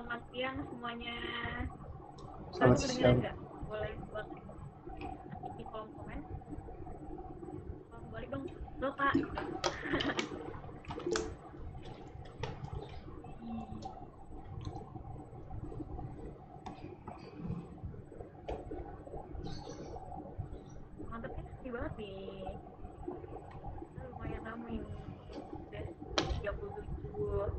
selamat siang semuanya. Selamat siang. Boleh buat di kolom komen. Balik dong, lo Kak. Mantap kan, sepi banget nih. Lumayan lama ini. Udah 37.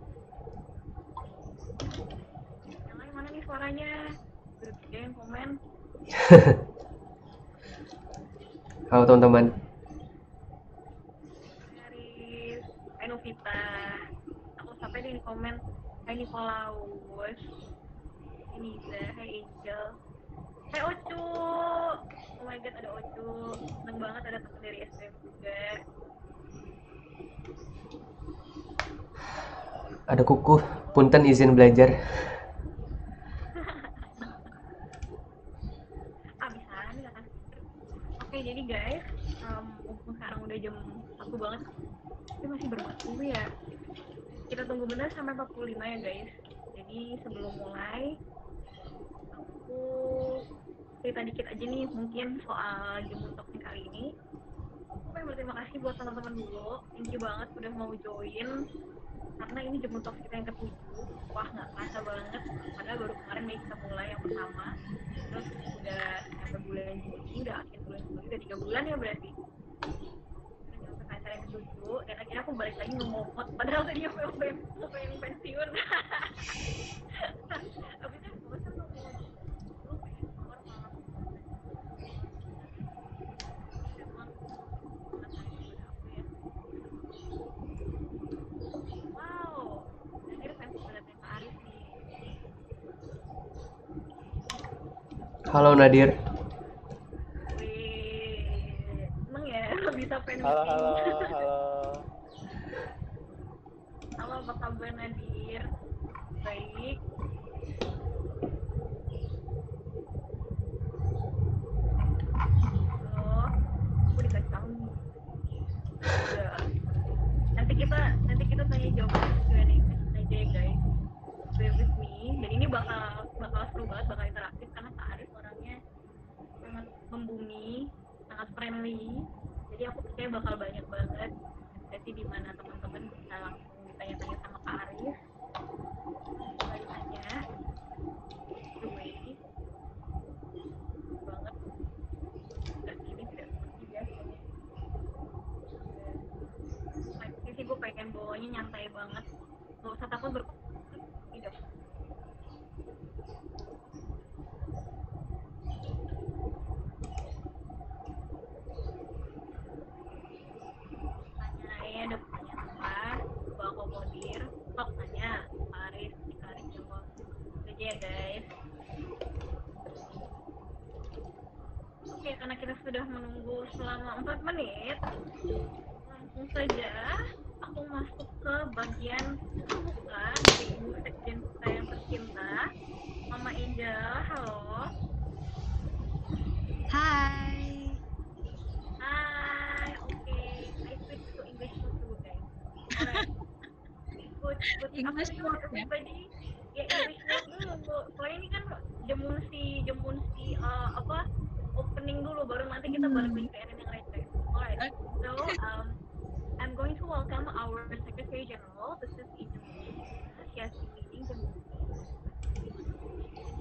Yang lain mana nih suaranya? Udah gede yang komen. Halo teman-teman. Dari Novita. Aku sampai di komen. Hai Nikolaus. Hai Niza. Hai Angel. Hai Ocu. Oh my god, ada Ocu. Seneng banget ada teman dari STM juga. Ada Kuku, punten izin belajar. Bisa nih kan. Oke, jadi guys, mumpung sekarang udah jam 1 banget, tapi masih ber-40 ya. Kita tunggu benar sampai 45 ya guys. Jadi sebelum mulai, aku cerita dikit aja nih mungkin soal Jemun Talking kali ini. Aku pengen berterima kasih buat teman-teman dulu. Thank you banget udah mau join. Karena ini Jemun Talk kita yang ke-7. Wah, nggak kerasa banget. Padahal baru kemarin Mei kita mulai yang pertama. Terus udah sampai bulan Juni, udah akhir bulan Juli, udah 3 bulan ya berarti. Udah nyampe ke acara yang ke-7. Dan akhirnya aku balik lagi ngomot. Padahal tadi aku pengen pensiun. Abisnya bosan dong mau lu pengen keluar malam. Memang rasanya kepada aku ya. Wow, Nadir fans beratnya Kak Arif nih. Halo Nadir. Wih, seneng ya bisa fan Halo, meeting. halo. Halo, apa kabar Nadir? Baik. Halo, aku dikasih tahu nih. Udah. Nanti kita tanya jawab Q&A aja ya guys. Bear with me. Dan ini bakal seru banget, bakal interaktif karena Kak Arif orangnya sangat membumi, sangat friendly. Jadi aku percaya bakal banyak banget sesi di mana teman-teman bisa langsung ditanya-tanya sama Kak Arif. Boleh ditanya. The way banget. Ini tidak seperti biasanya. Sih gue pengen bawanya nyantai banget. Gak usah takut tidak. Tanyain, ada pertanyaan apa? Gue akomodir. Sok tanya, Arif jawab. Aja ya guys. Oke, karena kita sudah menunggu selama 4 menit, langsung saja aku masuk ke bagian pembuka dari Ibu Sekjen kita yang tercinta, Mama Angel. Halo. Hai. Oke. I switch to English mode dulu guys. Alright. Good English afternoon mode, everybody. Ya English mode dulu. Soalnya ini kan Jemun si opening dulu, baru nanti kita balik lagi ke yang lain. Alright. So I'm going to welcome our Secretary General. This is Ijemun. She has been leading the movement.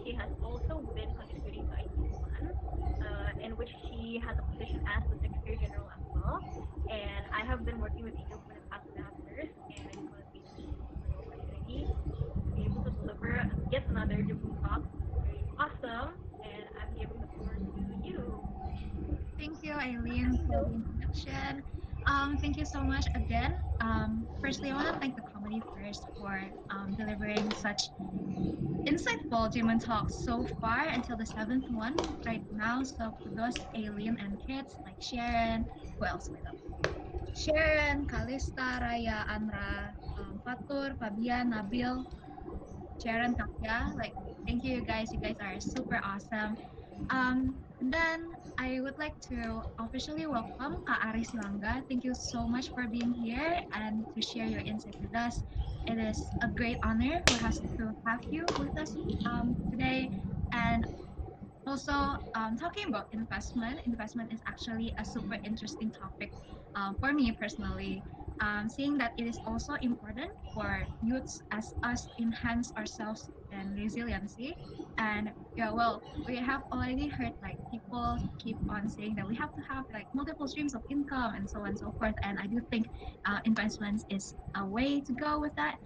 She has also been contributing to IT1, in which she has a position as the Secretary General as well. And I have been working with Angel for the past 7 years, and I just want to thank you for the opportunity to be able to deliver yet another Jemun Talk. Very awesome, and I'm giving the floor to you. Thank you, Aileen, for the introduction. Thank you so much again. Firstly, I want to thank the committee first for delivering such insightful Jemun talks so far until the 7th one right now. So for those Aileen and kids like Sharon, who else with them? Sharon, Kalista, Raya, Anra, Fatur, Fabian, Nabil, Sharon, Kakya, like thank you guys. You guys are super awesome. And then I would like to officially welcome Kak Aris Silangga. Thank you so much for being here and to share your insight with us. it is a great honor for us to have you with us today. And also, talking about investment is actually a super interesting topic for me personally. Seeing that it is also important for youths as us to enhance ourselves and resiliency. And yeah, well, we have already heard like people keep on saying that we have to have like multiple streams of income and so on and so forth. And I do think investments is a way to go with that.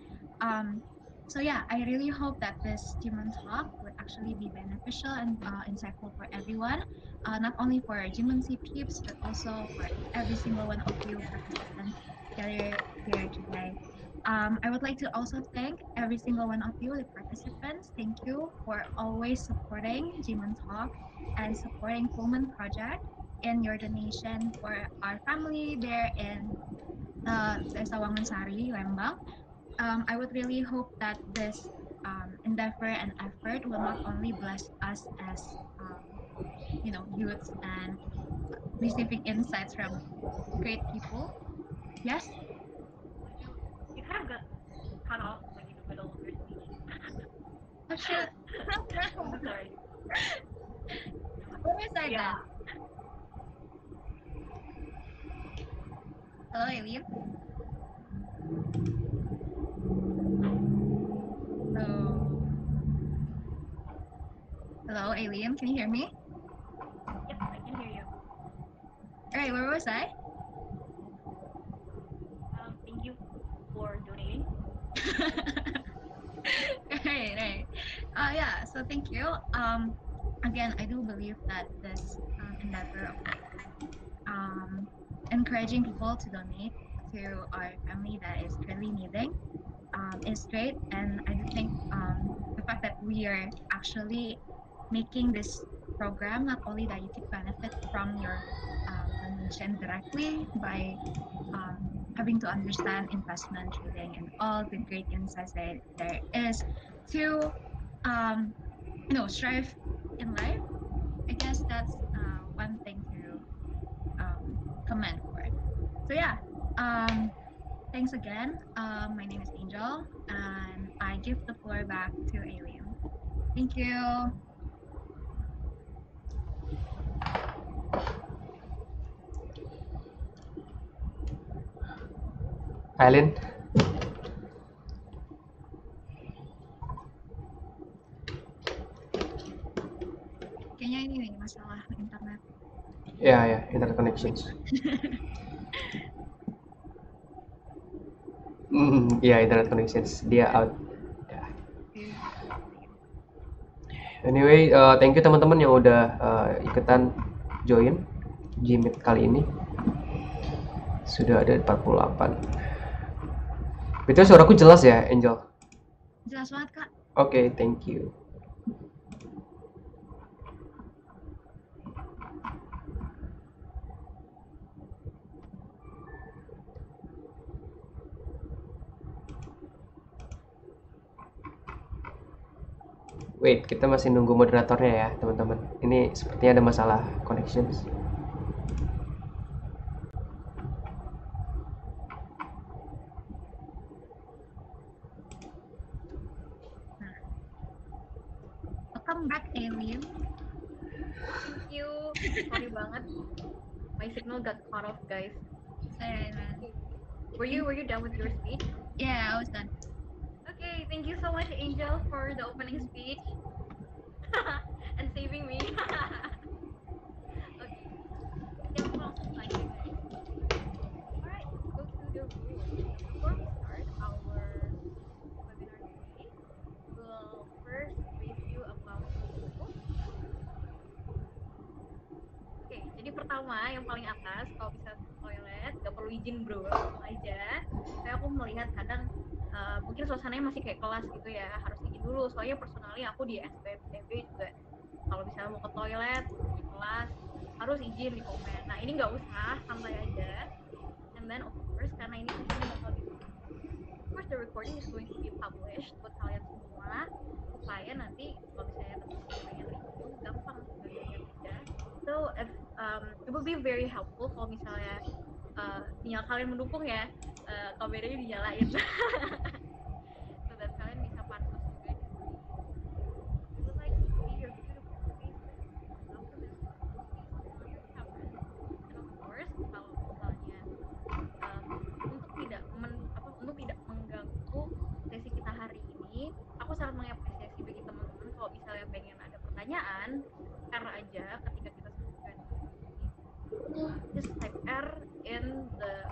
Um, so yeah, I really hope that this Jimin talk would actually be beneficial and insightful for everyone, not only for Jimin C peeps, but also for every single one of you participants gathered here today. I would like to also thank every single one of you, the participants. Thank you for always supporting Jimin Talk and supporting Pullman Project in your donation for our family there in Sawangan Sari, Lembang. I would really hope that this endeavor and effort will not only bless us as youths and receiving insights from great people. Yes. You kind of got cut off like in the middle of your speech. Oh shit. I'm so sorry. Where was I Yeah. then? Hello, Alien. Hello. Hello, Alien. Can you hear me? Yep, I can hear you. All right. Where was I? Thank you for donating. Right. Yeah. So thank you. Again, I do believe that this endeavor of encouraging people to donate to our family that is truly needing is great, and I do think the fact that we are actually making this program not only that you could benefit from your donation directly by having to understand investment trading and all the great insights that there is to strive in life. I guess that's one thing to commend for. So yeah, thanks again. My name is Angel, and I give the floor back to Alien. Thank you. Alin, Kayaknya ini nih masalah internet. ya, internet connections. Ya, internet connections. Dia out. Ya. Anyway, thank you teman-teman yang udah ikutan join Gmeet kali ini. Sudah ada 48. Betul, suaraku jelas ya, Angel? Jelas banget, Kak. Oke, thank you. Wait, kita masih nunggu moderatornya ya, teman-teman. Ini sepertinya ada masalah connections. Welcome back, Alien. Thank you. Sorry banget. My signal got cut off, guys. Sorry, man. Were you done with your speech? Yeah, I was done. Okay, thank you so much, Angel, for the opening speech and saving me. Okay. Yeah, we'll also thank you guys. Alright, let's go to the rules. Before we start our webinar today, we'll first brief you about the rules. Oke, jadi pertama yang paling atas, kalau bisa ke toilet, gak perlu izin bro, langsung aja. Kayak aku melihat kadang mungkin suasananya masih kayak kelas gitu ya, harus izin dulu. Soalnya personally aku di SPPB juga, kalau misalnya mau ke toilet di kelas harus izin di komen. Nah ini nggak usah, santai aja. And then of course karena ini sesinya bakal di of course the recording is going to be published buat kalian semua, supaya nanti kalau misalnya teman-teman pengen review gampang tinggal dilihat aja. So if it would be very helpful kalau misalnya sinyal kalian mendukung ya, kameranya dinyalain. pertanyaan, R aja ketika kita sebutkan just type R in the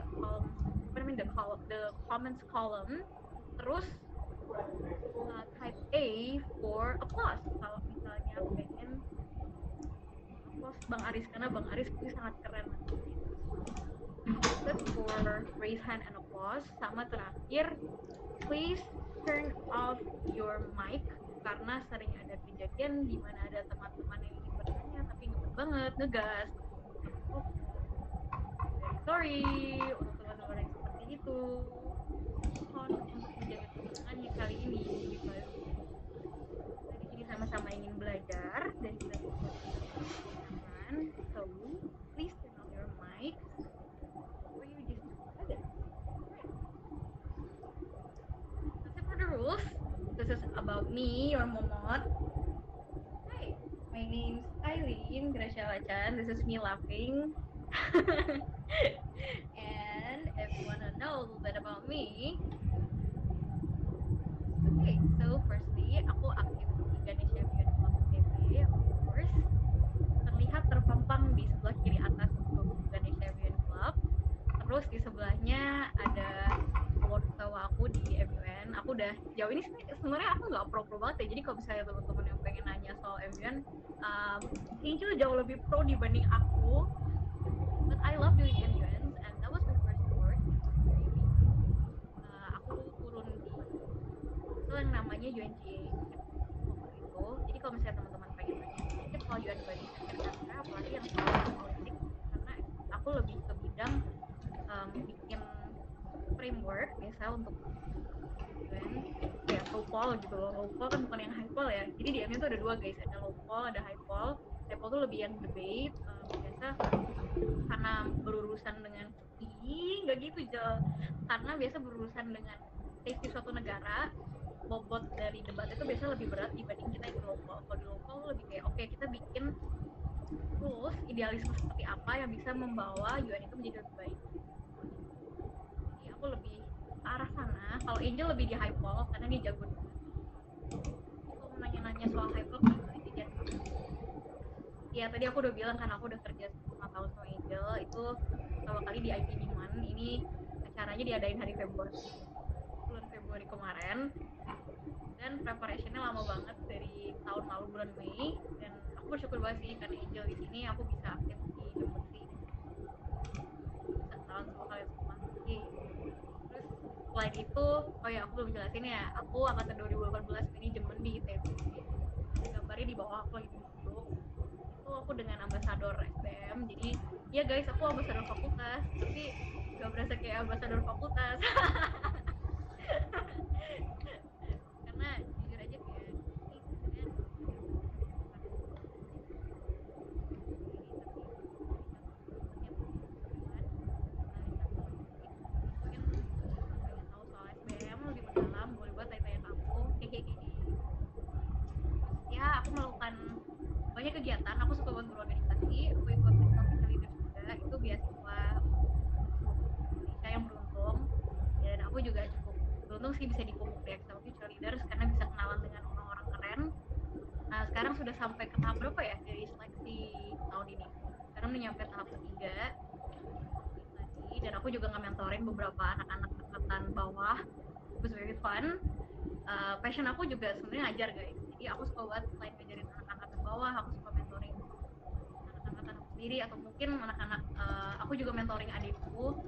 comments column, terus type A for applause. Kalau misalnya pengen applause Bang Aris, karena Bang Aris ini sangat keren. That's for raise hand and applause. Sama terakhir, please turn off your mic, karena sering ada kejadian di mana ada teman-teman yang ingin bertanya tapi ngebet banget, ngegas. Very sorry untuk teman-teman yang seperti itu. Mohon untuk menjaga ketenangannya kali ini. Kita di sini sama-sama ingin belajar dan kita teman. So please turn off your mic or you just do it. That's it for the rules. This is about me, your Momot. Hi, my name's Eileen Gracia Wacan. This is me laughing. And if you want to know a little bit about me, okay, so firstly, aku aktif di Ganesha Beyond Club TV, of course. Terlihat terpampang di sebelah kiri atas untuk Ganesha Beyond Club. Terus di sebelahnya ada award utama aku di MUN. Aku udah jauh ini sebenarnya aku nggak pro banget ya. Jadi kalau misalnya teman-teman yang pengen nanya soal MUN, Angel jauh lebih pro dibanding aku. But I love doing MUNs and that was my first award. Aku turun di itu yang namanya UNGA itu. Jadi kalau misalnya teman-teman pengen tanya sedikit soal UN Body Center, apalagi yang soal politik, karena aku lebih ke bidang bikin framework biasa untuk UN, kayak low poll gitu loh. Low poll kan bukan yang high poll ya. Jadi di MUN tuh ada dua guys, ada low poll, ada high poll. High poll tuh lebih yang debate, biasa karena berurusan dengan nggak gitu Jel, karena biasa berurusan dengan safety suatu negara. Bobot dari debat itu biasanya lebih berat dibanding kita yang di local. Kalau di local lebih kayak oke, kita bikin rules idealisme seperti apa yang bisa membawa UN itu menjadi lebih baik. Jadi aku lebih ke arah sana. Kalau Angel lebih di high poll karena dia jago. Kalau mau nanya-nanya soal high poll kan aja. Ya tadi aku udah bilang kan aku udah kerja 5 tahun sama Angel. Itu pertama kali di IT Demand. Ini acaranya diadain hari Februari, bulan Februari kemarin. Dan preparationnya lama banget dari tahun lalu bulan Mei. Dan aku bersyukur banget sih karena Angel di sini aku bisa aktif di Jembersi. Bisa kenalan sama kalian semua. Terus selain itu, oh ya aku belum jelasin ya, aku angkatan 2018 manajemen di ITB. Gambarnya di bawah aku lagi duduk. Itu aku dengan ambasador SBM. Jadi ya guys, aku ambasador fakultas, tapi gak berasa kayak ambasador fakultas. Karena jujur aja kayak ini sebenarnya pengen tahu soal SBM lebih mendalam, boleh buat tanya-tanya ke aku. Ya aku melakukan banyak kegiatan, aku suka buat berorganisasi, aku ikut Official Leaders juga, itu beasiswa Indonesia yang beruntung, dan aku juga cukup beruntung sih bisa dipupuk di Excel Future Leaders karena bisa kenalan dengan orang-orang keren. Nah sekarang sudah sampai ke tahap berapa ya dari seleksi tahun ini? Sekarang udah nyampe tahap ketiga tadi, dan aku juga nge-mentorin beberapa anak-anak angkatan bawah. It was very fun. Passion aku juga sebenarnya ngajar guys, jadi aku suka banget selain ngajarin anak-anak ke bawah, aku suka mentoring anak-anak aku sendiri atau mungkin anak-anak aku juga mentoring adikku.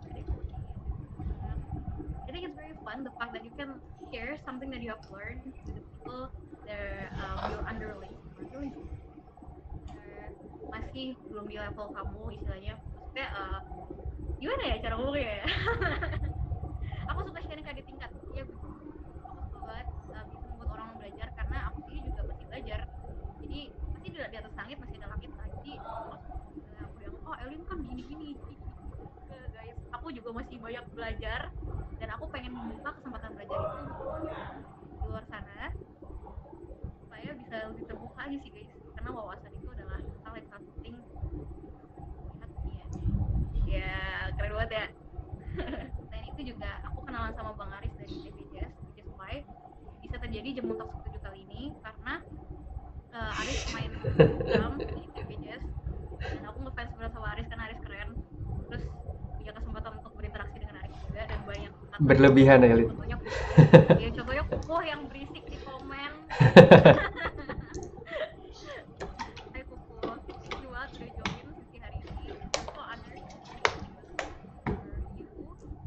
I think it's very fun the fact that you can share something that you have learned to the people that your underlings masih belum di level kamu istilahnya. Maksudnya gimana ya cara ngomongnya ya? Aku suka sharing ke adik tingkat ya, aku suka banget bisa membuat orang belajar karena aku sendiri juga masih belajar. Jadi pasti di atas langit masih ada langit lah. Jadi aku bilang oh Elin kan gini guys, aku juga masih banyak belajar dan aku pengen membuka kesempatan belajar itu di luar sana supaya bisa lebih terbuka aja sih guys, karena wawasan itu adalah hal yang sangat penting lihat dunia. Ya keren banget ya. Selain itu juga aku kenalan sama Bang Aris dari TBJS, which is why bisa terjadi Jemuntok 7 kali ini karena Aris main di BPJS, dan aku ngefans banget sama Aris karena Aris keren, terus punya kesempatan untuk berinteraksi dengan Aris juga, dan banyak Berlebihan ya, Lin. contohnya contohnya kukuh yang berisik di komen. Hai kukuh, thank you banget udah join sesi hari ini. Also others you fasilitasin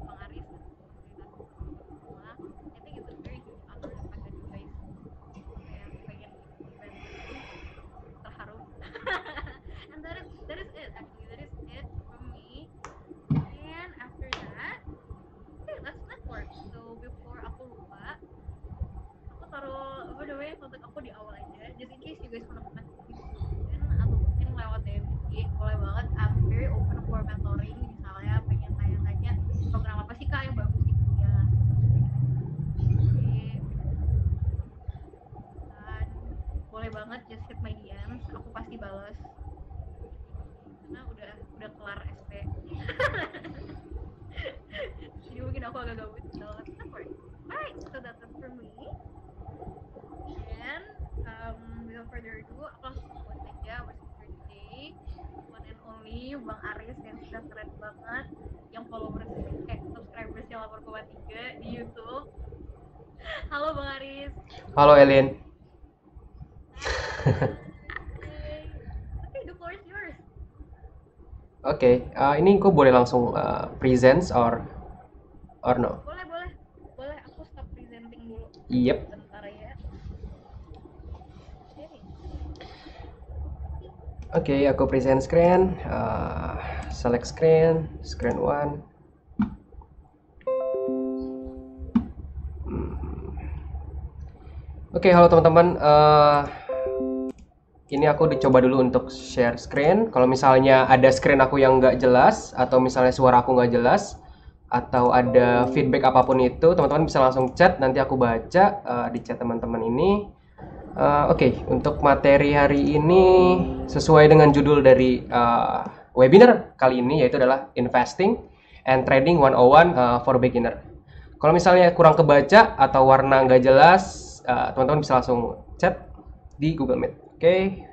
Bang Aris, fasilitasin semua. I think it's a very huge honor the fact that you guys kayak pengen event terharu. And that is it actually, that is it from me. And after that, okay, let's network. So before aku lupa, aku taruh by the way kontak aku di awal aja, just in case you guys wanna connect with me atau mungkin lewat DM boleh banget. I'm very open for mentoring, misalnya pengen tanya-tanya program apa sih kak yang bagus di kuliah, dan boleh banget just hit my DMs, aku pasti balas karena udah kelar SP. Jadi mungkin aku agak gabut, so let's network. Alright, so that's it for me. And without further ado, aku langsung buat aja our speaker today, one and only Bang Aris yang sudah keren banget, yang subscribersnya 8,3 di YouTube. Halo Bang Aris. Halo Elin. Okay, the floor is yours. Oke, ini gue boleh langsung presents or no? Boleh, aku stop presenting dulu. Yep. Bentar ya. Oke, aku present screen, select screen 1. Oke, halo teman-teman. Ini aku dicoba dulu untuk share screen. Kalau misalnya ada screen aku yang nggak jelas, atau misalnya suara aku nggak jelas, atau ada feedback apapun itu, teman-teman bisa langsung chat. Nanti aku baca di chat teman-teman ini. Oke, untuk materi hari ini sesuai dengan judul dari webinar kali ini, yaitu adalah Investing and Trading 101 for Beginner. Kalau misalnya kurang kebaca atau warna nggak jelas, teman-teman bisa langsung chat di Google Meet. Oke,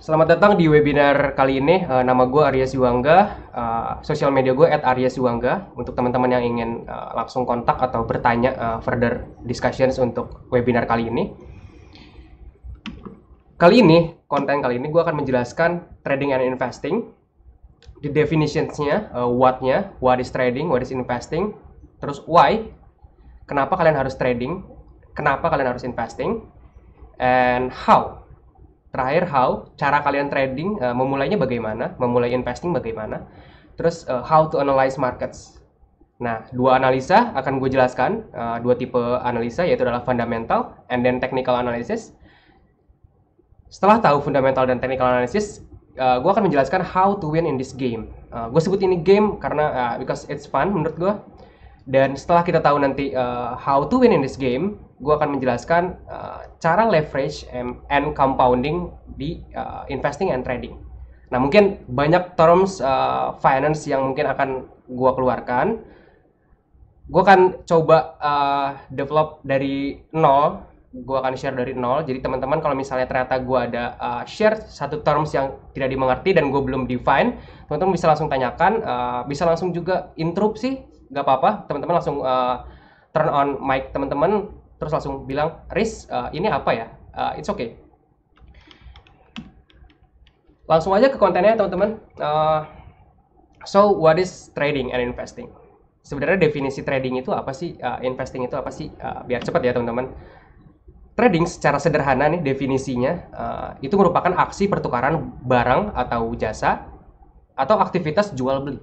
selamat datang di webinar kali ini. Nama gue Arya Siwangga, sosial media gue @arya_siwangga. Untuk teman-teman yang ingin langsung kontak atau bertanya further discussions untuk webinar kali ini. Konten kali ini gue akan menjelaskan trading and investing, the definitionsnya, what is trading, what is investing, terus why, kenapa kalian harus trading, kenapa kalian harus investing, and how. Terakhir how, cara kalian trading, memulainya bagaimana, memulai investing bagaimana, terus how to analyze markets. Nah, 2 analisa akan gue jelaskan, 2 tipe analisa, yaitu adalah fundamental and then technical analysis. Setelah tahu fundamental dan technical analysis, gue akan menjelaskan how to win in this game. Gue sebut ini game karena because it's fun menurut gue. Dan setelah kita tahu nanti how to win in this game, gue akan menjelaskan cara leverage and compounding di investing and trading. Nah, mungkin banyak terms finance yang mungkin akan gue keluarkan. Gue akan coba develop dari nol. Gue akan share dari nol. Jadi teman-teman kalau misalnya ternyata gue ada share satu terms yang tidak dimengerti dan gue belum define, teman-teman bisa langsung tanyakan, bisa langsung juga interupsi. Gak apa-apa, teman-teman langsung turn on mic teman-teman, terus langsung bilang, Riz, ini apa ya? It's okay. Langsung aja ke kontennya teman-teman. So, what is trading and investing? Sebenarnya definisi trading itu apa sih? Investing itu apa sih? Biar cepat ya teman-teman. Trading secara sederhana nih definisinya, itu merupakan aksi pertukaran barang atau jasa, atau aktivitas jual beli.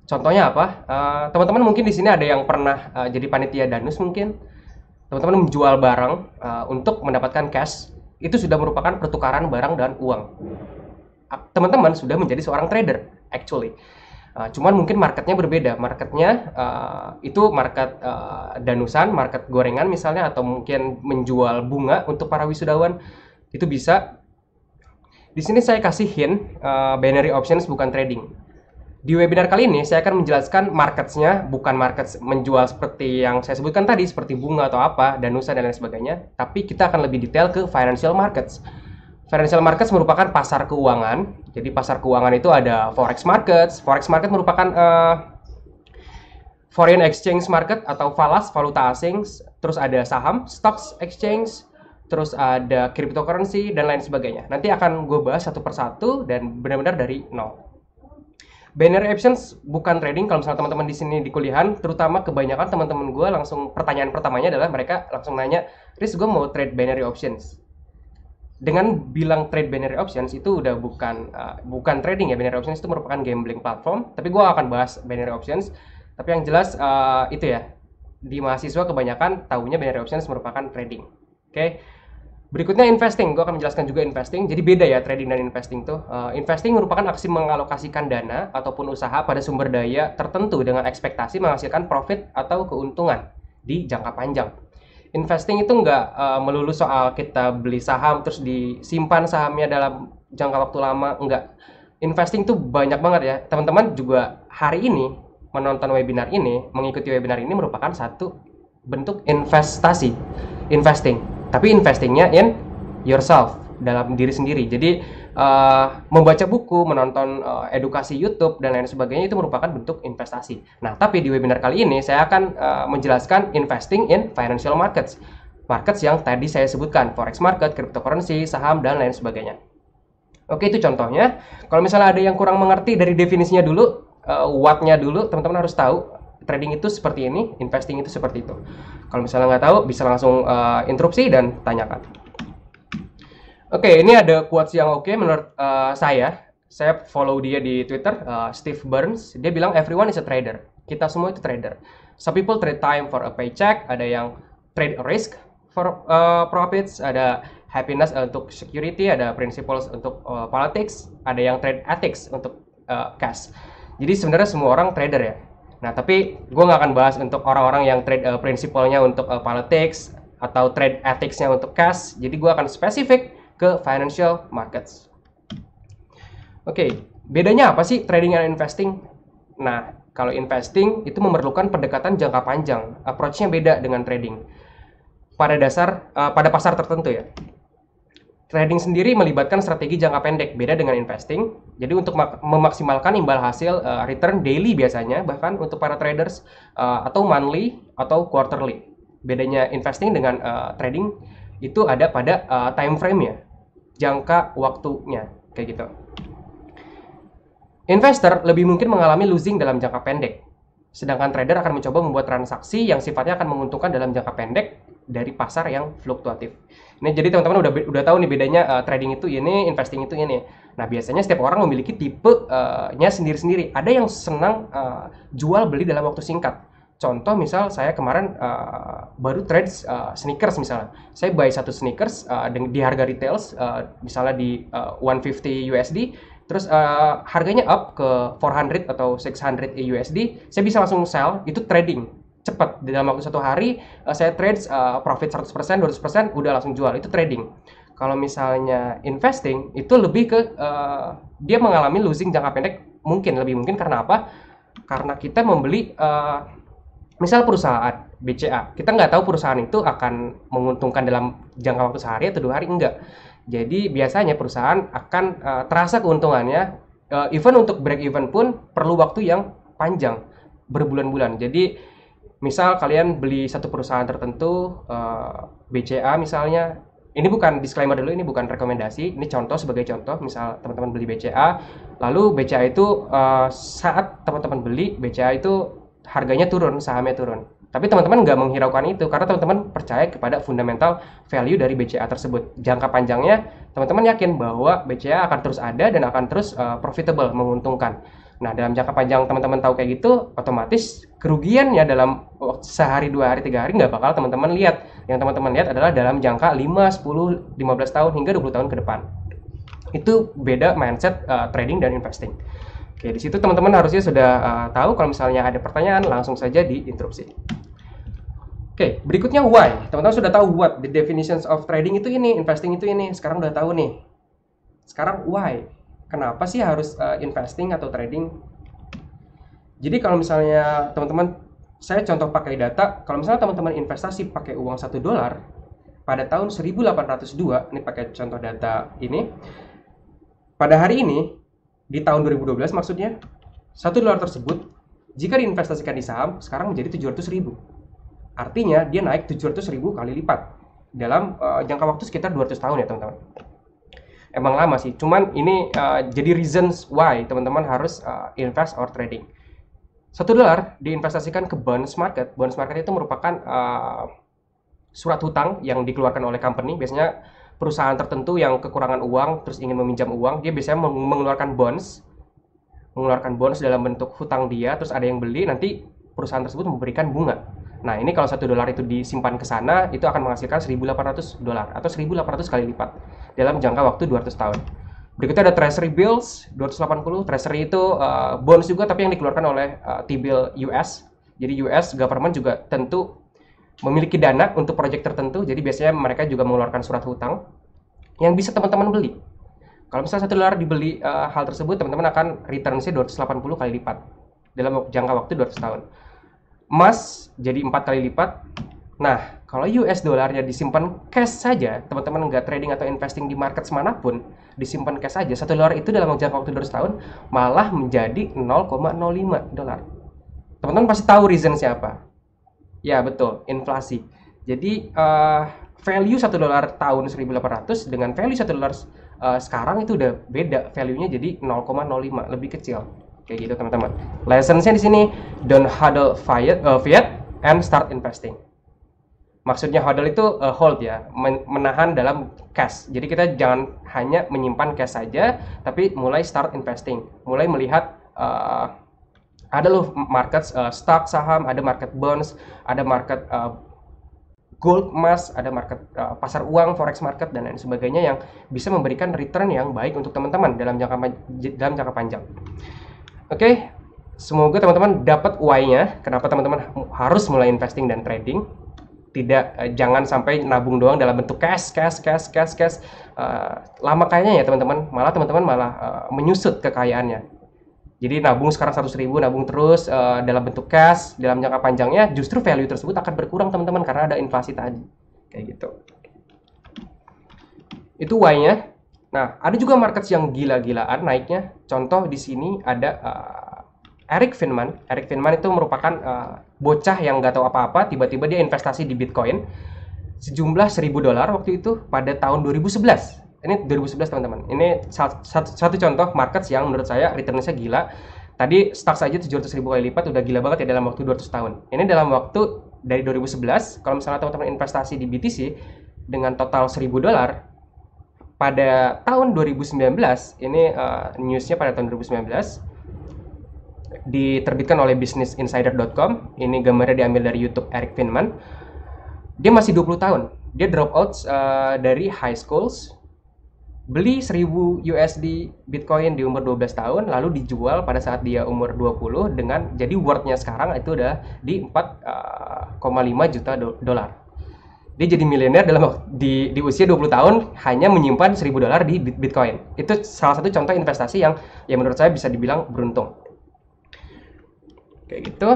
Contohnya apa? Teman-teman mungkin di sini ada yang pernah jadi panitia danus mungkin. Teman-teman menjual barang untuk mendapatkan cash, itu sudah merupakan pertukaran barang dan uang. Teman-teman sudah menjadi seorang trader, actually. Cuman mungkin marketnya berbeda. Marketnya itu market danusan, market gorengan misalnya, atau mungkin menjual bunga untuk para wisudawan. Itu bisa. Di sini saya kasih hint, binary options bukan trading. Di webinar kali ini saya akan menjelaskan markets-nya, bukan markets menjual seperti yang saya sebutkan tadi, seperti bunga atau apa, danusa dan lain sebagainya, tapi kita akan lebih detail ke financial markets. Financial markets merupakan pasar keuangan. Jadi pasar keuangan itu ada forex markets. Forex market merupakan foreign exchange market atau falas, valuta asing. Terus ada saham, stocks exchange. Terus ada cryptocurrency dan lain sebagainya. Nanti akan gue bahas satu persatu dan benar-benar dari nol. Binary options bukan trading. Kalau misalnya teman-teman di sini di kuliahan, terutama kebanyakan teman-teman gue langsung pertanyaan pertamanya adalah mereka langsung nanya, Riz, gue mau trade binary options. Dengan bilang trade binary options itu udah bukan trading ya. Binary options itu merupakan gambling platform. Tapi gue akan bahas binary options. Tapi yang jelas itu ya, di mahasiswa kebanyakan tahunya binary options merupakan trading. Oke. Berikutnya investing, gue akan menjelaskan juga investing. Jadi beda ya trading dan investing tuh. Investing merupakan aksi mengalokasikan dana ataupun usaha pada sumber daya tertentu dengan ekspektasi menghasilkan profit atau keuntungan di jangka panjang. Investing itu nggak melulu soal kita beli saham terus disimpan sahamnya dalam jangka waktu lama, enggak. Investing tuh banyak banget ya. Teman-teman juga hari ini menonton webinar ini, mengikuti webinar ini merupakan satu bentuk investasi, investing. Tapi investingnya in yourself, dalam diri sendiri. Jadi membaca buku, menonton edukasi YouTube dan lain sebagainya itu merupakan bentuk investasi. Nah, tapi di webinar kali ini saya akan menjelaskan investing in financial markets. Markets yang tadi saya sebutkan, forex market, cryptocurrency, saham dan lain sebagainya. Oke, itu contohnya. Kalau misalnya ada yang kurang mengerti dari definisinya dulu, what-nya dulu, teman-teman harus tahu. Trading itu seperti ini, investing itu seperti itu. Kalau misalnya nggak tahu, bisa langsung interupsi dan tanyakan. Oke, ini ada quotes yang oke menurut saya. Saya follow dia di Twitter, Steve Burns. Dia bilang, everyone is a trader. Kita semua itu trader. Some people trade time for a paycheck. Ada yang trade risk for profits. Ada happiness untuk security. Ada principles untuk politics. Ada yang trade ethics untuk cash. Jadi sebenarnya semua orang trader ya. Nah, tapi gue nggak akan bahas untuk orang-orang yang trade prinsipalnya untuk politics atau trade ethics-nya untuk cash. Jadi gue akan spesifik ke financial markets. Oke, bedanya apa sih trading dan investing? Nah, kalau investing itu memerlukan pendekatan jangka panjang. Approach-nya beda dengan trading. Pada pasar tertentu ya. Trading sendiri melibatkan strategi jangka pendek, beda dengan investing. Jadi untuk memaksimalkan imbal hasil return daily biasanya, bahkan untuk para traders atau monthly atau quarterly. Bedanya investing dengan trading itu ada pada time frame-nya, jangka waktunya, kayak gitu. Investor lebih mungkin mengalami losing dalam jangka pendek, sedangkan trader akan mencoba membuat transaksi yang sifatnya akan menguntungkan dalam jangka pendek dari pasar yang fluktuatif. Ini jadi teman-teman udah tahu nih bedanya trading itu ini, investing itu ini. Nah, biasanya setiap orang memiliki tipe-nya sendiri-sendiri. Ada yang senang jual beli dalam waktu singkat. Contoh misal saya kemarin baru trade sneakers misalnya. Saya buy satu sneakers di harga retail misalnya di 150 USD. Terus harganya up ke 400 atau 600 USD, saya bisa langsung sell, itu trading. Cepat, dalam waktu satu hari saya trade profit 100%, 200%, udah langsung jual, itu trading. Kalau misalnya investing, itu lebih ke dia mengalami losing jangka pendek, lebih mungkin karena apa? Karena kita membeli misal perusahaan BCA, kita nggak tahu perusahaan itu akan menguntungkan dalam jangka waktu sehari atau 2 hari, enggak. Jadi biasanya perusahaan akan terasa keuntungannya, even untuk break even pun perlu waktu yang panjang, berbulan-bulan. Jadi misal kalian beli satu perusahaan tertentu, BCA misalnya, ini bukan disclaimer dulu, ini bukan rekomendasi, ini contoh sebagai contoh. Misal teman-teman beli BCA, lalu BCA itu saat teman-teman beli, BCA itu harganya turun, sahamnya turun. Tapi teman-teman nggak menghiraukan itu, karena teman-teman percaya kepada fundamental value dari BCA tersebut. Jangka panjangnya, teman-teman yakin bahwa BCA akan terus ada dan akan terus profitable, menguntungkan. Nah, dalam jangka panjang teman-teman tahu kayak gitu, otomatis kerugiannya dalam sehari, 2 hari, 3 hari nggak bakal teman-teman lihat. Yang teman-teman lihat adalah dalam jangka 5, 10, 15 tahun hingga 20 tahun ke depan. Itu beda mindset trading dan investing. Oke, di situ teman-teman harusnya sudah tahu. Kalau misalnya ada pertanyaan, langsung saja diinterupsi. Oke, berikutnya why. Teman-teman sudah tahu what, the definitions of trading itu ini, investing itu ini. Sekarang udah tahu nih. Sekarang why. Kenapa sih harus investing atau trading? Jadi kalau misalnya teman-teman, saya contoh pakai data, kalau misalnya teman-teman investasi pakai uang $1 pada tahun 1802, ini pakai contoh data ini, pada hari ini, di tahun 2012 maksudnya, $1 tersebut, jika diinvestasikan di saham, sekarang menjadi 700.000. Artinya, dia naik 700.000 kali lipat dalam jangka waktu sekitar 200 tahun ya teman-teman. Emang lama sih, cuman ini jadi reasons why teman-teman harus invest or trading. $1 diinvestasikan ke bonds market. Bonds market itu merupakan surat hutang yang dikeluarkan oleh company. Biasanya perusahaan tertentu yang kekurangan uang terus ingin meminjam uang, dia biasanya mengeluarkan bonds dalam bentuk hutang dia, terus ada yang beli, nanti perusahaan tersebut memberikan bunga. Nah, ini kalau $1 itu disimpan ke sana, itu akan menghasilkan $1.800 atau 1.800 kali lipat dalam jangka waktu 200 tahun. Berikutnya ada Treasury Bills 280. Treasury itu bonds juga, tapi yang dikeluarkan oleh T-bill US. Jadi US government juga tentu memiliki dana untuk proyek tertentu. Jadi biasanya mereka juga mengeluarkan surat hutang yang bisa teman-teman beli. Kalau misalnya $1 dibeli hal tersebut, teman-teman akan return-nya 280 kali lipat dalam jangka waktu 200 tahun. Emas jadi 4 kali lipat. Nah, kalau US dolarnya disimpan cash saja, teman-teman nggak trading atau investing di market manapun, disimpan cash saja, $1 itu dalam jangka waktu 200 tahun malah menjadi $0,05. Teman-teman pasti tahu reason-nya apa? Ya, betul, inflasi. Jadi, value $1 tahun 1800 dengan value $1 sekarang itu udah beda, value-nya jadi 0,05, lebih kecil. Kayak gitu teman-teman. Lesson-nya di sini, don't hodl fiat and start investing. Maksudnya hodl itu hold ya, menahan dalam cash. Jadi kita jangan hanya menyimpan cash saja, tapi mulai start investing, mulai melihat ada loh market stock saham, ada market bonds, ada market gold emas, ada market pasar uang, forex market dan lain sebagainya yang bisa memberikan return yang baik untuk teman-teman dalam jangka panjang. Oke, semoga teman-teman dapat why-nya, kenapa teman-teman harus mulai investing dan trading. Tidak, jangan sampai nabung doang dalam bentuk cash. Lama kayaknya ya teman-teman, teman-teman malah menyusut kekayaannya. Jadi nabung sekarang 100.000, nabung terus dalam bentuk cash, dalam jangka panjangnya justru value tersebut akan berkurang teman-teman karena ada inflasi tadi. Kayak gitu. Itu why-nya. Nah, ada juga market yang gila-gilaan naiknya. Contoh di sini ada Eric Finman. Eric Finman itu merupakan bocah yang nggak tahu apa-apa, tiba-tiba dia investasi di Bitcoin sejumlah $1.000 waktu itu pada tahun 2011. Ini 2011 teman-teman. Ini satu contoh market yang menurut saya return-nya gila. Tadi stock saja 700.000 kali lipat, udah gila banget ya dalam waktu 200 tahun. Ini dalam waktu dari 2011, kalau misalnya teman-teman investasi di BTC dengan total $1.000, pada tahun 2019, ini newsnya pada tahun 2019, diterbitkan oleh businessinsider.com. Ini gambarnya diambil dari YouTube Eric Finman. Dia masih 20 tahun. Dia drop out dari high schools, beli 1.000 USD Bitcoin di umur 12 tahun, lalu dijual pada saat dia umur 20 dengan jadi worth-nya sekarang itu udah di 4,5 juta dolar. Dia jadi miliuner di usia 20 tahun hanya menyimpan $1.000 di Bitcoin. Itu salah satu contoh investasi yang menurut saya bisa dibilang beruntung. Kayak gitu.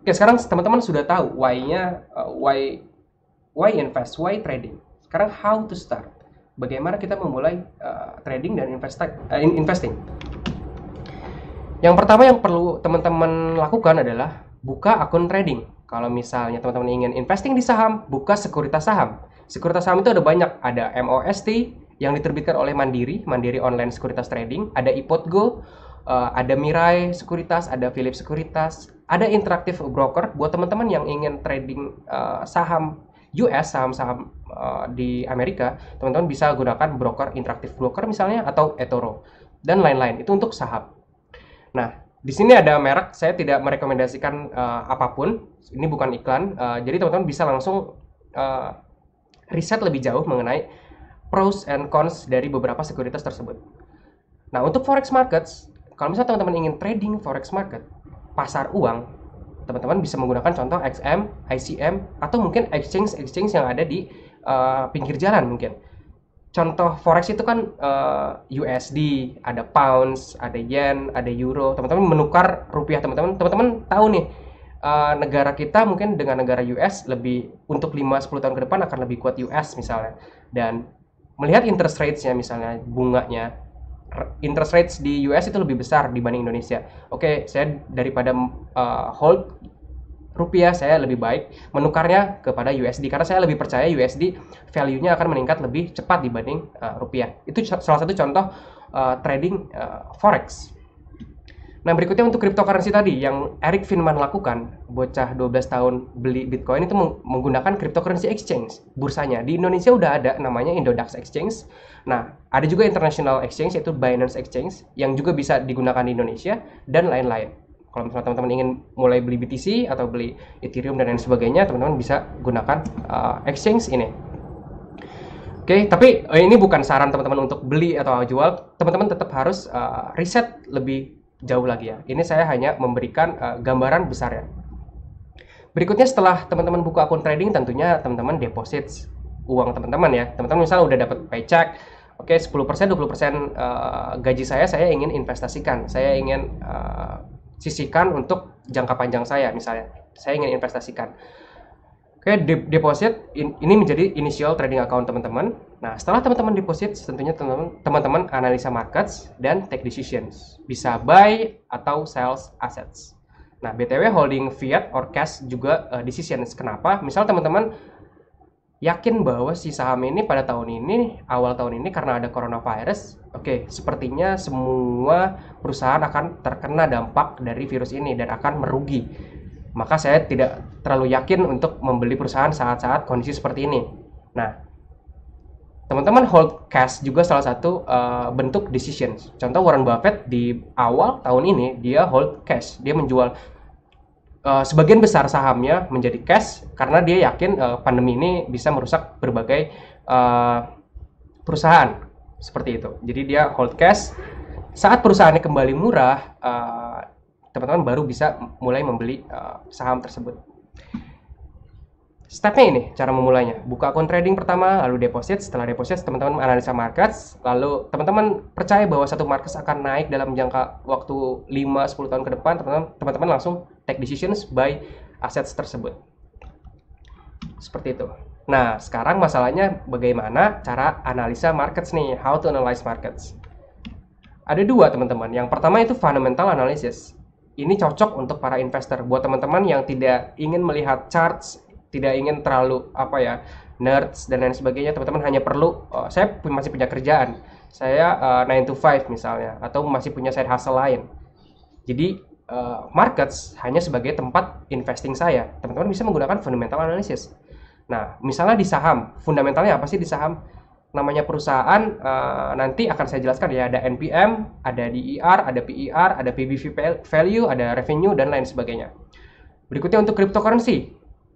Oke, sekarang teman-teman sudah tahu why-nya, why invest, why trading. Sekarang how to start. Bagaimana kita memulai trading dan investing. Yang pertama yang perlu teman-teman lakukan adalah buka akun trading. Kalau misalnya teman-teman ingin investing di saham, buka sekuritas saham. Sekuritas saham itu ada banyak, ada MOST yang diterbitkan oleh Mandiri Online Sekuritas Trading, ada IPOTGO, ada Mirai Sekuritas, ada Philips Sekuritas, ada Interactive Broker buat teman-teman yang ingin trading saham US, saham-saham di Amerika, teman-teman bisa gunakan broker Interactive Broker misalnya atau eToro dan lain-lain. Itu untuk saham. Nah, di sini ada merek, saya tidak merekomendasikan apapun. Ini bukan iklan. Jadi teman-teman bisa langsung riset lebih jauh mengenai pros and cons dari beberapa sekuritas tersebut. Nah, untuk forex markets, kalau misalnya teman-teman ingin trading forex market, pasar uang, teman-teman bisa menggunakan contoh XM, ICM, atau mungkin exchange yang ada di pinggir jalan mungkin. contoh forex itu kan USD, ada pounds, ada yen, ada euro. Teman-teman menukar rupiah, teman-teman tahu nih, negara kita mungkin dengan negara US lebih untuk 5-10 tahun ke depan akan lebih kuat US misalnya. Dan melihat interest rates-nya misalnya bunganya, interest rates di US itu lebih besar dibanding Indonesia. Oke, saya daripada hold rupiah, saya lebih baik menukarnya kepada USD karena saya lebih percaya USD value-nya akan meningkat lebih cepat dibanding rupiah. Itu salah satu contoh trading forex. Nah, berikutnya untuk cryptocurrency tadi yang Eric Finman lakukan, bocah 12 tahun beli Bitcoin itu menggunakan cryptocurrency exchange, bursanya. Di Indonesia udah ada namanya Indodax Exchange. Nah, ada juga international exchange yaitu Binance Exchange yang juga bisa digunakan di Indonesia dan lain-lain. Kalau misalnya teman-teman ingin mulai beli BTC atau beli Ethereum dan lain sebagainya, teman-teman bisa gunakan exchange ini. Oke, tapi ini bukan saran teman-teman untuk beli atau jual. Teman-teman tetap harus riset lebih jauh lagi ya. Ini saya hanya memberikan gambaran besar ya. Berikutnya setelah teman-teman buka akun trading, tentunya teman-teman deposit uang teman-teman ya. Teman-teman misalnya udah dapat paycheck, oke 10%, 20% gaji saya ingin investasikan. Saya ingin sisihkan untuk jangka panjang saya misalnya. Saya ingin investasikan. Oke, deposit ini menjadi initial trading account teman-teman. Nah, setelah teman-teman deposit, tentunya teman-teman analisa markets dan take decisions. Bisa buy atau sell assets. Nah, BTW holding fiat or cash juga decisions. Kenapa? Misal teman-teman yakin bahwa si saham ini pada tahun ini, awal tahun ini karena ada coronavirus, oke, sepertinya semua perusahaan akan terkena dampak dari virus ini dan akan merugi. Maka saya tidak terlalu yakin untuk membeli perusahaan saat-saat kondisi seperti ini. Nah, teman-teman hold cash juga salah satu bentuk decisions. Contoh Warren Buffett di awal tahun ini dia hold cash, dia menjual sebagian besar sahamnya menjadi cash karena dia yakin pandemi ini bisa merusak berbagai perusahaan seperti itu. Jadi dia hold cash. Saat perusahaannya kembali murah, teman-teman baru bisa mulai membeli saham tersebut. Stepnya ini, cara memulainya. Buka akun trading pertama, lalu deposit. Setelah deposit, teman-teman analisa markets. Lalu teman-teman percaya bahwa satu market akan naik dalam jangka waktu 5-10 tahun ke depan. Teman-teman langsung take decisions buy assets tersebut. Seperti itu. Nah, sekarang masalahnya bagaimana cara analisa markets nih. How to analyze markets. Ada dua teman-teman. Yang pertama itu fundamental analysis. Ini cocok untuk para investor. Buat teman-teman yang tidak ingin melihat charts, tidak ingin terlalu nerds dan lain sebagainya, teman-teman hanya perlu saya masih punya kerjaan, saya 9 to 5 misalnya, atau masih punya side hustle lain. Jadi markets hanya sebagai tempat investing saya. Teman-teman bisa menggunakan fundamental analysis. Nah, misalnya di saham, fundamentalnya apa sih di saham? Namanya perusahaan nanti akan saya jelaskan ya, ada NPM, ada DER, ada PER, ada PBV value, ada revenue dan lain sebagainya. Berikutnya untuk cryptocurrency.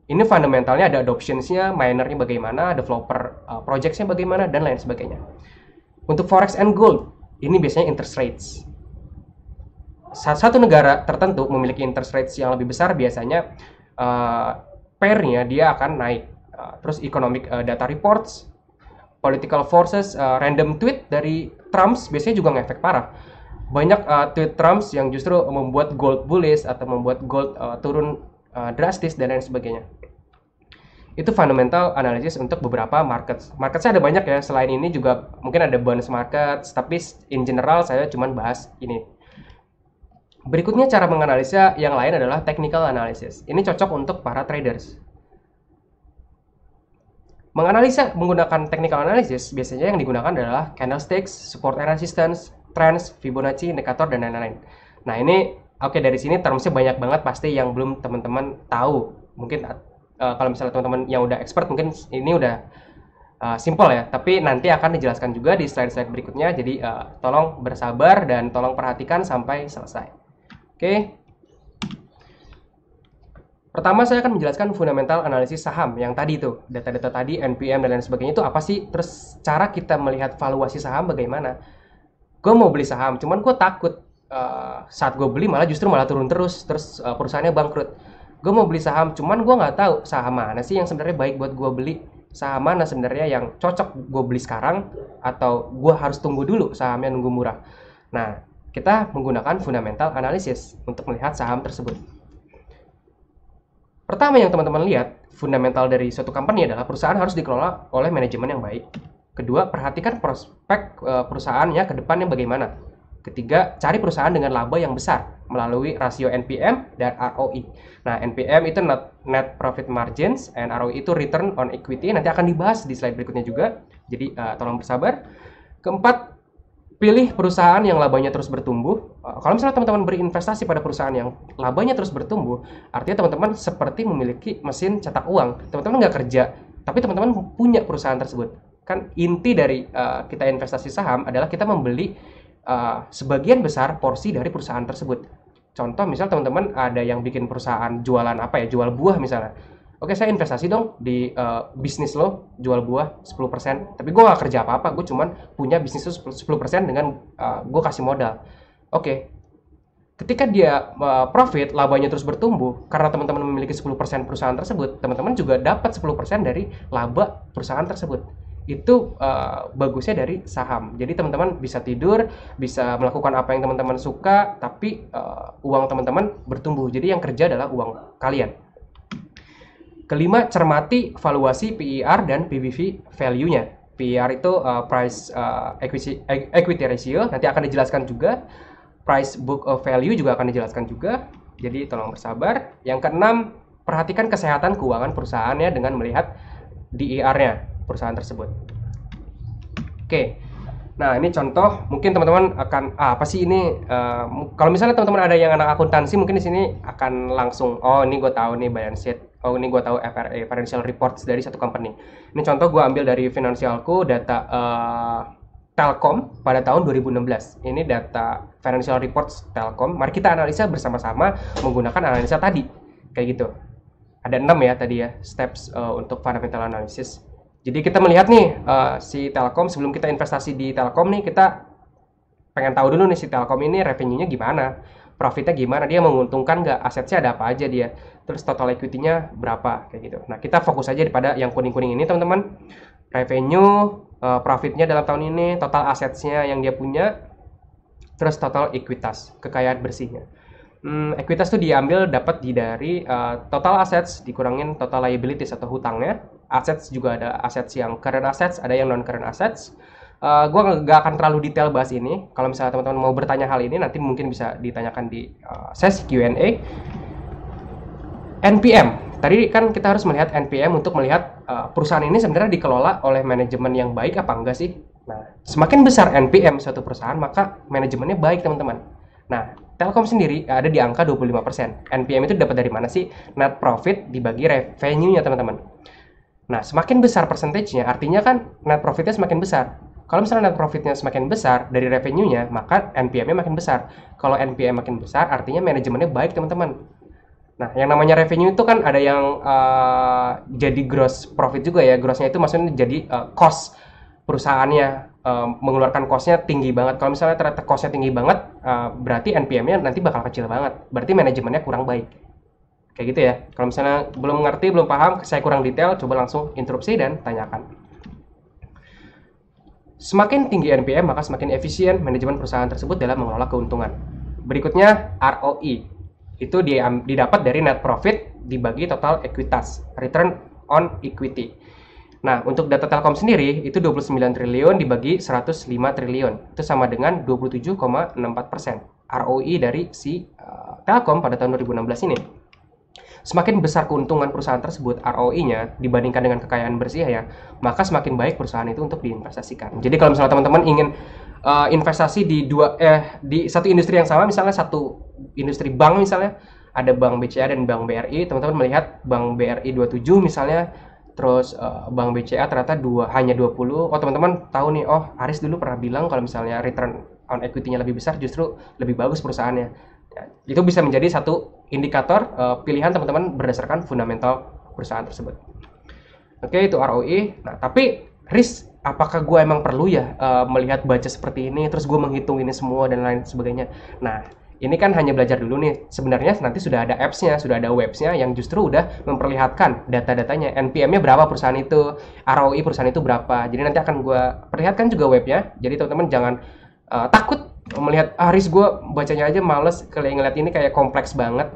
Ini fundamentalnya ada adoptions-nya, minernya bagaimana, developer projects-nya bagaimana, dan lain sebagainya. Untuk forex and gold, ini biasanya interest rates. Satu negara tertentu memiliki interest rates yang lebih besar, biasanya pair-nya dia akan naik. Terus economic data reports, political forces, random tweet dari Trump biasanya juga ngefek parah. Banyak tweet Trump yang justru membuat gold bullish atau membuat gold turun drastis dan lain sebagainya. Itu fundamental analysis untuk beberapa markets. Marketsnya ada banyak ya, selain ini juga mungkin ada bonds markets, tapi in general saya cuma bahas ini. Berikutnya cara menganalisa yang lain adalah technical analysis. Ini cocok untuk para traders. Menganalisa menggunakan technical analysis biasanya yang digunakan adalah candlesticks, support and resistance, trends, Fibonacci, indikator, dan lain-lain. Nah ini oke, dari sini termsnya banyak banget pasti yang belum teman-teman tahu. Mungkin kalau misalnya teman-teman yang udah expert mungkin ini udah simple ya, tapi nanti akan dijelaskan juga di slide-slide berikutnya. Jadi tolong bersabar dan tolong perhatikan sampai selesai. Oke. Pertama saya akan menjelaskan fundamental analisis saham yang tadi itu, data-data tadi, NPM dan lain sebagainya itu apa sih? Terus cara kita melihat valuasi saham bagaimana? Gue mau beli saham, cuman gue takut saat gue beli malah turun terus perusahaannya bangkrut. Gue mau beli saham, cuman gue nggak tahu saham mana sih yang sebenarnya baik buat gue beli. saham mana sebenarnya yang cocok gue beli sekarang atau gue harus tunggu dulu sahamnya nunggu murah. Nah, kita menggunakan fundamental analysis untuk melihat saham tersebut. Pertama yang teman-teman lihat, fundamental dari suatu company adalah perusahaan harus dikelola oleh manajemen yang baik. Kedua, perhatikan prospek perusahaannya ke depannya bagaimana. Ketiga, cari perusahaan dengan laba yang besar melalui rasio NPM dan ROE. Nah, NPM itu net profit margins, and ROE itu return on equity. Nanti akan dibahas di slide berikutnya juga. Jadi, tolong bersabar. Keempat, pilih perusahaan yang labanya terus bertumbuh. Kalau misalnya teman-teman berinvestasi pada perusahaan yang labanya terus bertumbuh, artinya teman-teman seperti memiliki mesin cetak uang. Teman-teman nggak kerja, tapi teman-teman punya perusahaan tersebut. Kan inti dari kita investasi saham adalah kita membeli sebagian besar porsi dari perusahaan tersebut. Contoh, misal teman-teman ada yang bikin perusahaan jualan apa ya, jual buah misalnya. Oke, saya investasi dong di bisnis lo, jual buah 10%. Tapi gue gak kerja apa-apa, gue cuman punya bisnis lo 10% dengan gue kasih modal. Oke, ketika dia profit, labanya terus bertumbuh, karena teman-teman memiliki 10% perusahaan tersebut, teman-teman juga dapat 10% dari laba perusahaan tersebut. Itu bagusnya dari saham. Jadi teman-teman bisa tidur, bisa melakukan apa yang teman-teman suka, tapi uang teman-teman bertumbuh. Jadi yang kerja adalah uang kalian. Kelima, cermati valuasi PER dan PBV value-nya. PER itu price equity ratio, nanti akan dijelaskan juga. Price book of value juga akan dijelaskan juga. Jadi tolong bersabar. Yang keenam, perhatikan kesehatan keuangan perusahaannya dengan melihat DER-nya perusahaan tersebut. Oke. Nah, ini contoh, mungkin teman-teman akan apa sih ini? Kalau misalnya teman-teman ada yang anak akuntansi, mungkin di sini akan langsung, oh ini gue tahu nih balance sheet, oh ini gue tahu FRA, financial reports dari satu company. Ini contoh gue ambil dari finansialku, data Telkom pada tahun 2016. Ini data financial reports Telkom. Mari kita analisa bersama-sama menggunakan analisa tadi, kayak gitu. Ada 6 ya tadi ya steps untuk fundamental analysis. Jadi kita melihat nih si Telkom, sebelum kita investasi di Telkom nih, kita pengen tahu dulu nih si Telkom ini revenue-nya gimana, profitnya gimana, dia menguntungkan nggak, asetnya ada apa aja dia, terus total equity-nya berapa, kayak gitu. Nah, kita fokus aja pada yang kuning-kuning ini teman-teman. Revenue, profitnya dalam tahun ini, total asetnya yang dia punya, terus total ekuitas, kekayaan bersihnya. Ekuitas itu diambil dapat dari total assets dikurangin total liabilities atau hutangnya. Assets juga ada assets yang current assets, ada yang non current assets. Gue nggak akan terlalu detail bahas ini. Kalau misalnya teman-teman mau bertanya hal ini, nanti mungkin bisa ditanyakan di sesi Q&A. NPM, tadi kan kita harus melihat NPM untuk melihat perusahaan ini sebenarnya dikelola oleh manajemen yang baik apa enggak sih. Nah, semakin besar NPM suatu perusahaan, maka manajemennya baik teman-teman. Nah, Telkom sendiri ada di angka 25%. NPM itu dapat dari mana sih? Net profit dibagi revenue-nya teman-teman. Nah, semakin besar persentage-nya, artinya kan net profit-nya semakin besar. Kalau misalnya net profit-nya semakin besar dari revenue-nya, maka NPM-nya makin besar. Kalau NPM makin besar, artinya manajemennya baik teman-teman. Nah, yang namanya revenue itu kan ada yang jadi gross profit juga ya. Gross-nya itu maksudnya jadi cost perusahaannya, mengeluarkan cost-nya tinggi banget. Kalau misalnya ternyata cost-nya tinggi banget, berarti NPM-nya nanti bakal kecil banget. Berarti manajemennya kurang baik. Kayak gitu ya. Kalau misalnya belum mengerti, belum paham, saya kurang detail, coba langsung interupsi dan tanyakan. Semakin tinggi NPM, maka semakin efisien manajemen perusahaan tersebut dalam mengelola keuntungan. Berikutnya, ROE. Itu didapat dari net profit dibagi total ekuitas, return on equity. Nah, untuk data Telkom sendiri, itu 29 triliun dibagi 105 triliun. Itu sama dengan 27,64%. ROE dari si Telkom pada tahun 2016 ini. Semakin besar keuntungan perusahaan tersebut, ROE-nya dibandingkan dengan kekayaan bersih ya, maka semakin baik perusahaan itu untuk diinvestasikan. Jadi kalau misalnya teman-teman ingin investasi di di satu industri yang sama, misalnya satu industri bank misalnya, ada bank BCA dan bank BRI, teman-teman melihat bank BRI 27 misalnya, terus bank BCA ternyata hanya 20. Oh, teman-teman tahu nih, oh Aris dulu pernah bilang kalau misalnya return on equity-nya lebih besar justru lebih bagus perusahaannya. Ya, itu bisa menjadi satu indikator pilihan teman-teman berdasarkan fundamental perusahaan tersebut. Oke, itu ROE. Nah, tapi Riz, apakah gue emang perlu ya melihat baca seperti ini, terus gue menghitung ini semua dan lain sebagainya? Nah, Ini kan hanya belajar dulu nih. Sebenarnya nanti sudah ada apps-nya, sudah ada webs-nya yang justru udah memperlihatkan data-datanya. NPM-nya berapa perusahaan itu, ROI perusahaan itu berapa. Jadi nanti akan gue perlihatkan juga webnya. Jadi teman-teman jangan takut melihat, Riz gue bacanya aja males, kalian ngeliat ini kayak kompleks banget.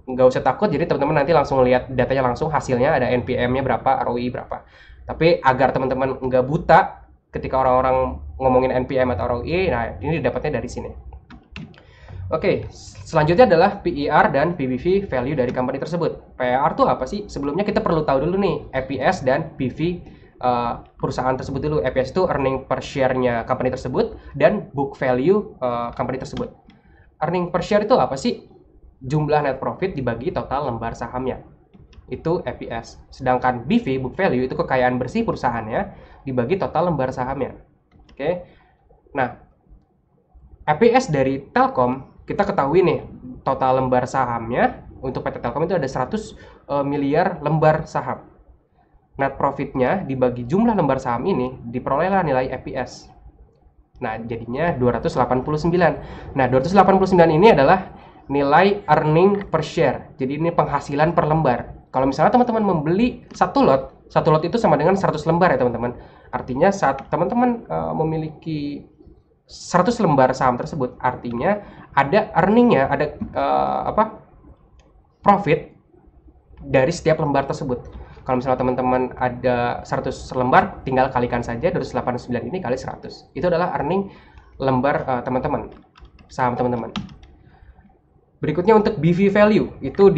Nggak usah takut, jadi teman-teman nanti langsung lihat datanya langsung, hasilnya ada NPM-nya berapa, ROI berapa. Tapi agar teman-teman nggak buta ketika orang-orang ngomongin NPM atau ROI, nah ini didapatnya dari sini. Oke, selanjutnya adalah PER dan PBV value dari company tersebut. PER itu apa sih? Sebelumnya kita perlu tahu dulu nih, EPS dan PV perusahaan tersebut dulu. EPS itu earning per share-nya company tersebut, dan book value company tersebut. Earning per share itu apa sih? Jumlah net profit dibagi total lembar sahamnya. Itu EPS. Sedangkan BV, book value, itu kekayaan bersih perusahaannya dibagi total lembar sahamnya. Oke. Nah, EPS dari Telkom, kita ketahui nih, total lembar sahamnya untuk PT Telkom itu ada 100 miliar lembar saham. Net profitnya dibagi jumlah lembar saham ini, diperolehlah nilai EPS. Nah, jadinya 289. Nah, 289 ini adalah nilai earning per share. Jadi ini penghasilan per lembar. Kalau misalnya teman-teman membeli satu lot itu sama dengan 100 lembar ya teman-teman. Artinya saat teman-teman memiliki 100 lembar saham tersebut, artinya ada earningnya, ada profit dari setiap lembar tersebut. Kalau misalnya teman-teman ada 100 lembar, tinggal kalikan saja 289 ini kali 100. Itu adalah earning lembar teman-teman, saham teman-teman. Berikutnya untuk BV value, itu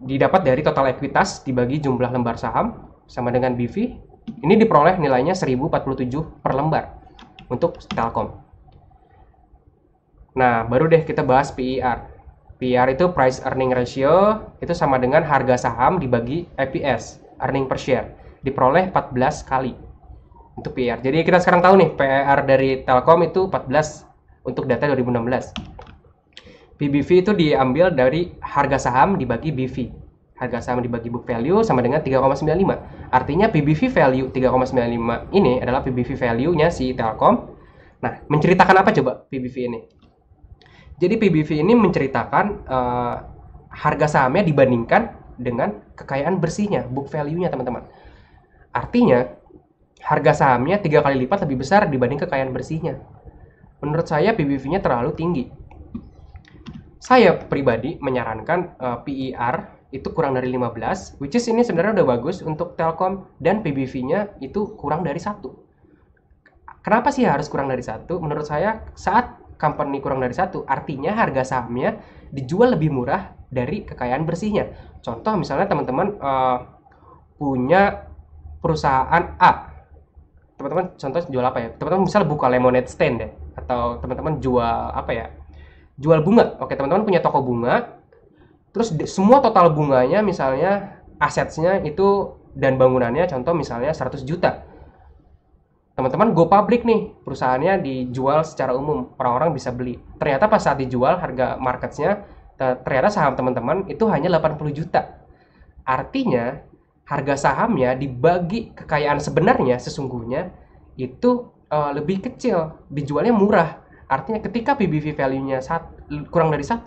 didapat dari total ekuitas dibagi jumlah lembar saham sama dengan BV. Ini diperoleh nilainya 1047 per lembar untuk Telkom. Nah, baru deh kita bahas PER. PER itu price earning ratio, itu sama dengan harga saham dibagi EPS, earning per share. Diperoleh 14 kali untuk PER. Jadi kita sekarang tahu nih, PER dari Telkom itu 14 untuk data 2016. PBV itu diambil dari harga saham dibagi BV. Harga saham dibagi book value sama dengan 3,95. Artinya PBV value 3,95 ini adalah PBV value-nya si Telkom. Nah, menceritakan apa coba PBV ini? Jadi PBV ini menceritakan harga sahamnya dibandingkan dengan kekayaan bersihnya, book value-nya teman-teman. Artinya harga sahamnya 3 kali lipat lebih besar dibanding kekayaan bersihnya. Menurut saya PBV-nya terlalu tinggi. Saya pribadi menyarankan PER itu kurang dari 15, which is ini sebenarnya udah bagus untuk Telkom, dan PBV-nya itu kurang dari 1. Kenapa sih harus kurang dari 1? Menurut saya saat company kurang dari 1, artinya harga sahamnya dijual lebih murah dari kekayaan bersihnya. Contoh misalnya teman-teman punya perusahaan A. Teman-teman contoh jual apa ya? Teman-teman misalnya buka lemonade stand deh, atau teman-teman jual apa ya? Jual bunga. Oke, teman-teman punya toko bunga. Terus semua total bunganya misalnya asetnya itu dan bangunannya contoh misalnya 100 juta. Teman-teman go public nih, perusahaannya dijual secara umum, orang-orang bisa beli. Ternyata pas saat dijual harga marketnya, ternyata saham teman-teman itu hanya 80 juta. Artinya harga sahamnya dibagi kekayaan sebenarnya sesungguhnya itu lebih kecil, dijualnya murah. Artinya ketika PBV value-nya kurang dari 1,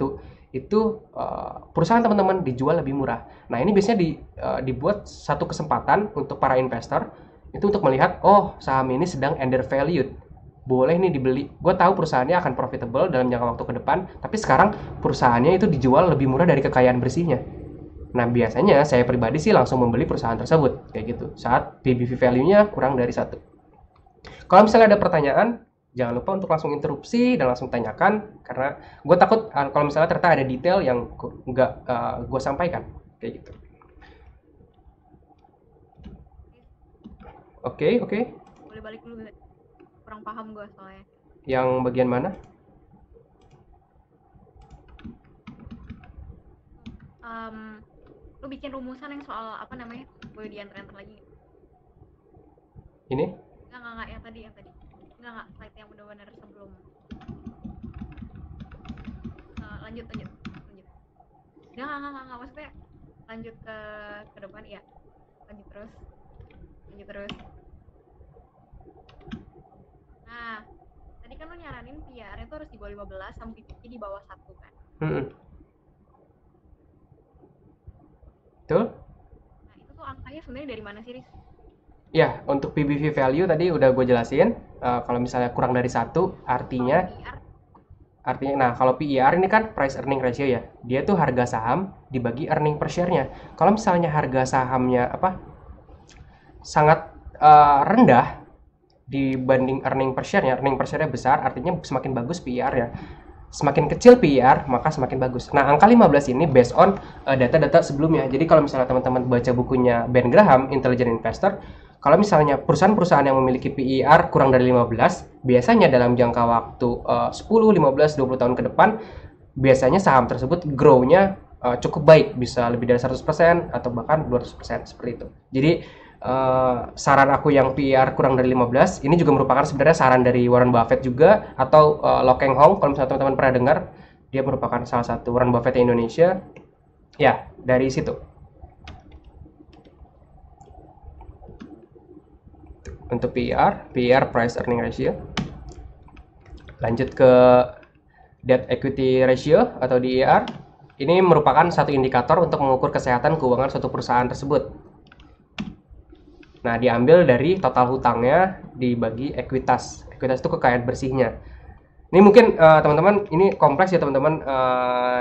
itu perusahaan teman-teman dijual lebih murah. Nah, ini biasanya dibuat satu kesempatan untuk para investor itu untuk melihat, oh saham ini sedang undervalued, boleh nih dibeli. Gue tahu perusahaannya akan profitable dalam jangka waktu ke depan, tapi sekarang perusahaannya itu dijual lebih murah dari kekayaan bersihnya. Nah, biasanya saya pribadi sih langsung membeli perusahaan tersebut kayak gitu saat PBV value-nya kurang dari 1. Kalau misalnya ada pertanyaan, jangan lupa untuk langsung interupsi dan langsung tanyakan, karena gue takut kalau misalnya ternyata ada detail yang nggak gue sampaikan kayak gitu. Oke. Boleh balik dulu gak? Kurang paham gue soalnya. Yang bagian mana? Lu bikin rumusan yang soal apa namanya? Boleh diantar lagi? Ini? Enggak, yang tadi. Enggak, slide yang benar-benar sebelum. Lanjut. Enggak, maksudnya lanjut ke depan, ya. Lanjut terus. Nah, tadi kan lu nyaranin saranin PR-nya tuh harus di bawah 15 sama PBV di bawah 1 kan. Betul? Nah, itu tuh angkanya sebenarnya dari mana sih, Riz? Ya, untuk PBV value tadi udah gue jelasin. Kalau misalnya kurang dari 1, artinya nah kalau PER ini kan price earning ratio ya. Dia tuh harga saham dibagi earning per share-nya. Kalau misalnya harga sahamnya sangat rendah dibanding earning per share-nya, earning per share-nya besar, artinya semakin bagus PER-nya. Semakin kecil PER, maka semakin bagus. Nah, angka 15 ini based on data-data sebelumnya. Jadi kalau misalnya teman-teman baca bukunya Ben Graham, Intelligent Investor, kalau misalnya perusahaan-perusahaan yang memiliki PER kurang dari 15, biasanya dalam jangka waktu 10, 15, 20 tahun ke depan, biasanya saham tersebut grow-nya cukup baik, bisa lebih dari 100% atau bahkan 200%, seperti itu. Jadi saran aku yang PER kurang dari 15, ini juga merupakan sebenarnya saran dari Warren Buffett juga, atau Lo Keng Hong, kalau misalnya teman-teman pernah dengar, dia merupakan salah satu Warren Buffett Indonesia. Ya, dari situ. Untuk PER price earning ratio. Lanjut ke debt equity ratio atau DER. Ini merupakan satu indikator untuk mengukur kesehatan keuangan suatu perusahaan tersebut. Nah, diambil dari total hutangnya dibagi ekuitas. Ekuitas itu kekayaan bersihnya. Ini mungkin teman-teman, ini kompleks ya teman-teman.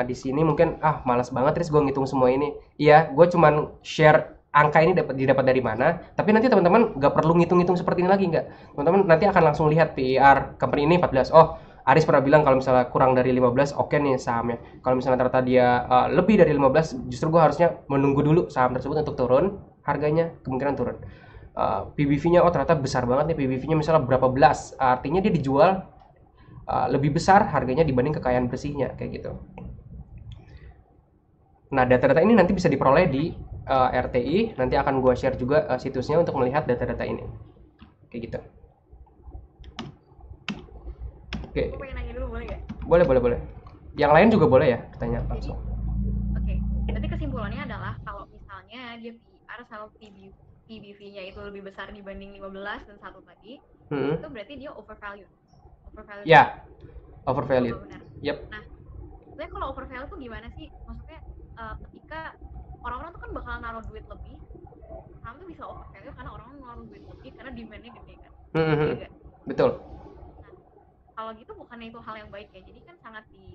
Di sini mungkin malas banget terus gue ngitung semua ini. Iya, gue cuman share angka ini didapat dari mana, tapi nanti teman-teman nggak perlu ngitung-ngitung seperti ini lagi, nggak. Teman-teman nanti akan langsung lihat PER company ini 14. Oh, Aris pernah bilang kalau misalnya kurang dari 15, oke nih sahamnya. Kalau misalnya ternyata dia lebih dari 15, justru gue harusnya menunggu dulu saham tersebut untuk turun, harganya kemungkinan turun. PBV-nya, oh ternyata besar banget nih PBV-nya, misalnya berapa belas, artinya dia dijual lebih besar harganya dibanding kekayaan bersihnya, kayak gitu. Nah, data-data ini nanti bisa diperoleh di RTI, nanti akan gue share juga situsnya untuk melihat data-data ini, kayak gitu. Oke. Aku pengen nanya dulu, boleh nggak? Boleh. Yang lain juga boleh ya, tanya langsung. Oke. Berarti kesimpulannya adalah kalau misalnya dia PR sama PBV-nya itu lebih besar dibanding 15 dan 1 tadi, itu berarti dia overvalued. Ya, overvalued. Benar. Yep. Nah, sebenarnya kalau overvalued tuh gimana sih? Maksudnya ketika orang-orang tuh kan bakal naruh duit lebih, saham tuh bisa overvalue karena orang naruh duit lebih karena demand-nya gede kan. Betul. Nah, kalau gitu bukannya itu hal yang baik ya? Jadi kan sangat di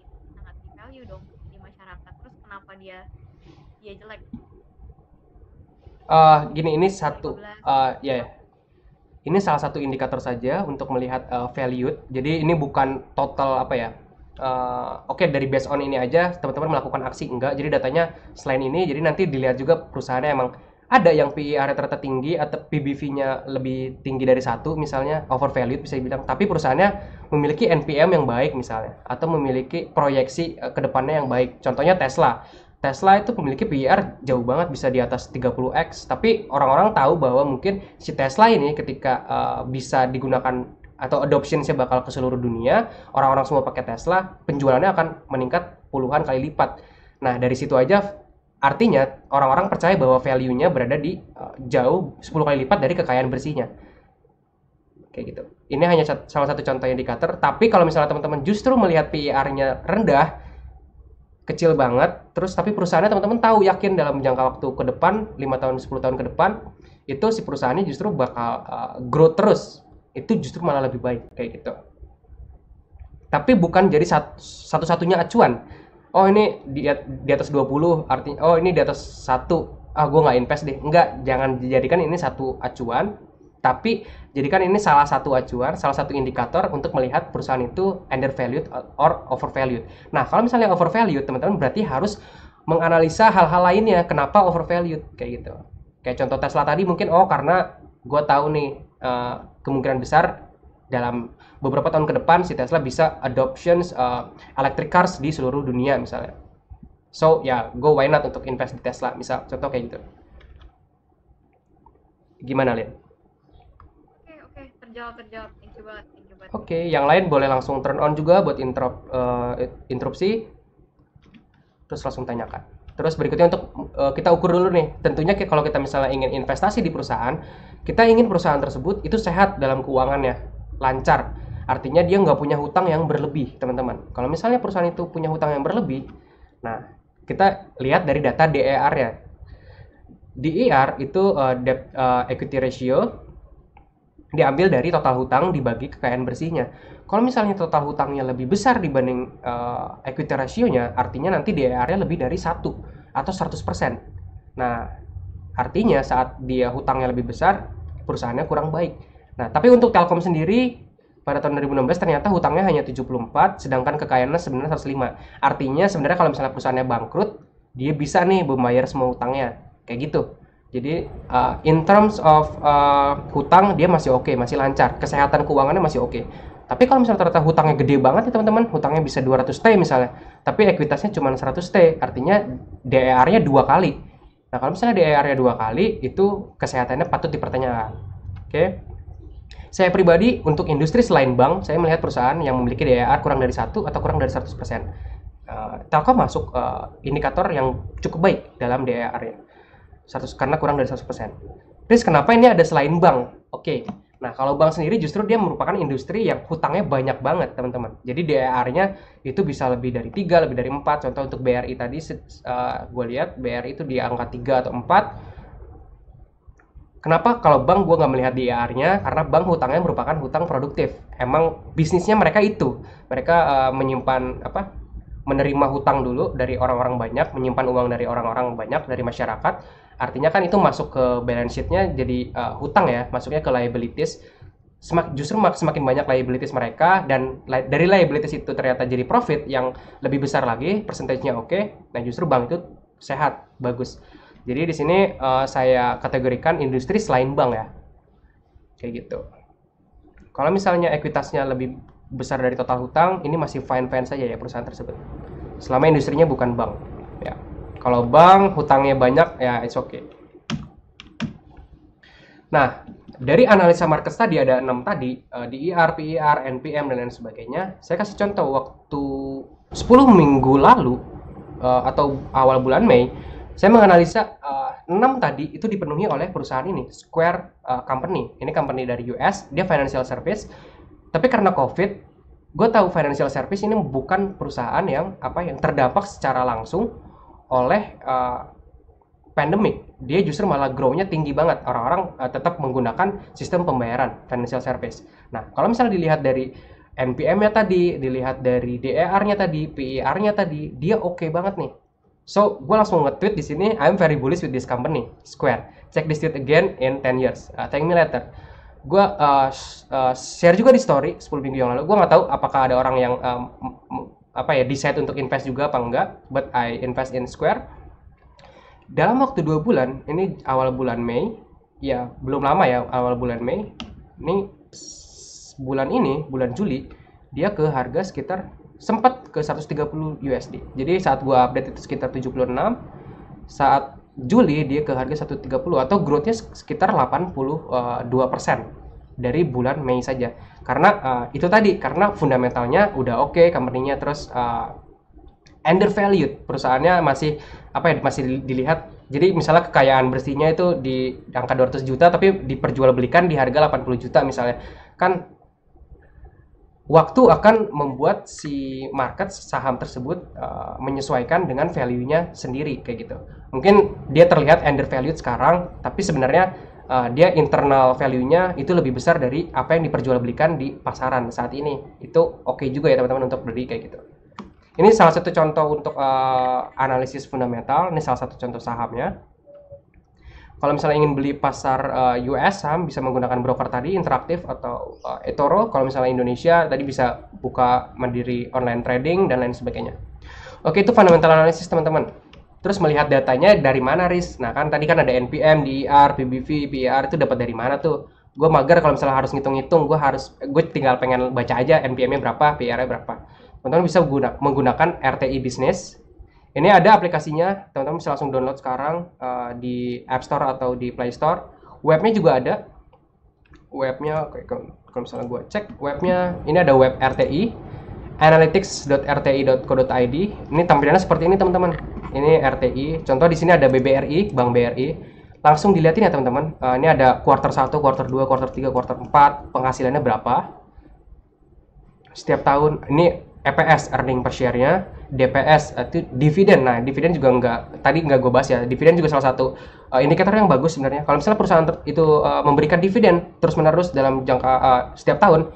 value dong di masyarakat. Terus kenapa dia jelek? Gini, ini satu ini salah satu indikator saja untuk melihat value. Jadi ini bukan total Oke, dari based on ini aja teman-teman melakukan aksi, enggak. Jadi datanya selain ini, jadi nanti dilihat juga perusahaannya emang ada yang PER ternyata tinggi atau PBV-nya lebih tinggi dari 1 misalnya, overvalued bisa dibilang, tapi perusahaannya memiliki NPM yang baik misalnya, atau memiliki proyeksi ke depannya yang baik. Contohnya Tesla itu memiliki PER jauh banget, bisa di atas 30x, tapi orang-orang tahu bahwa mungkin si Tesla ini ketika bisa digunakan atau adoption-nya bakal ke seluruh dunia, orang-orang semua pakai Tesla, penjualannya akan meningkat puluhan kali lipat. Nah, dari situ aja artinya orang-orang percaya bahwa value-nya berada di jauh 10 kali lipat dari kekayaan bersihnya. Kayak gitu. Ini hanya salah satu contoh indikator, tapi kalau misalnya teman-teman justru melihat PER-nya rendah, kecil banget, terus tapi perusahaannya teman-teman tahu, yakin dalam jangka waktu ke depan, 5 tahun, 10 tahun ke depan, itu si perusahaannya justru bakal grow terus. Itu justru malah lebih baik, kayak gitu. Tapi bukan jadi satu-satunya acuan. Oh, ini di atas 20, artinya oh ini di atas 1, gue nggak invest deh. Enggak, jangan dijadikan ini satu acuan, tapi jadikan ini salah satu acuan, salah satu indikator untuk melihat perusahaan itu undervalued or overvalued. Nah, kalau misalnya overvalued, teman-teman berarti harus menganalisa hal-hal lainnya, kenapa overvalued, kayak gitu. Kayak contoh Tesla tadi mungkin, karena gue tahu nih kemungkinan besar dalam beberapa tahun ke depan si Tesla bisa adoptions electric cars di seluruh dunia misalnya. So go why not untuk invest di Tesla misal, contoh kayak gitu. Gimana, Lin? Oke, terjawab. Thank you banget. Oke, yang lain boleh langsung turn on juga buat interupsi. Terus langsung tanyakan. Terus berikutnya untuk kita ukur dulu nih, tentunya kalau kita misalnya ingin investasi di perusahaan, kita ingin perusahaan tersebut itu sehat dalam keuangannya, lancar. artinya dia nggak punya hutang yang berlebih, teman-teman. Kalau misalnya perusahaan itu punya hutang yang berlebih, nah kita lihat dari data DER ya. DER itu debt equity ratio diambil dari total hutang dibagi kekayaan bersihnya. Kalau misalnya total hutangnya lebih besar dibanding equity ratio-nya, artinya nanti DER-nya lebih dari 1 atau 100%. Nah, artinya saat dia hutangnya lebih besar, perusahaannya kurang baik. Nah, tapi untuk Telkom sendiri pada tahun 2016 ternyata hutangnya hanya 74, sedangkan kekayaannya sebenarnya 105. Artinya sebenarnya kalau misalnya perusahaannya bangkrut, dia bisa nih membayar semua hutangnya. Kayak gitu. Jadi in terms of hutang dia masih oke, masih lancar. Kesehatan keuangannya masih oke. Tapi kalau misalnya ternyata hutangnya gede banget ya teman-teman, hutangnya bisa 200T misalnya, tapi ekuitasnya cuma 100T, artinya DER-nya 2 kali. Nah, kalau misalnya DER-nya 2 kali, itu kesehatannya patut dipertanyakan. Oke. Saya pribadi untuk industri selain bank, saya melihat perusahaan yang memiliki DER kurang dari 1 atau kurang dari 100%. Telkom masuk indikator yang cukup baik dalam DER-nya. Karena kurang dari 100%. Terus kenapa ini ada selain bank? Oke. Nah, kalau bank sendiri justru dia merupakan industri yang hutangnya banyak banget, teman-teman. Jadi DER-nya itu bisa lebih dari 3, lebih dari 4. Contoh untuk BRI tadi, gue lihat BRI itu di angka 3 atau 4. Kenapa kalau bank gue nggak melihat DER-nya? Karena bank hutangnya merupakan hutang produktif. Emang bisnisnya mereka itu. Mereka menyimpan menerima hutang dulu dari orang-orang banyak, menyimpan uang dari orang-orang banyak, dari masyarakat. Artinya kan itu masuk ke balance sheet-nya jadi hutang ya, masuknya ke liabilities. Justru semakin banyak liabilities mereka, dan dari liabilities itu ternyata jadi profit yang lebih besar lagi, persentasenya oke. Nah, justru bank itu sehat, bagus. Jadi di sini saya kategorikan industri selain bank ya. Kayak gitu. Kalau misalnya ekuitasnya lebih besar dari total hutang, ini masih fine-fine saja ya perusahaan tersebut. Selama industrinya bukan bank. Ya. Kalau bank hutangnya banyak ya it's okay. Nah, dari analisa market tadi ada 6 tadi, DER, PER, NPM dan lain sebagainya. Saya kasih contoh waktu 10 minggu lalu atau awal bulan Mei, saya menganalisa 6 tadi itu dipenuhi oleh perusahaan ini, Square Company. Ini company dari US, dia financial service. Tapi karena COVID, gue tahu financial service ini bukan perusahaan yang terdampak secara langsung oleh pandemic. Dia justru malah grow-nya tinggi banget. Orang-orang tetap menggunakan sistem pembayaran financial service. Nah, kalau misalnya dilihat dari NPM-nya tadi, dilihat dari DER-nya tadi, PER-nya tadi, dia oke banget nih. So, gue langsung nge-tweet di sini, I'm very bullish with this company, Square. Check this tweet again in 10 years. Thank me later. Gue share juga di story 10 minggu yang lalu. Gue nggak tahu apakah ada orang yang decide untuk invest juga apa enggak, but I invest in Square. Dalam waktu 2 bulan, ini awal bulan Mei, ya belum lama ya, awal bulan Mei, ini bulan Juli, dia ke harga sekitar sempat ke 130 USD. Jadi saat gua update itu sekitar 76, saat Juli dia ke harga 130 atau growth-nya sekitar 82% dari bulan Mei saja. Karena itu tadi, karena fundamentalnya udah oke, company-nya terus undervalued, perusahaannya masih dilihat. Jadi misalnya kekayaan bersihnya itu di angka 200 juta tapi diperjualbelikan di harga 80 juta misalnya. Kan waktu akan membuat si market saham tersebut menyesuaikan dengan value-nya sendiri kayak gitu. Mungkin dia terlihat undervalued sekarang, tapi sebenarnya dia internal value-nya itu lebih besar dari apa yang diperjualbelikan di pasaran saat ini. Itu oke juga ya teman-teman untuk beli kayak gitu. Ini salah satu contoh untuk analisis fundamental. Ini salah satu contoh sahamnya. Kalau misalnya ingin beli pasar US saham, bisa menggunakan broker tadi, Interaktif atau eToro. Kalau misalnya Indonesia, tadi bisa buka mandiri online trading dan lain sebagainya. Oke, itu fundamental analisis teman-teman. Terus melihat datanya dari mana, Riz? Nah kan tadi kan ada NPM, DER, PBV, PER, itu dapat dari mana tuh? Gue mager kalau misalnya harus ngitung-ngitung, gue tinggal pengen baca aja NPM-nya berapa, PER-nya berapa. Teman-teman bisa menggunakan RTI Business. Ini ada aplikasinya, teman-teman bisa langsung download sekarang di App Store atau di Play Store. Webnya juga ada. Webnya, kalau misalnya gue cek webnya, ini ada web RTI, analytics.rti.co.id. Ini tampilannya seperti ini teman-teman. Ini RTI. Contoh di sini ada BBRI, Bank BRI. Langsung dilihatin ya teman-teman. Ini ada quarter 1, quarter 2, quarter 3, quarter 4, penghasilannya berapa. setiap tahun. Ini EPS, earning per share-nya, DPS itu dividen. Nah, dividen juga tadi nggak gue bahas ya. Dividen juga salah satu indikator yang bagus sebenarnya. Kalau misalnya perusahaan itu memberikan dividen terus-menerus dalam jangka setiap tahun,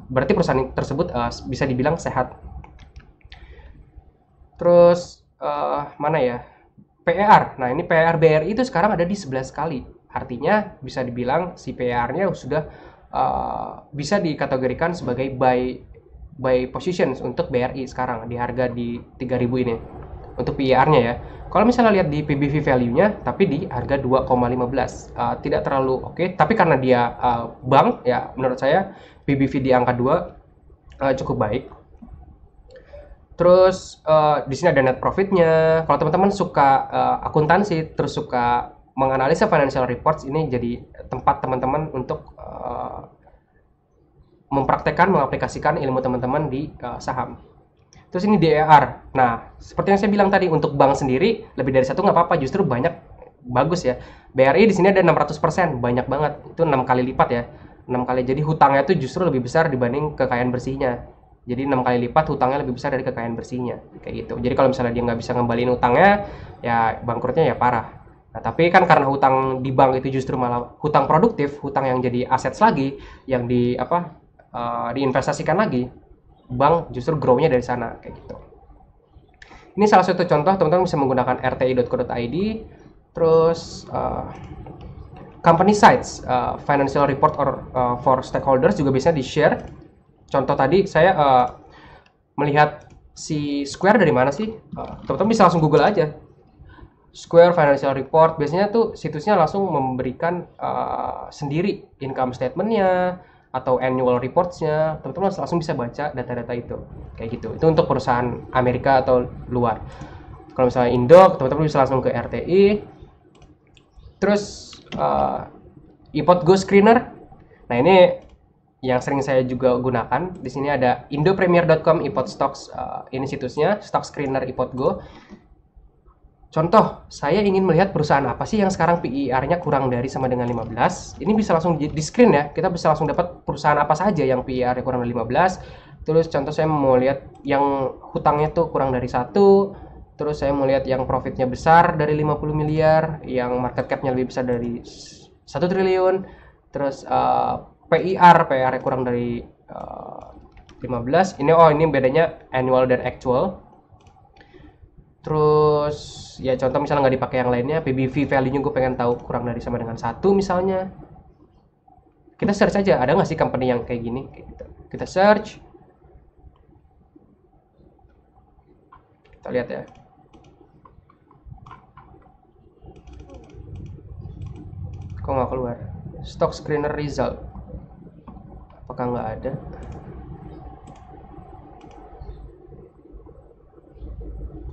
berarti perusahaan tersebut bisa dibilang sehat. Terus mana ya? PER. Nah, ini PER BRI itu sekarang ada di 11 kali. Artinya bisa dibilang si PER-nya sudah bisa dikategorikan sebagai buy positions untuk BRI sekarang di harga di 3.000 ini. Untuk PER-nya ya. Kalau misalnya lihat di PBV value-nya tapi di harga 2,15. Tidak terlalu oke, tapi karena dia bank ya menurut saya PBV di angka 2 cukup baik. Terus di sini ada net profitnya. Kalau teman-teman suka akuntansi, terus suka menganalisa financial reports, ini jadi tempat teman-teman untuk mempraktekkan, mengaplikasikan ilmu teman-teman di saham. Terus ini DER. Nah, seperti yang saya bilang tadi, untuk bank sendiri lebih dari satu nggak apa-apa, justru banyak, bagus ya. BRI di sini ada 600%, banyak banget. Itu 6 kali lipat ya. 6 kali. Jadi hutangnya itu justru lebih besar dibanding kekayaan bersihnya. Jadi 6 kali lipat hutangnya lebih besar dari kekayaan bersihnya, kayak gitu. Jadi kalau misalnya dia nggak bisa ngembaliin hutangnya, ya bangkrutnya ya parah. Nah, tapi kan karena hutang di bank itu justru malah hutang produktif, hutang yang jadi aset lagi, yang diinvestasikan lagi, bank justru grow-nya dari sana, kayak gitu. Ini salah satu contoh, teman-teman bisa menggunakan rti.co.id. Terus company sites, financial report for stakeholders juga bisa di-share. Contoh tadi saya melihat si Square dari mana sih? Teman-teman bisa langsung Google aja. Square Financial Report, biasanya tuh situsnya langsung memberikan sendiri income statement-nya atau annual reports-nya. Teman-teman langsung bisa baca data-data itu. Kayak gitu. Itu untuk perusahaan Amerika atau luar. Kalau misalnya Indo, teman-teman bisa langsung ke RTI. Terus iPod Go Screener. Nah, ini yang sering saya juga gunakan. Di sini ada indopremier.com iPod Stocks, ini situsnya, Stock Screener iPod Go. Contoh, saya ingin melihat perusahaan apa sih yang sekarang PER-nya kurang dari sama dengan 15. Ini bisa langsung di screen ya. Kita bisa langsung dapat perusahaan apa saja yang PER-nya kurang dari 15. Terus contoh saya mau lihat yang hutangnya tuh kurang dari 1. Terus saya mau lihat yang profitnya besar dari 50 miliar, yang market cap-nya lebih besar dari 1 triliun. Terus PER kurang dari 15. Ini bedanya annual dan actual. Terus ya contoh misalnya nggak dipakai yang lainnya, PBV value-nya gue pengen tahu kurang dari sama dengan 1 misalnya. Kita search aja, ada nggak sih company yang kayak gini, kayak gitu. Kita search, kita lihat ya. Kok nggak keluar? Stock screener result. Apakah nggak ada?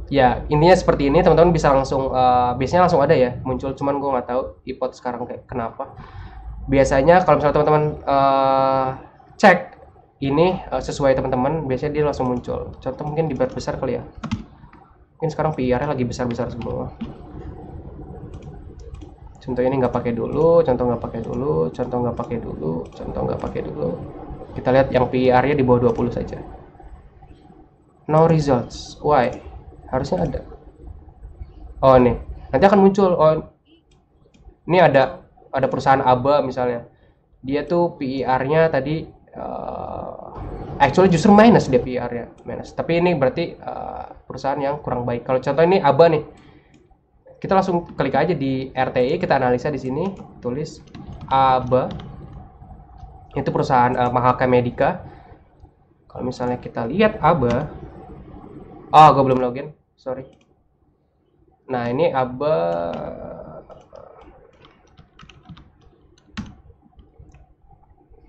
Ya, intinya seperti ini, teman-teman bisa langsung, biasanya langsung ada ya, muncul, cuman gue nggak tahu iPod sekarang kayak kenapa. Biasanya kalau misalnya teman-teman cek ini sesuai teman-teman, biasanya dia langsung muncul. Contoh mungkin besar kali ya. Mungkin sekarang PER-nya lagi besar-besar semua. Contoh ini nggak pakai dulu, contoh nggak pakai dulu, contoh nggak pakai dulu, contoh nggak pakai dulu. Kita lihat yang PER-nya di bawah 20 saja. No results. Why? Harusnya ada. Oh, nih. Nanti akan muncul. Oh, ini ada perusahaan ABA misalnya. Dia tuh PER-nya tadi actually justru minus, dia PER-nya minus. Tapi ini berarti perusahaan yang kurang baik. Kalau contoh ini ABA nih. Kita langsung klik aja di RTI, kita analisa di sini, tulis ABA. Itu perusahaan Mahaka Medica. Kalau misalnya kita lihat ABA, gue belum login, sorry. Nah, ini ABA.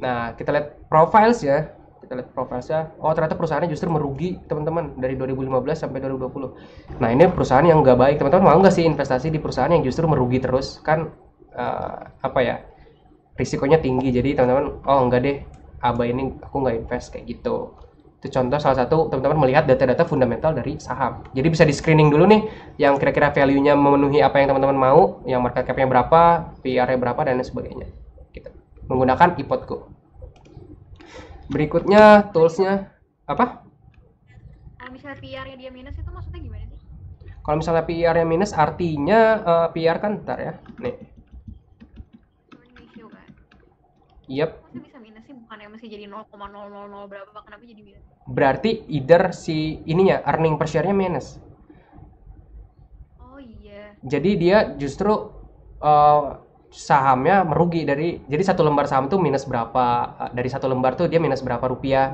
Nah, kita lihat profiles ya. Kita lihat profilnya. Oh, ternyata perusahaannya justru merugi, teman-teman, dari 2015 sampai 2020. Nah, ini perusahaan yang nggak baik. Teman-teman mau nggak sih investasi di perusahaan yang justru merugi terus? Kan risikonya tinggi. Jadi teman-teman, oh enggak deh, ABA ini aku nggak invest, kayak gitu. Itu contoh salah satu teman-teman melihat data-data fundamental dari saham. Jadi bisa di screening dulu nih, yang kira-kira value-nya memenuhi apa yang teman-teman mau, yang market cap-nya berapa, PER-nya berapa, dan lain sebagainya. Gitu. Menggunakan iPod Go. Berikutnya toolsnya, Apa? Kalau misalnya PR-nya dia minus itu maksudnya gimana sih? Kalau misalnya PR-nya minus artinya PR kan ntar ya. Nih. Cuman ratio kan. Yep. Maksudnya bisa minus sih, bukannya mesti jadi 0,000 berapa, kenapa jadi minus? Berarti either si ininya earning per share-nya minus. Oh iya. Jadi dia justru sahamnya merugi jadi satu lembar saham tuh minus berapa, dari satu lembar tuh dia minus berapa rupiah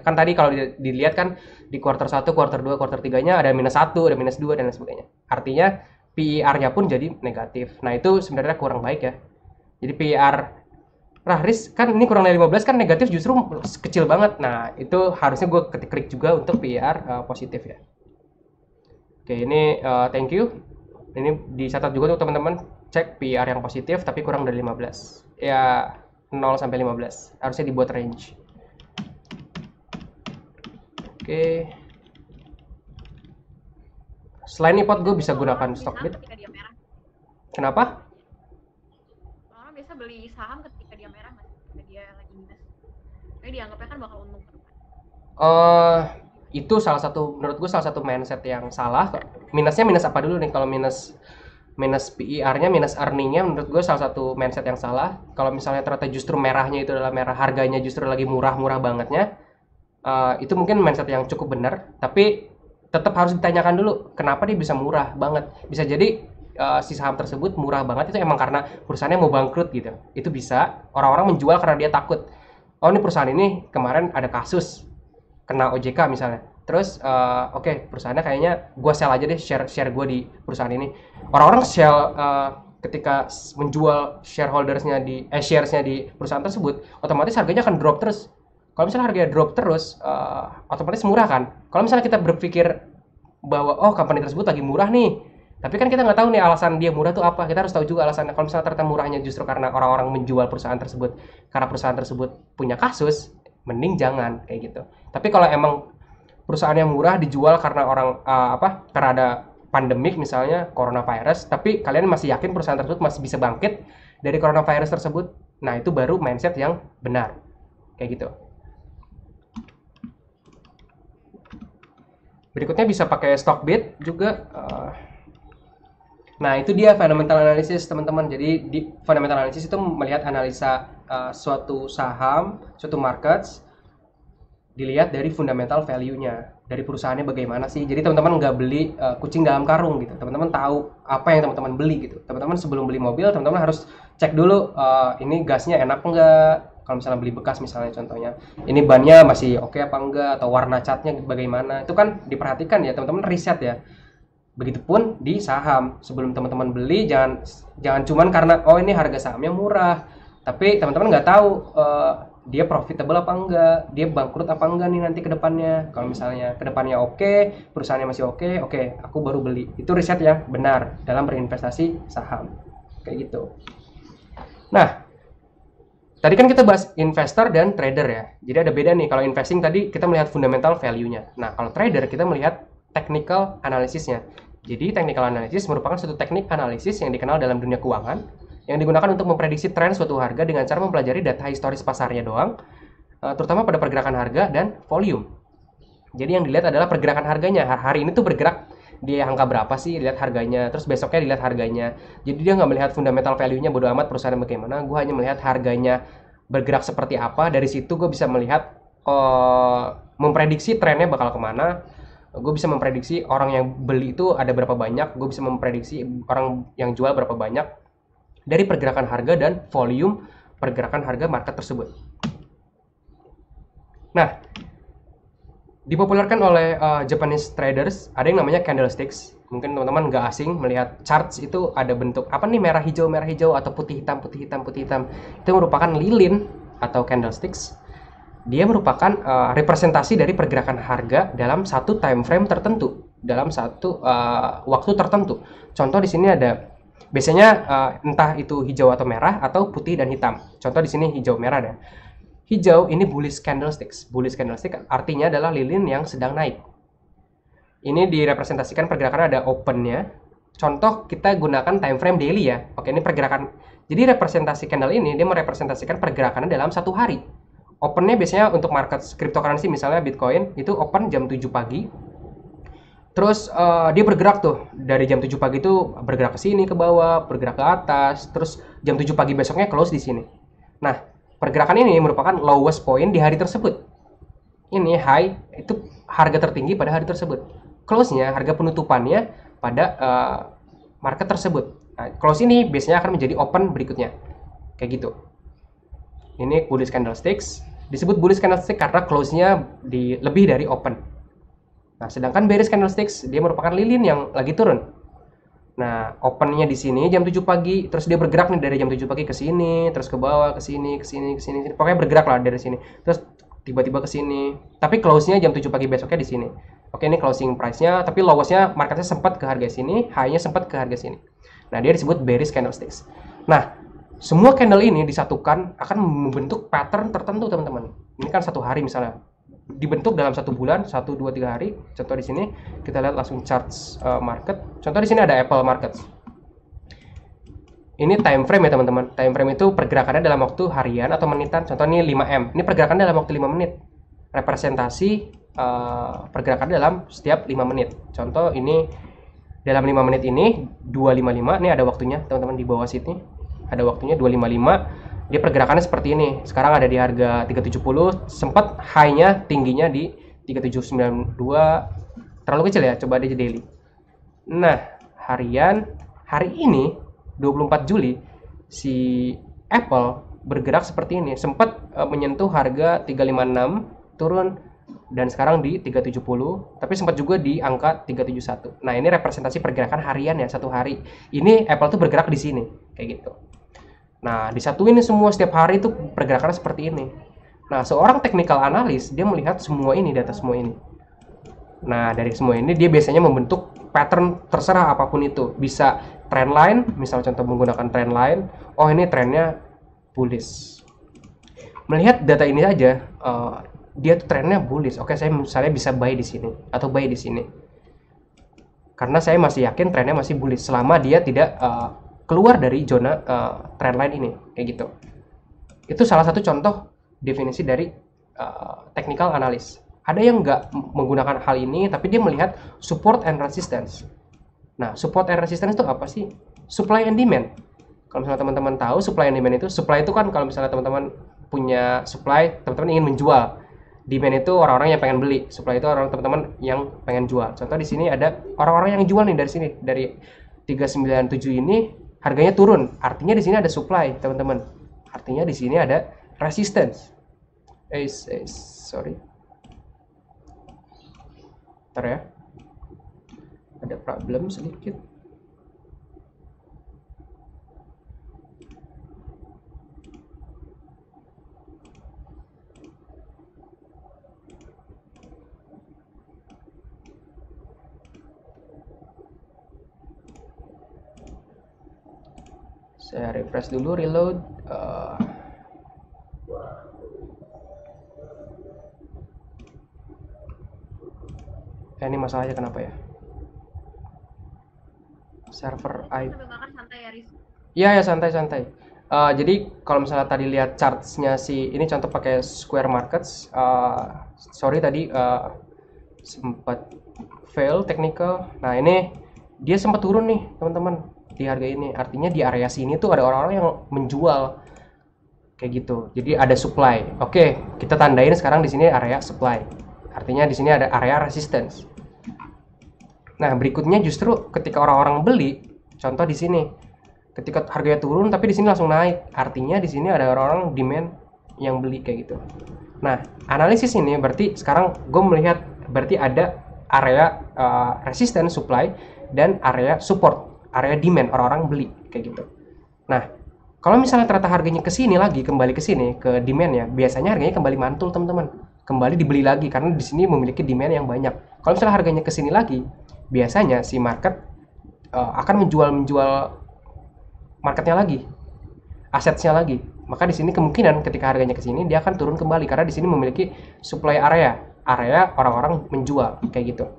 kan tadi kalau dilihat kan di kuartal 1, kuartal 2, kuartal 3-nya ada minus 1, ada minus 2 dan lain sebagainya, artinya PER-nya pun jadi negatif. Nah itu sebenarnya kurang baik ya. Jadi PER Riz kan ini kurang dari 15 kan negatif justru kecil banget. Nah itu harusnya gue klik juga untuk PER positif ya. Oke ini thank you. Ini dicatat juga tuh teman-teman, cek PR yang positif tapi kurang dari 15. Ya 0 sampai 15. Harusnya dibuat range. Oke. Selain ipot gue bisa gunakan Stockbit. Ketika dia merah. Kenapa? Orang biasa beli saham ketika dia merah, nggak sih? Ketika dia lagi minus. Tapi dianggapnya kan bakal untung. Itu menurut gue salah satu mindset yang salah. Minusnya minus apa dulu nih? Kalau minus PER-nya, minus earning-nya, menurut gue salah satu mindset yang salah. Kalau misalnya ternyata justru merahnya itu adalah merah, harganya justru lagi murah-murah bangetnya, itu mungkin mindset yang cukup benar. Tapi tetap harus ditanyakan dulu, kenapa dia bisa murah banget? Bisa jadi si saham tersebut murah banget itu emang karena perusahaannya mau bangkrut gitu. Itu bisa. Orang-orang menjual karena dia takut. Oh ini perusahaan ini kemarin ada kasus kena OJK misalnya. Terus oke, perusahaannya kayaknya gue sell aja deh share gue di perusahaan ini. Orang-orang sell ketika menjual sharesnya di perusahaan tersebut, otomatis harganya akan drop terus. Kalau misalnya harganya drop terus, otomatis murah kan. Kalau misalnya kita berpikir bahwa oh company tersebut lagi murah nih, tapi kan kita nggak tahu nih alasan dia murah tuh apa. Kita harus tahu juga alasannya. Kalau misalnya ternyata murahnya justru karena orang-orang menjual perusahaan tersebut karena perusahaan tersebut punya kasus, mending jangan kayak gitu. Tapi kalau emang perusahaan yang murah dijual karena karena ada pandemik misalnya coronavirus, tapi kalian masih yakin perusahaan tersebut masih bisa bangkit dari coronavirus tersebut, nah itu baru mindset yang benar kayak gitu. Berikutnya bisa pakai Stockbit juga. Nah itu dia fundamental analysis teman-teman. Jadi di fundamental analysis itu melihat analisa suatu saham, suatu markets, dilihat dari fundamental value-nya, dari perusahaannya bagaimana sih. Jadi teman-teman nggak beli kucing dalam karung gitu. Teman-teman tahu apa yang teman-teman beli gitu. Teman-teman sebelum beli mobil, teman-teman harus cek dulu ini gasnya enak enggak. Kalau misalnya beli bekas misalnya contohnya, ini bannya masih oke apa enggak, atau warna catnya bagaimana. Itu kan diperhatikan ya teman-teman, riset ya. Begitupun di saham, sebelum teman-teman beli jangan cuman karena oh ini harga sahamnya murah, tapi teman-teman nggak tahu dia profitable apa enggak, dia bangkrut apa enggak nih nanti ke depannya. Kalau misalnya ke depannya oke, perusahaannya masih oke, aku baru beli. Itu riset yang benar dalam berinvestasi saham. Kayak gitu. Nah, tadi kan kita bahas investor dan trader ya. Jadi ada beda nih, kalau investing tadi kita melihat fundamental value-nya. Nah, kalau trader kita melihat technical analisisnya. Jadi technical analysis merupakan suatu teknik analisis yang dikenal dalam dunia keuangan yang digunakan untuk memprediksi tren suatu harga dengan cara mempelajari data historis pasarnya doang, terutama pada pergerakan harga dan volume. Jadi yang dilihat adalah pergerakan harganya. Hari ini tuh bergerak di angka berapa sih, lihat harganya, terus besoknya dilihat harganya. Jadi dia nggak melihat fundamental value-nya, bodo amat perusahaan bagaimana, gue hanya melihat harganya bergerak seperti apa. Dari situ gue bisa melihat memprediksi trennya bakal kemana. Gue bisa memprediksi orang yang beli itu ada berapa banyak, gue bisa memprediksi orang yang jual berapa banyak dari pergerakan harga dan volume pergerakan harga market tersebut. Nah, dipopulerkan oleh Japanese traders, ada yang namanya candlesticks. Mungkin teman-teman nggak asing melihat charts itu ada bentuk apa nih, merah hijau atau putih hitam. Itu merupakan lilin atau candlesticks. Dia merupakan representasi dari pergerakan harga dalam satu time frame tertentu, dalam satu waktu tertentu. Contoh di sini ada biasanya entah itu hijau atau merah atau putih dan hitam. Contoh di sini hijau merah deh. Hijau ini bullish candlesticks. Bullish candlestick artinya adalah lilin yang sedang naik. Ini direpresentasikan pergerakan ada opennya. Contoh kita gunakan time frame daily ya. Oke, ini pergerakan. Jadi representasi candle ini dia merepresentasikan pergerakannya dalam satu hari. Opennya biasanya untuk market cryptocurrency misalnya Bitcoin itu open jam 7 pagi. Terus dia bergerak tuh dari jam 7 pagi itu bergerak ke sini ke bawah, bergerak ke atas, terus jam 7 pagi besoknya close di sini. Nah, pergerakan ini merupakan lowest point di hari tersebut. Ini high itu harga tertinggi pada hari tersebut. Close-nya harga penutupannya pada market tersebut. Nah, close ini biasanya akan menjadi open berikutnya. Kayak gitu. Ini bullish candlesticks. Disebut bullish candlestick karena close-nya lebih dari open. Nah, sedangkan bearish candlesticks dia merupakan lilin yang lagi turun. Nah, opennya di sini jam 7 pagi, terus dia bergerak nih dari jam 7 pagi ke sini, terus ke bawah, ke sini, ke sini, ke sini. Pokoknya bergerak lah dari sini. Terus tiba-tiba ke sini. Tapi close-nya jam 7 pagi besoknya di sini. Oke, ini closing price-nya, tapi lowest-nya marketnya sempat ke harga sini, high-nya sempat ke harga sini. Nah, dia disebut bearish candlesticks. Nah, semua candle ini disatukan akan membentuk pattern tertentu, teman-teman. Ini kan satu hari misalnya. Dibentuk dalam 1 bulan, 1, 2, 3 hari. Contoh di sini kita lihat langsung charts market. Contoh di sini ada Apple Markets. Ini time frame ya, teman-teman. Time frame itu pergerakannya dalam waktu harian atau menitan. Contoh ini 5M. Ini pergerakannya dalam waktu 5 menit. Representasi pergerakannya dalam setiap 5 menit. Contoh ini dalam 5 menit ini 255. Ini ada waktunya, teman-teman, di bawah sini. Ada waktunya 255. Dia pergerakannya seperti ini. Sekarang ada di harga 370, sempat high-nya tingginya di 3792. Terlalu kecil ya, coba aja daily. Nah, harian hari ini 24 Juli si Apple bergerak seperti ini. Sempat menyentuh harga 356, turun dan sekarang di 370, tapi sempat juga di angka 371. Nah, ini representasi pergerakan harian ya, satu hari. Ini Apple tuh bergerak di sini kayak gitu. Nah, disatuin ini semua setiap hari itu pergerakannya seperti ini. Nah, seorang technical analyst dia melihat semua ini, data semua ini. Nah, dari semua ini dia biasanya membentuk pattern terserah apapun itu. Bisa trend line, misalnya contoh menggunakan trend line. Oh, ini trennya bullish. Melihat data ini aja, dia tuh trennya bullish. Oke, saya misalnya bisa buy di sini atau buy di sini. Karena saya masih yakin trennya masih bullish selama dia tidak keluar dari zona trendline ini, kayak gitu. Itu salah satu contoh definisi dari technical analysis. Ada yang nggak menggunakan hal ini, tapi dia melihat support and resistance. Nah, support and resistance itu apa sih? Supply and demand. Kalau misalnya teman-teman tahu supply and demand itu, supply itu kan kalau misalnya teman-teman punya supply, teman-teman ingin menjual. Demand itu orang-orang yang pengen beli. Supply itu orang teman-teman yang pengen jual. Contoh di sini ada orang-orang yang jual nih dari sini, dari 397 ini harganya turun, artinya di sini ada supply, teman-teman. Artinya di sini ada resistance. Sorry. Bentar ya. Ada problem sedikit. Saya refresh dulu, reload. Ini masalahnya kenapa ya? Server IP. Ya santai-santai. Jadi kalau misalnya tadi lihat chartsnya ini contoh pakai Square Markets. Sorry tadi sempat fail technical. Nah, ini dia sempat turun nih, teman-teman, di harga ini. Artinya di area sini tuh ada orang-orang yang menjual kayak gitu. Jadi ada supply. Oke, kita tandain sekarang di sini area supply. Artinya di sini ada area resistance. Nah, berikutnya justru ketika orang-orang beli, contoh di sini. Ketika harganya turun tapi di sini langsung naik. Artinya di sini ada orang-orang demand yang beli kayak gitu. Nah, analisis ini berarti sekarang gue melihat berarti ada area resistance supply dan area support, area demand, orang-orang beli kayak gitu. Nah, kalau misalnya ternyata harganya ke sini lagi, kembali ke sini ke demand ya, biasanya harganya kembali mantul, teman-teman. Kembali dibeli lagi karena di sini memiliki demand yang banyak. Kalau misalnya harganya ke sini lagi, biasanya si market akan menjual marketnya lagi, asetnya lagi. Maka di sini kemungkinan ketika harganya ke sini dia akan turun kembali karena di sini memiliki supply area orang-orang menjual kayak gitu.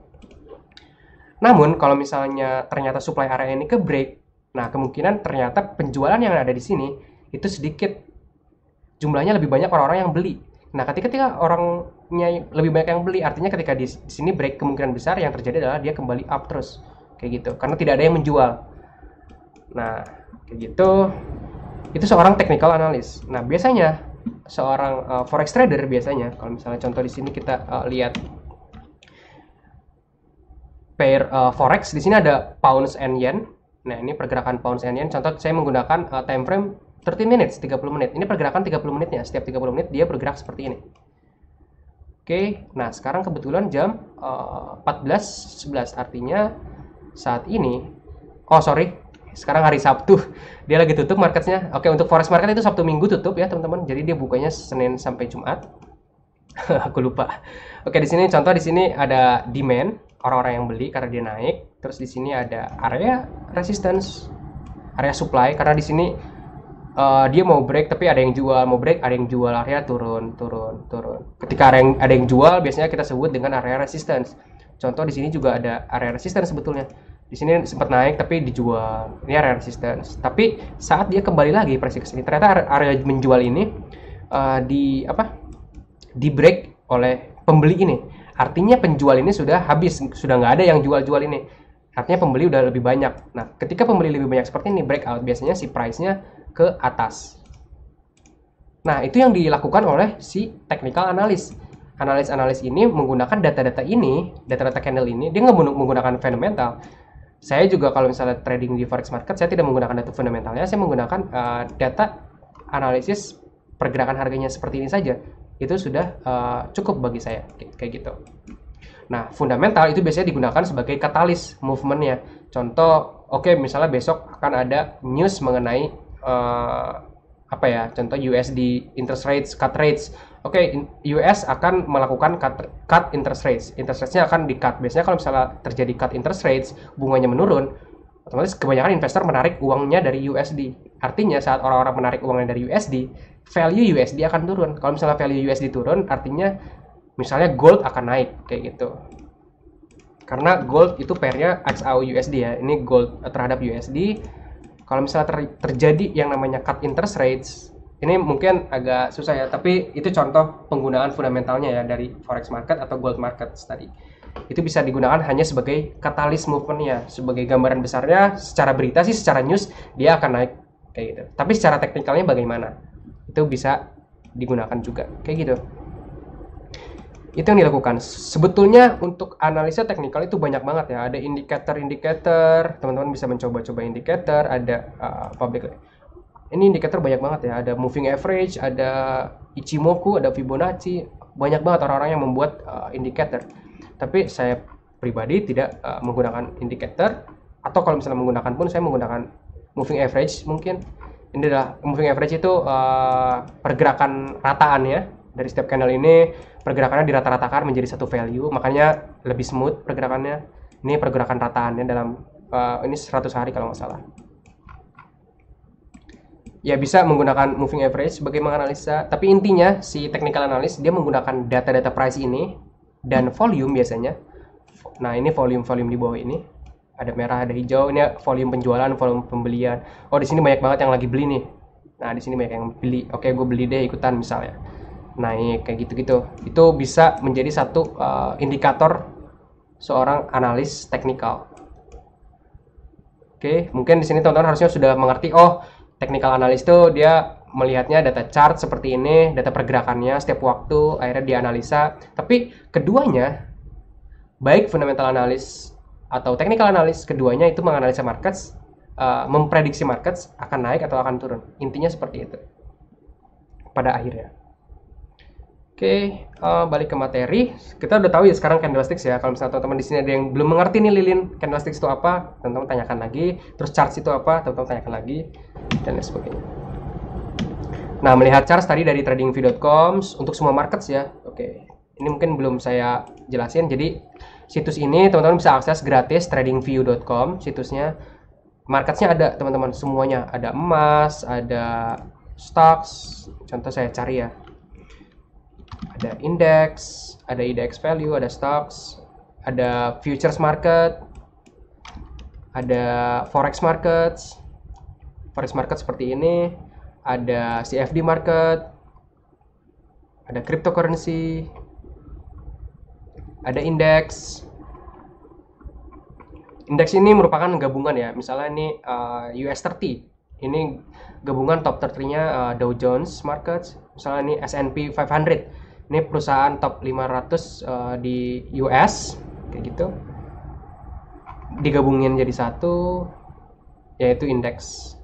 Namun kalau misalnya ternyata supply area ini ke break, nah kemungkinan ternyata penjualan yang ada di sini itu sedikit, jumlahnya lebih banyak orang-orang yang beli Nah, ketika orangnya lebih banyak yang beli, artinya ketika di sini break, kemungkinan besar yang terjadi adalah dia kembali up terus kayak gitu, karena tidak ada yang menjual. Nah, kayak gitu, itu seorang technical analyst. Nah, biasanya seorang forex trader biasanya, kalau misalnya contoh di sini kita lihat pair forex, di sini ada pounds and yen. Nah, ini pergerakan pounds and yen. Contoh saya menggunakan time frame 30 minutes, 30 menit. Ini pergerakan 30 menitnya. Setiap 30 menit dia bergerak seperti ini. Oke, nah sekarang kebetulan jam 14.11, artinya saat ini, sekarang hari Sabtu, dia lagi tutup marketnya. Oke, untuk forex market itu Sabtu Minggu tutup ya teman-teman. Jadi dia bukanya Senin sampai Jumat. Aku lupa. Oke, di sini contoh, di sini ada demand, orang-orang yang beli karena dia naik. Terus di sini ada area resistance, area supply, karena di sini dia mau break tapi ada yang jual, mau break ada yang jual, area turun. Ketika ada yang jual, biasanya kita sebut dengan area resistance. Contoh di sini juga ada area resistance sebetulnya. Di sini sempat naik tapi dijual. Ini area resistance. Tapi saat dia kembali lagi presi ke sini, ternyata area menjual ini di break oleh pembeli ini. Artinya penjual ini sudah habis, sudah nggak ada yang jual-jual ini. Artinya pembeli udah lebih banyak. Nah, ketika pembeli lebih banyak seperti ini, breakout, biasanya si price-nya ke atas. Nah, itu yang dilakukan oleh si technical analyst. Analis ini menggunakan data-data ini, data-data candle ini, dia nggak menggunakan fundamental. Saya juga kalau misalnya trading di forex market, saya tidak menggunakan data fundamentalnya, saya menggunakan data analisis pergerakan harganya seperti ini saja. Itu sudah cukup bagi saya, kayak gitu. Nah, fundamental itu biasanya digunakan sebagai katalis movementnya. Contoh, misalnya besok akan ada news mengenai contoh USD interest rates, cut rates. US akan melakukan cut interest rates. Interest rates-nya akan di-cut. Biasanya kalau misalnya terjadi cut interest rates, bunganya menurun, otomatis kebanyakan investor menarik uangnya dari USD. Artinya saat orang-orang menarik uangnya dari USD, value USD akan turun. Kalau misalnya value USD turun, artinya misalnya gold akan naik, kayak gitu. Karena gold itu pairnya XAU USD ya. Ini gold terhadap USD. Kalau misalnya terjadi yang namanya cut interest rates, ini mungkin agak susah ya, tapi itu contoh penggunaan fundamentalnya ya dari forex market atau gold market tadi. Itu bisa digunakan hanya sebagai katalis movementnya, sebagai gambaran besarnya. Secara berita sih, secara news dia akan naik kayak gitu. Tapi secara teknikalnya bagaimana? Itu bisa digunakan juga kayak gitu. Itu yang dilakukan. Sebetulnya untuk analisa teknikal itu banyak banget ya. Ada indikator, teman-teman bisa mencoba-coba indikator. Ada public. Ini indikator banyak banget ya. Ada moving average, ada Ichimoku, ada Fibonacci. Banyak banget orang-orang yang membuat indikator. Tapi saya pribadi tidak menggunakan indikator. Atau kalau misalnya menggunakan pun, saya menggunakan moving average mungkin. Ini adalah moving average itu pergerakan rataan ya. Dari setiap candle ini pergerakannya dirata-ratakan menjadi satu value, makanya lebih smooth pergerakannya. Ini pergerakan rataannya dalam ini 100 hari kalau nggak salah. Ya, bisa menggunakan moving average sebagai menganalisa, tapi intinya si technical analyst dia menggunakan data-data price ini dan volume biasanya. Nah, ini volume di bawah ini. Ada merah, ada hijau. Ini volume penjualan, volume pembelian. Oh, di sini banyak banget yang lagi beli nih. Nah, di sini banyak yang beli. Oke, gue beli deh ikutan misalnya. Naik kayak gitu-gitu. Itu bisa menjadi satu indikator seorang analis teknikal. Oke, mungkin di sini teman-teman harusnya sudah mengerti. Oh, technical analyst itu dia melihatnya data chart seperti ini, data pergerakannya setiap waktu, akhirnya dianalisa. Tapi keduanya, baik fundamental analyst atau technical analyst, keduanya itu menganalisa markets, memprediksi markets akan naik atau akan turun. Intinya seperti itu pada akhirnya. Oke, balik ke materi. Kita udah tahu ya sekarang candlesticks ya. Kalau misalnya teman-teman di sini ada yang belum mengerti nih lilin candlesticks itu apa, teman-teman tanyakan lagi. Terus charts itu apa, teman-teman tanyakan lagi, dan lain sebagainya. Nah, melihat charts tadi dari tradingview.com untuk semua markets ya. Oke, ini mungkin belum saya jelasin. Jadi situs ini teman-teman bisa akses gratis, tradingview.com situsnya. Marketsnya ada teman-teman semuanya. Ada emas, ada stocks. Contoh saya cari ya. Ada index, ada index value, ada stocks, ada futures market, ada forex markets. Forex market seperti ini, ada CFD market, ada cryptocurrency, ada indeks. Indeks ini merupakan gabungan ya, misalnya ini US30, ini gabungan top 30-nya Dow Jones Markets, misalnya ini S&P 500, ini perusahaan top 500 di US, kayak gitu, digabungin jadi satu, yaitu indeks.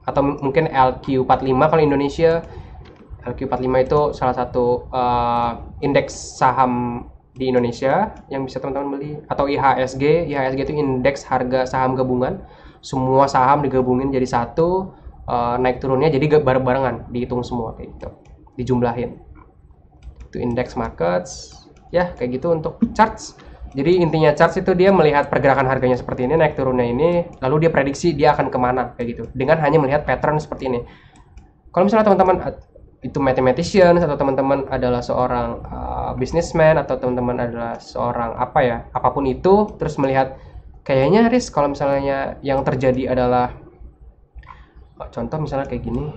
Atau mungkin LQ45 kalau Indonesia. LQ45 itu salah satu indeks saham di Indonesia yang bisa teman-teman beli, atau IHSG. IHSG itu indeks harga saham gabungan, semua saham digabungin jadi satu, naik turunnya jadi bareng-barengan, dihitung semua kayak gitu, dijumlahin. Itu indeks markets ya, kayak gitu untuk charts. Jadi intinya charts itu dia melihat pergerakan harganya seperti ini, naik turunnya ini, lalu dia prediksi dia akan kemana kayak gitu, dengan hanya melihat pattern seperti ini. Kalau misalnya teman-teman itu mathematician, atau teman-teman adalah seorang businessman, atau teman-teman adalah seorang apa ya, apapun itu, terus melihat kayaknya risk kalau misalnya yang terjadi adalah contoh misalnya kayak gini,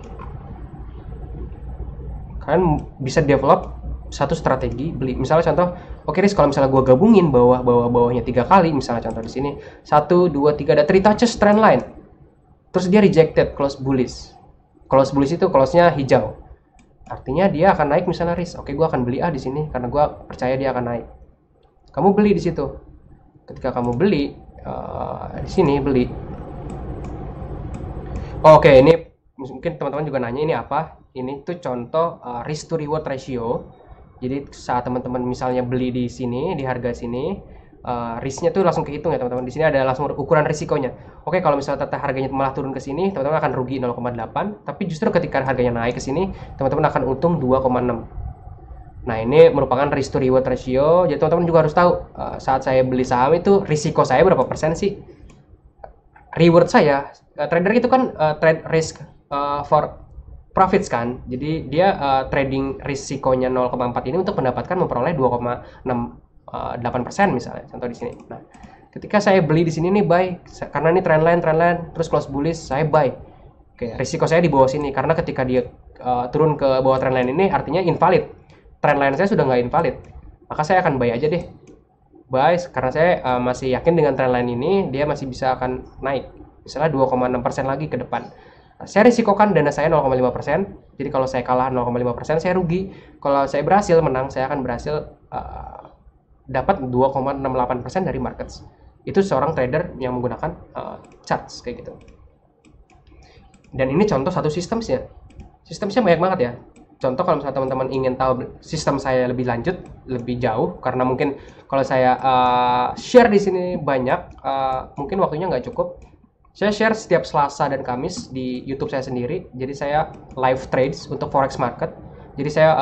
kalian bisa develop satu strategi beli. Misalnya contoh, oke risk kalau misalnya gue gabungin bawahnya 3 kali, misalnya contoh di sini 1 2 3 ada 3 touches trend line, terus dia rejected, close bullish. Close bullish itu close-nya hijau, artinya dia akan naik. Misalnya risk, oke gue akan beli di sini karena gue percaya dia akan naik. Kamu beli di situ. Ketika kamu beli di sini beli. Oke, ini mungkin teman-teman juga nanya ini apa? Ini tuh contoh risk to reward ratio. Jadi saat teman-teman misalnya beli di sini, di harga sini, risknya tuh langsung kehitung ya teman-teman. Di sini ada langsung ukuran risikonya. Oke, kalau misalnya harganya malah turun ke sini, teman-teman akan rugi 0,8. Tapi justru ketika harganya naik ke sini, teman-teman akan untung 2,6. Nah, ini merupakan risk to reward ratio. Jadi teman-teman juga harus tahu saat saya beli saham itu risiko saya berapa persen sih? Reward saya, trader itu kan trade risk for profits kan. Jadi dia trading risikonya 0,4 ini untuk mendapatkan memperoleh 2,68% misalnya, contoh di sini. Nah, ketika saya beli di sini nih buy, karena ini trendline terus close bullish, saya buy. Oke, risiko saya di bawah sini karena ketika dia turun ke bawah trendline ini artinya invalid. Trendline saya sudah nggak invalid, maka saya akan buy aja deh. Buy karena saya masih yakin dengan trendline ini dia masih bisa akan naik. Misalnya 2,6% lagi ke depan. Saya risikokan dana saya 0,5%. Jadi kalau saya kalah 0,5% saya rugi. Kalau saya berhasil menang, saya akan berhasil dapat 2,68% dari markets. Itu seorang trader yang menggunakan charts kayak gitu. Dan ini contoh satu sistemnya. Sistemnya banyak banget ya. Contoh kalau misalnya teman-teman ingin tahu sistem saya lebih lanjut, lebih jauh, karena mungkin kalau saya share di sini banyak, mungkin waktunya nggak cukup. Saya share setiap Selasa dan Kamis di YouTube saya sendiri. Jadi saya live trades untuk forex market. Jadi saya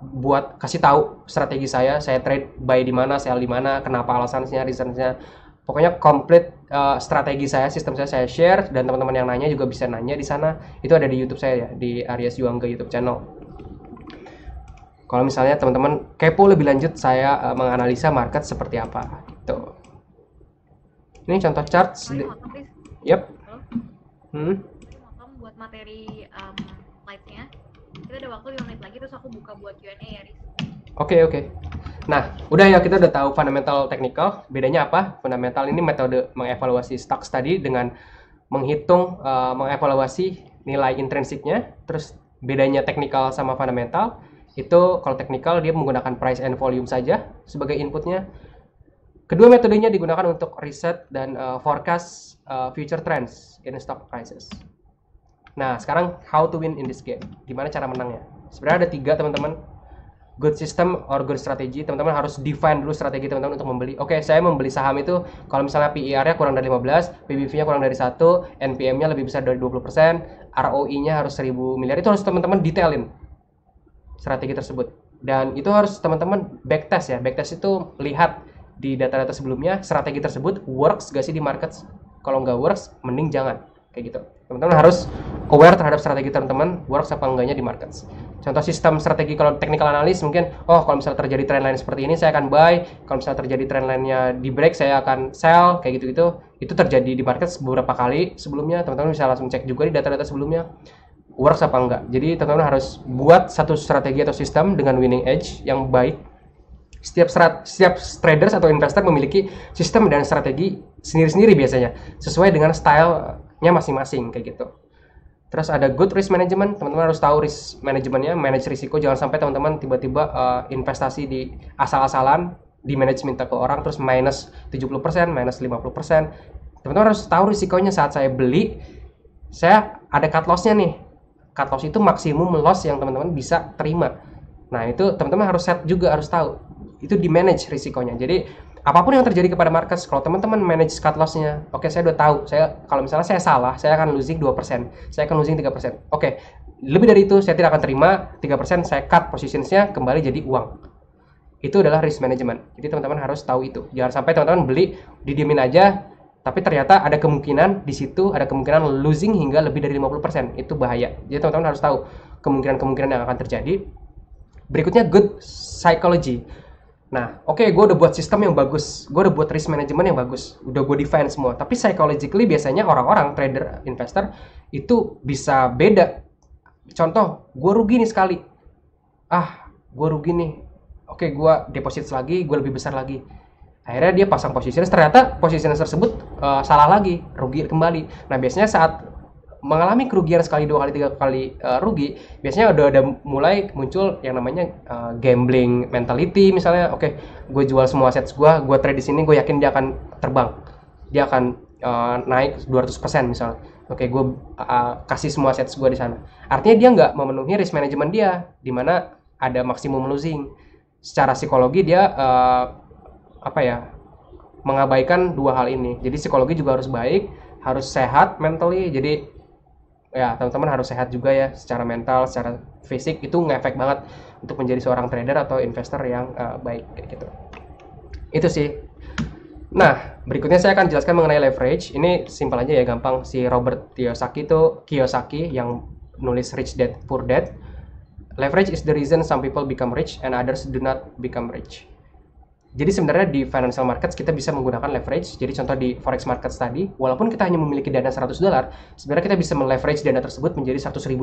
buat kasih tahu strategi saya trade buy di mana, sell di mana, kenapa alasannya, reasonnya. Pokoknya komplit strategi saya, sistem saya share, dan teman-teman yang nanya juga bisa nanya di sana. Itu ada di YouTube saya ya, di Aries Juangga YouTube channel. Kalau misalnya teman-teman kepo lebih lanjut, saya menganalisa market seperti apa gitu. Ini contoh chart. Yep. Motong buat materi slide-nya. Kita ada waktu 5 menit lagi, terus aku buka buat Q&A ya, Riz. Oke. Nah, udah ya, kita udah tahu fundamental technical. Bedanya apa? Fundamental ini metode mengevaluasi stocks tadi dengan menghitung, mengevaluasi nilai intrinsiknya. Terus bedanya technical sama fundamental itu, kalau technical dia menggunakan price and volume saja sebagai inputnya. Kedua metodenya digunakan untuk riset dan forecast future trends in stock prices. Nah, sekarang how to win in this game? Gimana cara menangnya? Sebenarnya ada 3 teman-teman. Good system or good strategy. Teman-teman harus define dulu strategi teman-teman untuk membeli. Oke, saya membeli saham itu kalau misalnya PER-nya kurang dari 15, PBV-nya kurang dari 1, NPM-nya lebih besar dari 20%, ROI-nya harus 1000 miliar. Itu harus teman-teman detailin strategi tersebut. Dan itu harus teman-teman backtest ya. Backtest itu lihat di data-data sebelumnya strategi tersebut works gak sih di markets. Kalau nggak works, mending jangan kayak gitu. Teman-teman harus aware terhadap strategi teman-teman works apa enggaknya di markets. Contoh sistem strategi kalau technical analysis mungkin, kalau misalnya terjadi trendline seperti ini saya akan buy, kalau misalnya terjadi trendline-nya di break saya akan sell, kayak gitu-gitu. Itu terjadi di market beberapa kali sebelumnya. Teman-teman bisa langsung cek juga di data-data sebelumnya. works apa enggak. Jadi teman-teman harus buat satu strategi atau sistem dengan winning edge yang baik. Setiap traders atau investor memiliki sistem dan strategi sendiri-sendiri biasanya, sesuai dengan style-nya masing-masing kayak gitu. Terus ada good risk management, teman-teman harus tahu risk manajemennya, manage risiko, jangan sampai teman-teman tiba-tiba investasi di asal-asalan, di manage minta ke orang terus minus 70%, minus 50%. Teman-teman harus tahu risikonya. Saat saya beli, saya ada cut loss-nya nih. Cut loss itu maksimum loss yang teman-teman bisa terima. Nah, itu teman-teman harus set juga, harus tahu. Itu di manage risikonya. Jadi apapun yang terjadi kepada market, kalau teman-teman manage cut loss-nya, oke, saya udah tahu, kalau misalnya saya salah, saya akan losing 2%, saya akan losing 3%. Oke, lebih dari itu saya tidak akan terima 3%, saya cut positionsnya kembali jadi uang. Itu adalah risk management. Jadi teman-teman harus tahu itu. Jangan sampai teman-teman beli, didiemin aja, tapi ternyata ada kemungkinan di situ, ada kemungkinan losing hingga lebih dari 50%. Itu bahaya. Jadi teman-teman harus tahu kemungkinan-kemungkinan yang akan terjadi. Berikutnya good psychology. Nah, oke, gue udah buat sistem yang bagus, gue udah buat risk management yang bagus, udah gue define semua. Tapi psychologically biasanya orang-orang trader, investor itu bisa beda. Contoh, gue rugi nih sekali. Gue rugi nih. Oke, gue deposit lagi, gue lebih besar lagi. Akhirnya dia pasang positioners, ternyata positioners tersebut salah lagi, rugi kembali. Nah, biasanya saat mengalami kerugian sekali, 2 kali, 3 kali rugi, biasanya udah mulai muncul yang namanya gambling mentality. Misalnya, oke, gue jual semua assets gue trade di sini, gue yakin dia akan terbang, dia akan naik 200% misalnya. Oke, gue kasih semua assets gue di sana. Artinya dia nggak memenuhi risk management dia, di mana ada maksimum losing. Secara psikologi dia mengabaikan dua hal ini. Jadi psikologi juga harus baik, harus sehat mentally. Jadi ya, teman-teman harus sehat juga ya, secara mental, secara fisik. Itu ngefek banget untuk menjadi seorang trader atau investor yang baik kayak gitu. Itu sih. Nah, berikutnya saya akan jelaskan mengenai leverage. Ini simpel aja ya, gampang. Si Robert Kiyosaki yang nulis Rich Dad Poor Dad. Leverage is the reason some people become rich and others do not become rich. Jadi sebenarnya di financial markets kita bisa menggunakan leverage. Jadi contoh di forex markets tadi, walaupun kita hanya memiliki dana $100, sebenarnya kita bisa meleverage dana tersebut menjadi $100.000.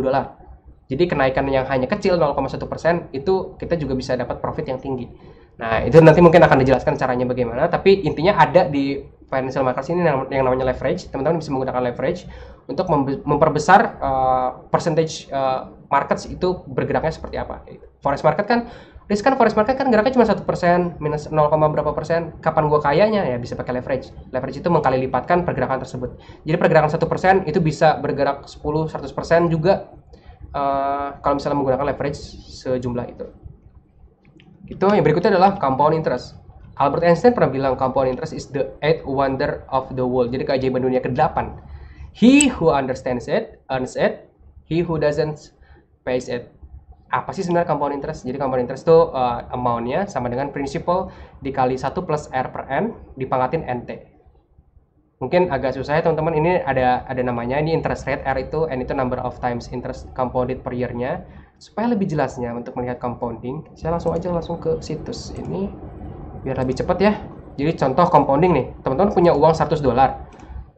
Jadi kenaikan yang hanya kecil 0,1% itu kita juga bisa dapat profit yang tinggi. Nah, itu nanti mungkin akan dijelaskan caranya bagaimana, tapi intinya ada di financial markets ini yang namanya leverage. Teman-teman bisa menggunakan leverage untuk memperbesar percentage markets itu bergeraknya seperti apa. Forex market kan riskan, forex market kan geraknya cuma 1%, minus 0, berapa persen. Kapan gue kayanya? Ya bisa pakai leverage. Leverage itu mengkali lipatkan pergerakan tersebut. Jadi pergerakan 1% itu bisa bergerak 10-100% juga kalau misalnya menggunakan leverage sejumlah itu. Itu yang berikutnya adalah compound interest. Albert Einstein pernah bilang compound interest is the 8th wonder of the world. Jadi keajaiban dunia ke-8. He who understands it, earns it. He who doesn't, pays it. Apa sih sebenarnya compound interest? Jadi compound interest itu amount-nya sama dengan principal dikali 1 plus R per N dipangkatin NT. Mungkin agak susah ya teman-teman, ini ada namanya, ini interest rate, R itu, N itu number of times interest compounded per year-nya. Supaya lebih jelasnya untuk melihat compounding, saya langsung ke situs ini biar lebih cepat ya. Jadi contoh compounding nih, teman-teman punya uang $100.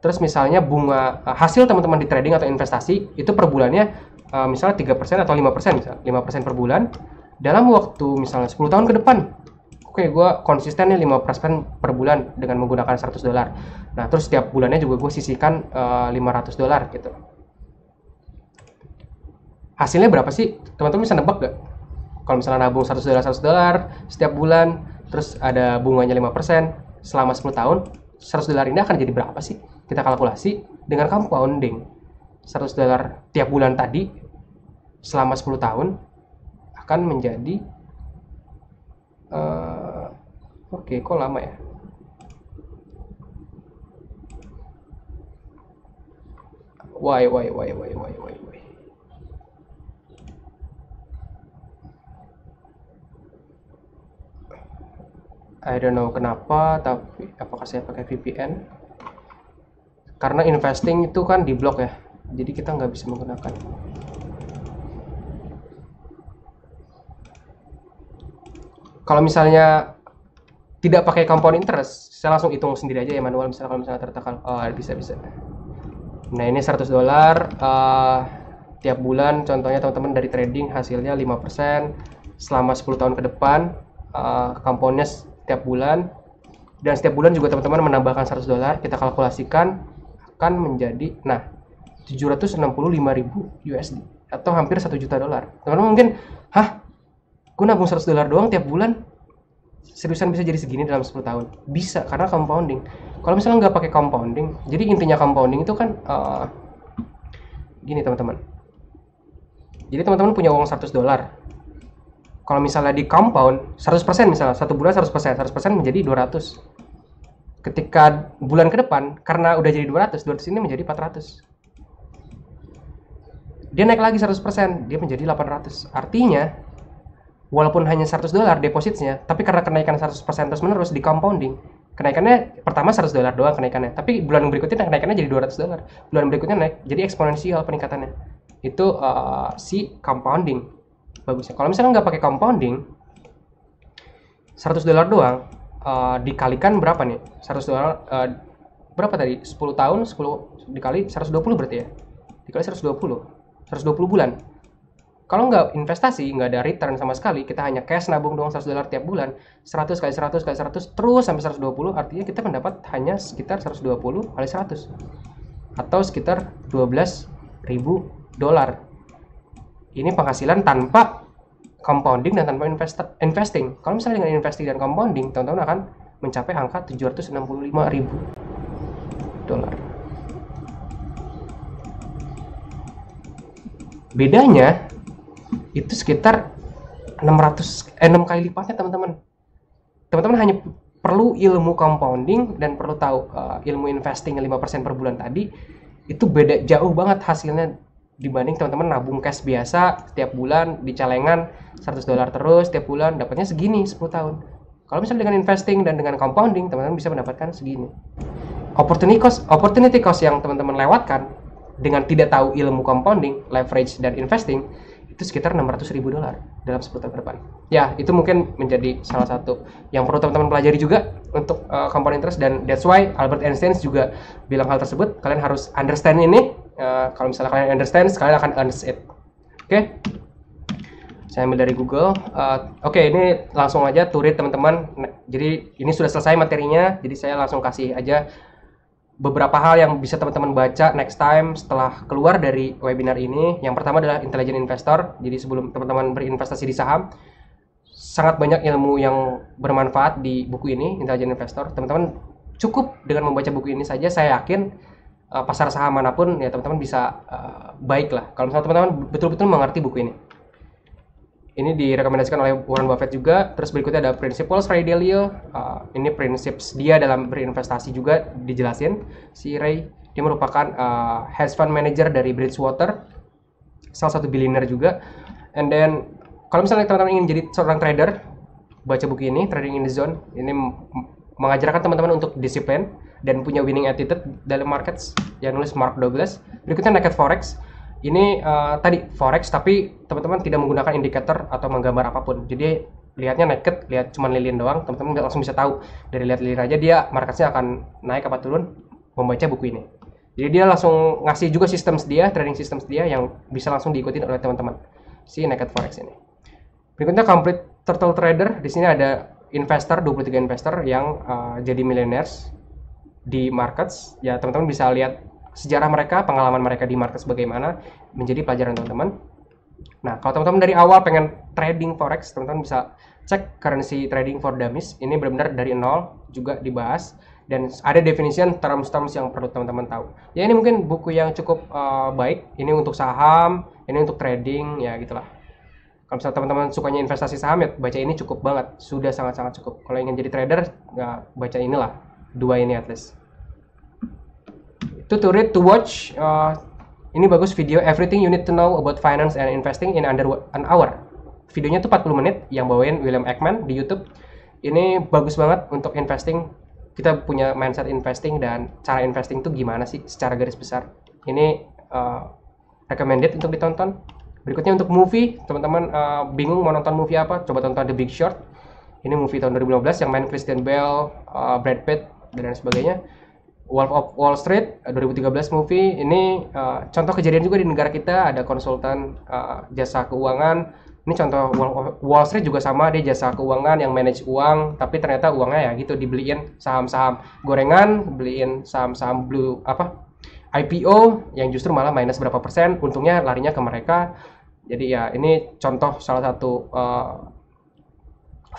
Terus misalnya bunga hasil teman-teman di trading atau investasi itu per bulannya misalnya 3% atau 5%, misalnya 5% per bulan dalam waktu misalnya 10 tahun ke depan. Oke, gue konsisten nih 5% per bulan dengan menggunakan $100. Nah, terus setiap bulannya juga gue sisihkan $500 gitu. Hasilnya berapa sih? Teman-teman bisa nebak gak? Kalau misalnya nabung $100 setiap bulan, terus ada bunganya 5%, selama 10 tahun, $100 ini akan jadi berapa sih? Kita kalkulasi dengan compounding. $100 tiap bulan tadi, selama 10 tahun, akan menjadi... Oke, kok lama ya? Why. I don't know kenapa, tapi apakah saya pakai VPN? Karena investing itu kan di blok ya, jadi kita nggak bisa menggunakan. Kalau misalnya tidak pakai compound interest, saya langsung hitung sendiri aja ya manual. Misalnya kalau misalnya tertekan, bisa. Nah ini $100, tiap bulan, contohnya teman-teman dari trading hasilnya 5% selama 10 tahun ke depan, compoundnya setiap bulan, dan setiap bulan juga teman-teman menambahkan $100, kita kalkulasikan akan menjadi 765.000 USD atau hampir $1 juta. Teman-teman mungkin, gue nabung $100 doang tiap bulan, seriusan bisa jadi segini dalam 10 tahun? Bisa, karena compounding. Kalau misalnya nggak pakai compounding, jadi intinya compounding itu kan gini teman-teman. Jadi teman-teman punya uang $100. Kalau misalnya di compound 100%, misalnya satu bulan 100% menjadi 200. Ketika bulan ke depan, karena udah jadi 200 ini menjadi 400. Dia naik lagi 100%, dia menjadi 800. Artinya, walaupun hanya $100 depositnya, tapi karena kenaikan 100% terus menerus di compounding, kenaikannya pertama $100 doang kenaikannya, tapi bulan berikutnya kenaikannya jadi $200, bulan berikutnya naik, jadi eksponensial peningkatannya. Itu si compounding bagusnya. Kalau misalnya nggak pakai compounding, $100 doang, dikalikan berapa nih? $100 berapa tadi? 10 tahun, 10 dikali 120 berarti ya? Dikali 120 bulan. Kalau nggak investasi, nggak ada return sama sekali, kita hanya cash nabung doang $100 tiap bulan, 100 kali 100 kali 100 terus sampai 120, artinya kita mendapat hanya sekitar 120 kali 100 atau sekitar $12.000. Ini penghasilan tanpa compounding dan tanpa investing. Kalau misalnya dengan investing dan compounding, teman-teman akan mencapai angka $765.000. Bedanya itu sekitar 6 kali lipatnya teman-teman. Teman-teman hanya perlu ilmu compounding dan perlu tahu ilmu investing 5% per bulan tadi, itu beda jauh banget hasilnya dibanding teman-teman nabung cash biasa setiap bulan di celengan $100 terus setiap bulan dapatnya segini 10 tahun. Kalau misalnya dengan investing dan dengan compounding, teman-teman bisa mendapatkan segini. Opportunity cost yang teman-teman lewatkan dengan tidak tahu ilmu compounding, leverage, dan investing, itu sekitar $600.000 dalam 10 tahun ke depan. Ya, itu mungkin menjadi salah satu yang perlu teman-teman pelajari juga untuk compound interest, dan that's why Albert Einstein juga bilang hal tersebut. Kalian harus understand ini. Kalau misalnya kalian understand, kalian akan earn it. Oke? Saya ambil dari Google. Oke, ini langsung aja to read teman-teman. Jadi ini sudah selesai materinya, jadi saya langsung kasih aja beberapa hal yang bisa teman-teman baca next time setelah keluar dari webinar ini. Yang pertama adalah Intelligent Investor. Jadi sebelum teman-teman berinvestasi di saham, sangat banyak ilmu yang bermanfaat di buku ini, Intelligent Investor. Teman-teman cukup dengan membaca buku ini saja, saya yakin pasar saham manapun ya teman-teman bisa baik lah. Kalau misalnya teman-teman betul-betul mengerti buku ini. Ini direkomendasikan oleh Warren Buffett juga. Terus berikutnya ada Principles Ray Dalio. Ini prinsip dia dalam berinvestasi juga dijelasin. Si Ray, dia merupakan hedge fund manager dari Bridgewater, salah satu billionaire juga. And then kalau misalnya teman-teman ingin jadi seorang trader, baca buku ini, Trading in the Zone. Ini mengajarkan teman-teman untuk disiplin dan punya winning attitude dalam markets, yang nulis Mark Douglas. Berikutnya Naked Forex. Ini tadi forex, tapi teman-teman tidak menggunakan indikator atau menggambar apapun. Jadi lihatnya naked, lihat cuma lilin doang, teman-teman langsung bisa tahu dari lihat lilin aja dia marketnya akan naik apa turun membaca buku ini. Jadi dia langsung ngasih juga systems dia, trading systems dia yang bisa langsung diikutin oleh teman-teman si Naked Forex ini. Berikutnya Complete Turtle Trader. Di sini ada investor, 23 investor yang jadi millionaires di markets. Ya teman-teman bisa lihat sejarah mereka, pengalaman mereka di market bagaimana, menjadi pelajaran teman-teman. Nah, kalau teman-teman dari awal pengen trading forex, teman-teman bisa cek Currency Trading for Dummies. Ini benar-benar dari nol juga dibahas, dan ada definition terms-terms yang perlu teman-teman tahu. Ya ini mungkin buku yang cukup baik. Ini untuk saham, ini untuk trading, ya gitulah. Kalau misalnya teman-teman sukanya investasi saham, ya baca ini cukup banget, sudah sangat-sangat cukup. Kalau ingin jadi trader, ya baca inilah, dua ini at least. To read, to watch, ini bagus video Everything You Need to Know About Finance and Investing in Under an Hour. Videonya tuh 40 menit yang bawain William Ackman di YouTube. Ini bagus banget untuk investing. Kita punya mindset investing dan cara investing tuh gimana sih secara garis besar. Ini recommended untuk ditonton. Berikutnya untuk movie, teman-teman bingung mau nonton movie apa, coba tonton The Big Short. Ini movie tahun 2015 yang main Christian Bale, Brad Pitt, dan sebagainya. Wolf of Wall Street 2013 movie ini contoh kejadian juga di negara kita. Ada konsultan jasa keuangan. Ini contoh Wall Street juga sama, dia jasa keuangan yang manage uang, tapi ternyata uangnya ya gitu dibeliin saham-saham gorengan, beliin saham-saham blue apa IPO yang justru malah minus berapa persen, untungnya larinya ke mereka. Jadi ya ini contoh salah satu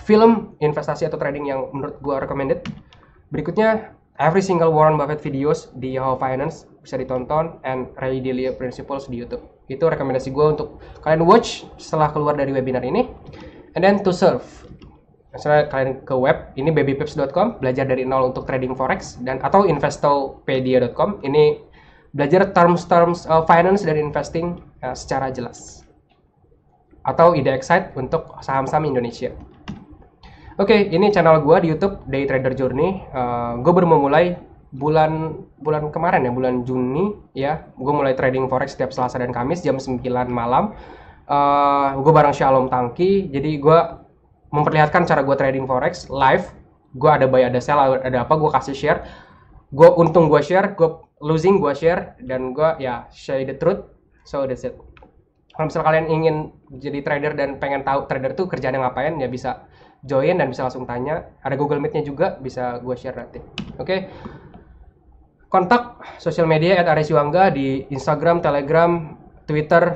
film investasi atau trading yang menurut gua recommended. Berikutnya every single Warren Buffett videos di Yahoo Finance bisa ditonton, and Ray Dalio Principles di YouTube. Itu rekomendasi gue untuk kalian watch setelah keluar dari webinar ini. And then to serve, misalnya kalian ke web ini babypips.com, belajar dari nol untuk trading forex, dan atau investopedia.com, ini belajar terms finance dan investing secara jelas. Atau ide excite untuk saham-saham Indonesia. Oke, ini channel gue di YouTube, Day Trader Journey. Gue baru memulai bulan kemarin ya, bulan Juni ya. Gue mulai trading forex setiap Selasa dan Kamis jam 9 malam. Gue bareng Shalom Tangki. Jadi gue memperlihatkan cara gue trading forex live. Gue ada buy, ada sell, ada apa, gue kasih share. Gue untung gue share, gue losing gue share, dan gue ya share the truth. So that's it. Kalau misalnya kalian ingin jadi trader dan pengen tahu trader tuh kerjaannya ngapain, ya bisa join dan bisa langsung tanya. Ada Google Meet-nya juga, bisa gue share nanti. Oke. Kontak sosial media @aryasiwangga di Instagram, Telegram, Twitter,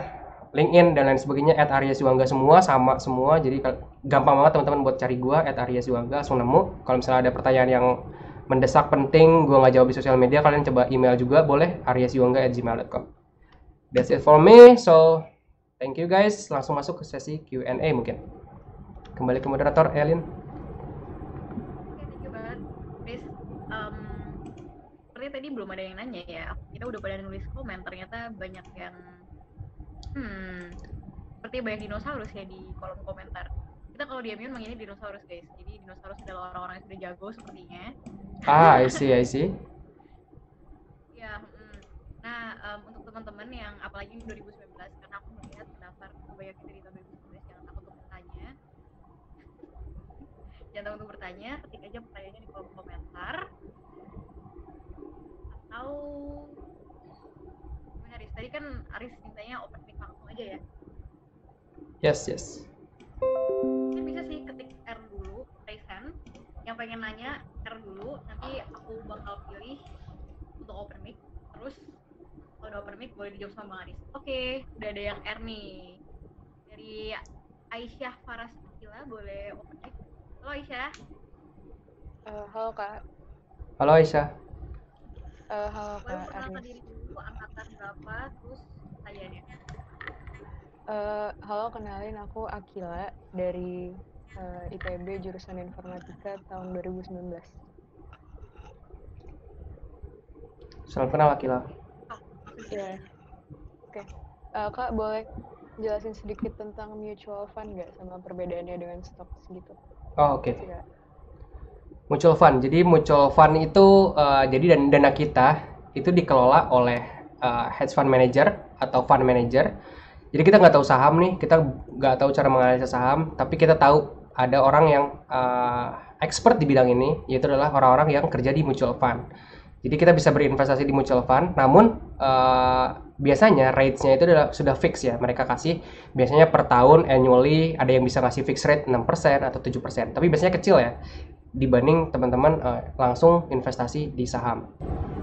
LinkedIn, dan lain sebagainya @aryasiwangga, semua sama semua. Jadi gampang banget teman-teman buat cari gue @aryasiwangga, langsung nemu. Kalau misalnya ada pertanyaan yang mendesak penting gue nggak jawab di sosial media, kalian coba email juga boleh, aryasiwangga@gmail.com. That's it for me. So thank you guys. Langsung masuk ke sesi Q&A mungkin. Kembali ke moderator, Elin. Oke, thank you banget, Chris. Seperti tadi belum ada yang nanya ya. Kita udah pada nulis komen, ternyata banyak yang seperti banyak dinosaurus ya di kolom komentar. Kita kalau di Amion manggilnya dinosaurus, guys. Jadi dinosaurus adalah orang-orang yang sudah jago sepertinya. I see. Ya, nah untuk teman-teman yang apalagi ini 2019, karena aku melihat pendaftar banyak dari tahun 2019, jangan takut untuk bertanya. Jangan takut untuk bertanya, ketik aja pertanyaannya di kolom komentar. Atau gimana, Aris? Tadi kan Aris mintanya open mic langsung aja ya? Yes. Kan bisa sih ketik R dulu, raise hand. Yang pengen nanya R dulu, nanti aku bakal pilih untuk open mic. Terus kalau udah open mic boleh dijawab sama Aris. Oke, udah ada yang R nih. Dari Aisyah Faras Akila, boleh open mic. Halo Aisyah. Halo Kak. Halo Aisyah. Halo Boleh Kak perkenalkan Ernest. diri dulu, angkatan berapa, terus pertanyaannya. Halo, kenalin aku Akila dari IPB jurusan Informatika tahun 2019. Salam kenal Akila. Ya. Oke. Kak, boleh jelasin sedikit tentang mutual fund nggak, sama perbedaannya dengan stok gitu? Oh, oke. Makasih, Kak. Mutual fund. Jadi mutual fund itu jadi dana kita itu dikelola oleh hedge fund manager atau fund manager. Jadi kita nggak tahu saham nih, kita nggak tahu cara menganalisa saham, tapi kita tahu ada orang yang expert di bidang ini, yaitu adalah orang-orang yang kerja di mutual fund. Jadi kita bisa berinvestasi di mutual fund, namun biasanya rates-nya itu sudah fix ya. Mereka kasih biasanya per tahun annually, ada yang bisa ngasih fixed rate 6% atau 7%. Tapi biasanya kecil ya dibanding teman-teman langsung investasi di saham.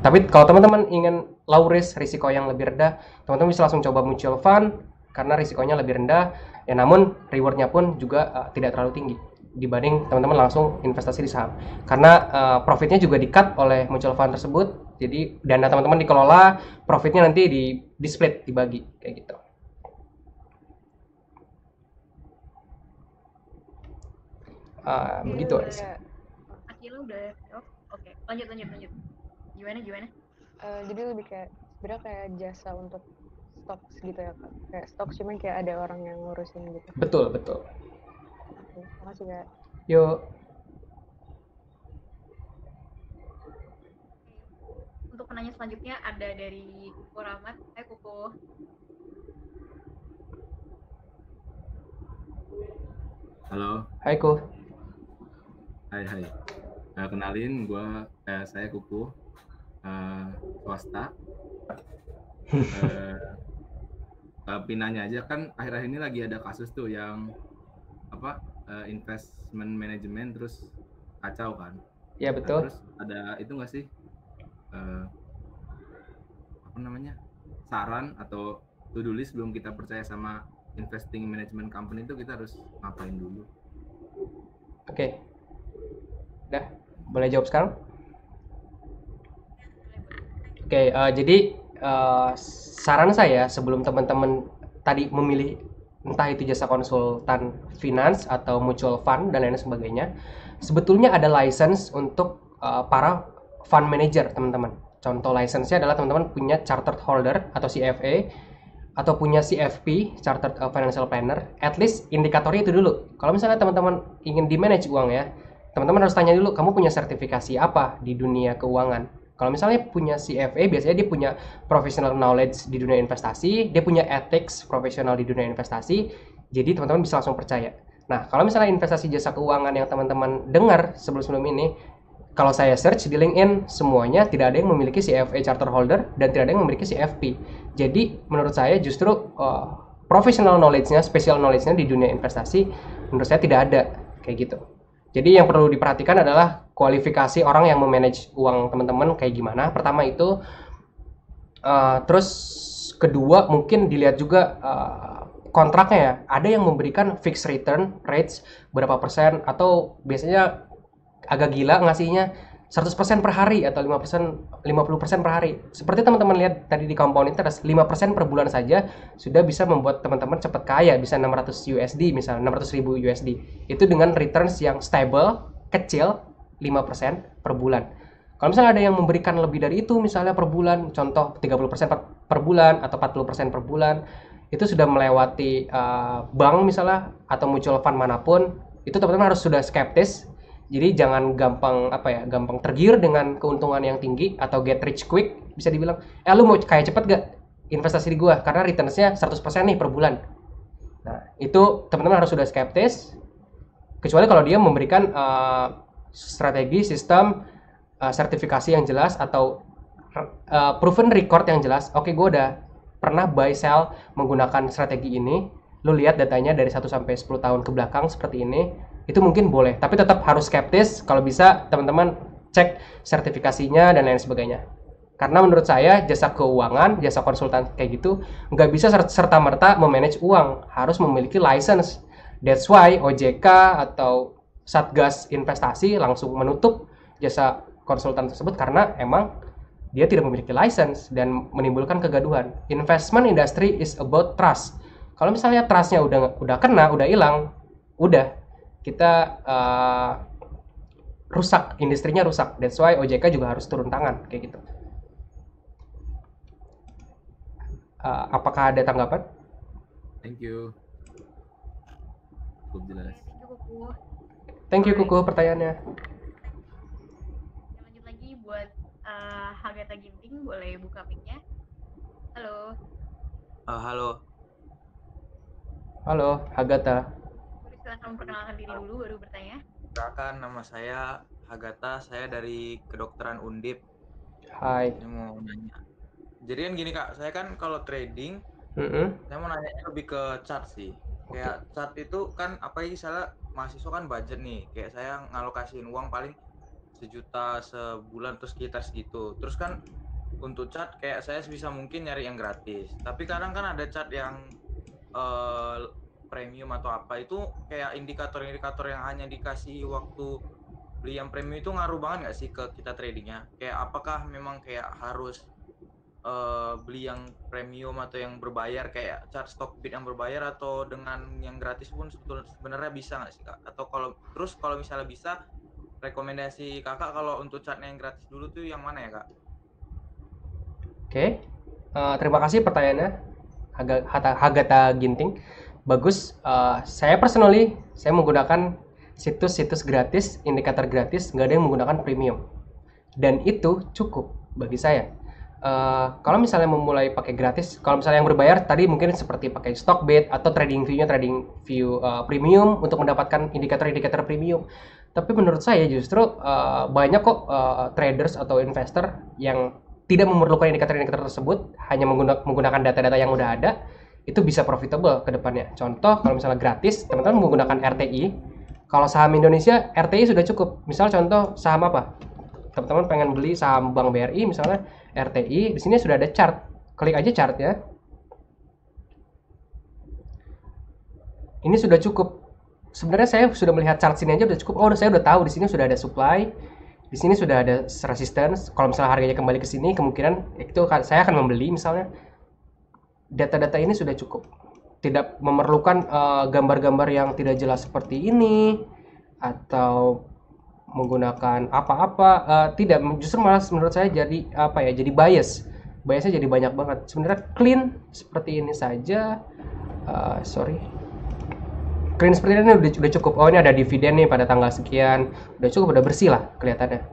Tapi kalau teman-teman ingin low risk, risiko yang lebih rendah, teman-teman bisa langsung coba mutual fund karena risikonya lebih rendah ya, namun rewardnya pun juga tidak terlalu tinggi dibanding teman-teman langsung investasi di saham, karena profitnya juga di-cut oleh mutual fund tersebut. Jadi dana teman-teman dikelola, profitnya nanti di split, dibagi kayak gitu. Begitu Aisyah. Akila udah jawab? Oke, lanjut. Gimana? Jadi lebih kayak sebenarnya kayak jasa untuk stok gitu ya Kak. Kayak stok cuman kayak ada orang yang ngurusin gitu. Betul. Oke, makasih Kak. Yuk. Untuk penanya selanjutnya ada dari Kuku Rahmat. Hai Kuku. Halo. Hai Ku. Hai. Kenalin, saya Kuku. swasta. Eh, Pinanya aja kan akhir-akhir ini lagi ada kasus tuh yang investment management terus kacau kan. Ya Nah, betul. terus ada itu nggak sih saran atau to-do list sebelum kita percaya sama investing management company itu kita harus ngapain dulu? Oke. Udah, boleh jawab sekarang? Oke, jadi saran saya sebelum teman-teman tadi memilih entah itu jasa konsultan finance atau mutual fund dan lain sebagainya, sebetulnya ada license untuk para fund manager, teman-teman. Contoh license-nya adalah teman-teman punya chartered holder atau CFA atau punya CFP, Chartered Financial Planner. At least indikatornya itu dulu. Kalau misalnya teman-teman ingin di manage uang ya, teman-teman harus tanya dulu, kamu punya sertifikasi apa di dunia keuangan. Kalau misalnya punya CFA, biasanya dia punya professional knowledge di dunia investasi, dia punya ethics profesional di dunia investasi, jadi teman-teman bisa langsung percaya. Nah, kalau misalnya investasi jasa keuangan yang teman-teman dengar sebelum-sebelum ini, kalau saya search di LinkedIn, semuanya tidak ada yang memiliki CFA charter holder dan tidak ada yang memiliki CFP. Jadi, menurut saya justru professional knowledge-nya, special knowledge-nya di dunia investasi, menurut saya tidak ada kayak gitu. Jadi yang perlu diperhatikan adalah kualifikasi orang yang memanage uang teman-teman kayak gimana. Pertama itu, terus kedua mungkin dilihat juga kontraknya ya. Ada yang memberikan fixed return rates berapa persen atau biasanya agak gila ngasihnya 100% per hari atau 50% per hari. Seperti teman-teman lihat tadi di compound interest, 5% per bulan saja sudah bisa membuat teman-teman cepat kaya, bisa 600 USD misalnya, 600.000 USD. Itu dengan returns yang stable, kecil, 5% per bulan. Kalau misalnya ada yang memberikan lebih dari itu misalnya per bulan, contoh 30% per bulan atau 40% per bulan, itu sudah melewati bank misalnya atau mutual fund manapun, itu teman-teman harus sudah skeptis. Jadi jangan gampang tergiur dengan keuntungan yang tinggi atau get rich quick, bisa dibilang, lu mau kaya cepet gak investasi di gua karena returns-nya 100% nih per bulan. Nah, itu teman-teman harus sudah skeptis, kecuali kalau dia memberikan strategi, sistem, sertifikasi yang jelas atau proven record yang jelas. Oke, gua udah pernah buy sell menggunakan strategi ini, lu lihat datanya dari 1 sampai 10 tahun ke belakang seperti ini, itu mungkin boleh, tapi tetap harus skeptis. Kalau bisa teman-teman cek sertifikasinya dan lain sebagainya, karena menurut saya jasa keuangan, jasa konsultan kayak gitu nggak bisa serta-merta memanage uang, harus memiliki license. That's why OJK atau Satgas Investasi langsung menutup jasa konsultan tersebut karena emang dia tidak memiliki license dan menimbulkan kegaduhan. Investment industry is about trust. Kalau misalnya trustnya udah kena, udah hilang, udah kita rusak, industrinya rusak. That's why OJK juga harus turun tangan kayak gitu. Apakah ada tanggapan? Thank you. Cukup jelas. Thank you Kuku pertanyaannya. Lanjut lagi buat Hagatha Ginting, boleh buka mic-nya. Halo. Halo Hagatha. Silahkan memperkenalkan diri dulu baru bertanya. Perkenalkan, nama saya Hagatha, saya dari kedokteran Undip. Hai. Saya mau nanya. Jadi kan gini Kak, saya kan kalau trading, saya mau nanya lebih ke chart sih. Kayak chart itu kan apalagi misalnya mahasiswa kan budget nih, kayak saya ngalokasiin uang paling 1 juta sebulan terus sekitar segitu. Terus kan untuk chart kayak saya sebisa mungkin nyari yang gratis. Tapi kadang kan ada chart yang premium atau apa, itu kayak indikator-indikator yang hanya dikasih waktu beli yang premium itu ngaruh banget nggak sih ke kita tradingnya? Kayak apakah memang kayak harus beli yang premium atau yang berbayar kayak chart Stockbit yang berbayar, atau dengan yang gratis pun sebenarnya bisa nggak sih Kak? Atau kalau misalnya bisa, rekomendasi Kakak kalau untuk chartnya yang gratis dulu tuh yang mana ya Kak? Oke. Terima kasih pertanyaannya Hagatha Ginting. Bagus. Saya personally, saya menggunakan situs-situs gratis, indikator gratis, nggak ada yang menggunakan premium. Dan itu cukup bagi saya. kalau misalnya memulai pakai gratis, kalau misalnya yang berbayar tadi mungkin seperti pakai Stockbit atau trading view premium untuk mendapatkan indikator-indikator premium. Tapi menurut saya justru banyak kok traders atau investor yang tidak memerlukan indikator-indikator tersebut, hanya menggunakan data-data yang udah ada, itu bisa profitable ke depannya. Contoh, kalau misalnya gratis, teman-teman menggunakan RTI. Kalau saham Indonesia, RTI sudah cukup. Misal contoh saham apa? Teman-teman pengen beli saham Bank BRI misalnya, RTI, di sini sudah ada chart. Klik aja chartnya. Ini sudah cukup. Sebenarnya saya sudah melihat chart sini aja udah cukup. Oh, saya udah tahu di sini sudah ada supply. Di sini sudah ada resistance. Kalau misalnya harganya kembali ke sini, kemungkinan itu saya akan membeli misalnya. Data-data ini sudah cukup. Tidak memerlukan gambar-gambar yang tidak jelas seperti ini atau menggunakan apa-apa. Tidak, justru malah menurut saya jadi jadi biasnya jadi banyak banget. Sebenarnya clean seperti ini saja. Clean seperti ini udah cukup. Oh, ini ada dividen nih pada tanggal sekian, udah cukup, udah bersih lah kelihatannya.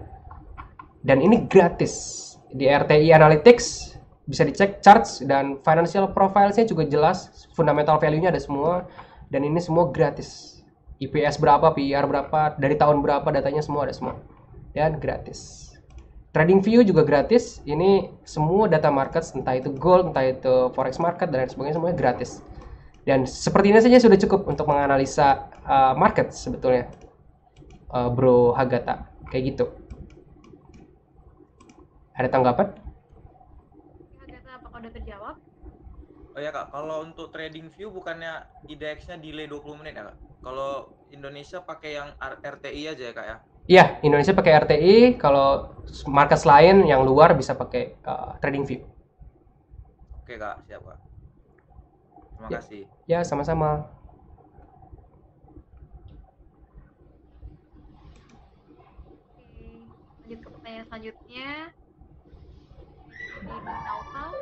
Dan ini gratis di RTI Analytics, bisa dicek charts dan financial profilesnya juga jelas, fundamental value-nya ada semua, dan ini semua gratis. EPS berapa, PER berapa, dari tahun berapa, datanya semua ada semua, dan gratis. TradingView juga gratis. Ini semua data market, entah itu gold, entah itu forex market dan sebagainya, semuanya gratis. Dan seperti ini saja sudah cukup untuk menganalisa market sebetulnya, Bro Hagata, kayak gitu. Ada tanggapan? Hagata, apakah udah terjawab? Oh ya Kak, kalau untuk TradingView bukannya IDX-nya delay 20 menit ya Kak? Kalau Indonesia pakai yang RTI aja ya Kak ya? Iya, Indonesia pakai RTI, kalau market lain yang luar bisa pakai TradingView. Oke Kak, siap Kak. Terima Ya. kasih. Ya, sama-sama. Oke, lanjut ke pertanyaan selanjutnya. Denny Naufal.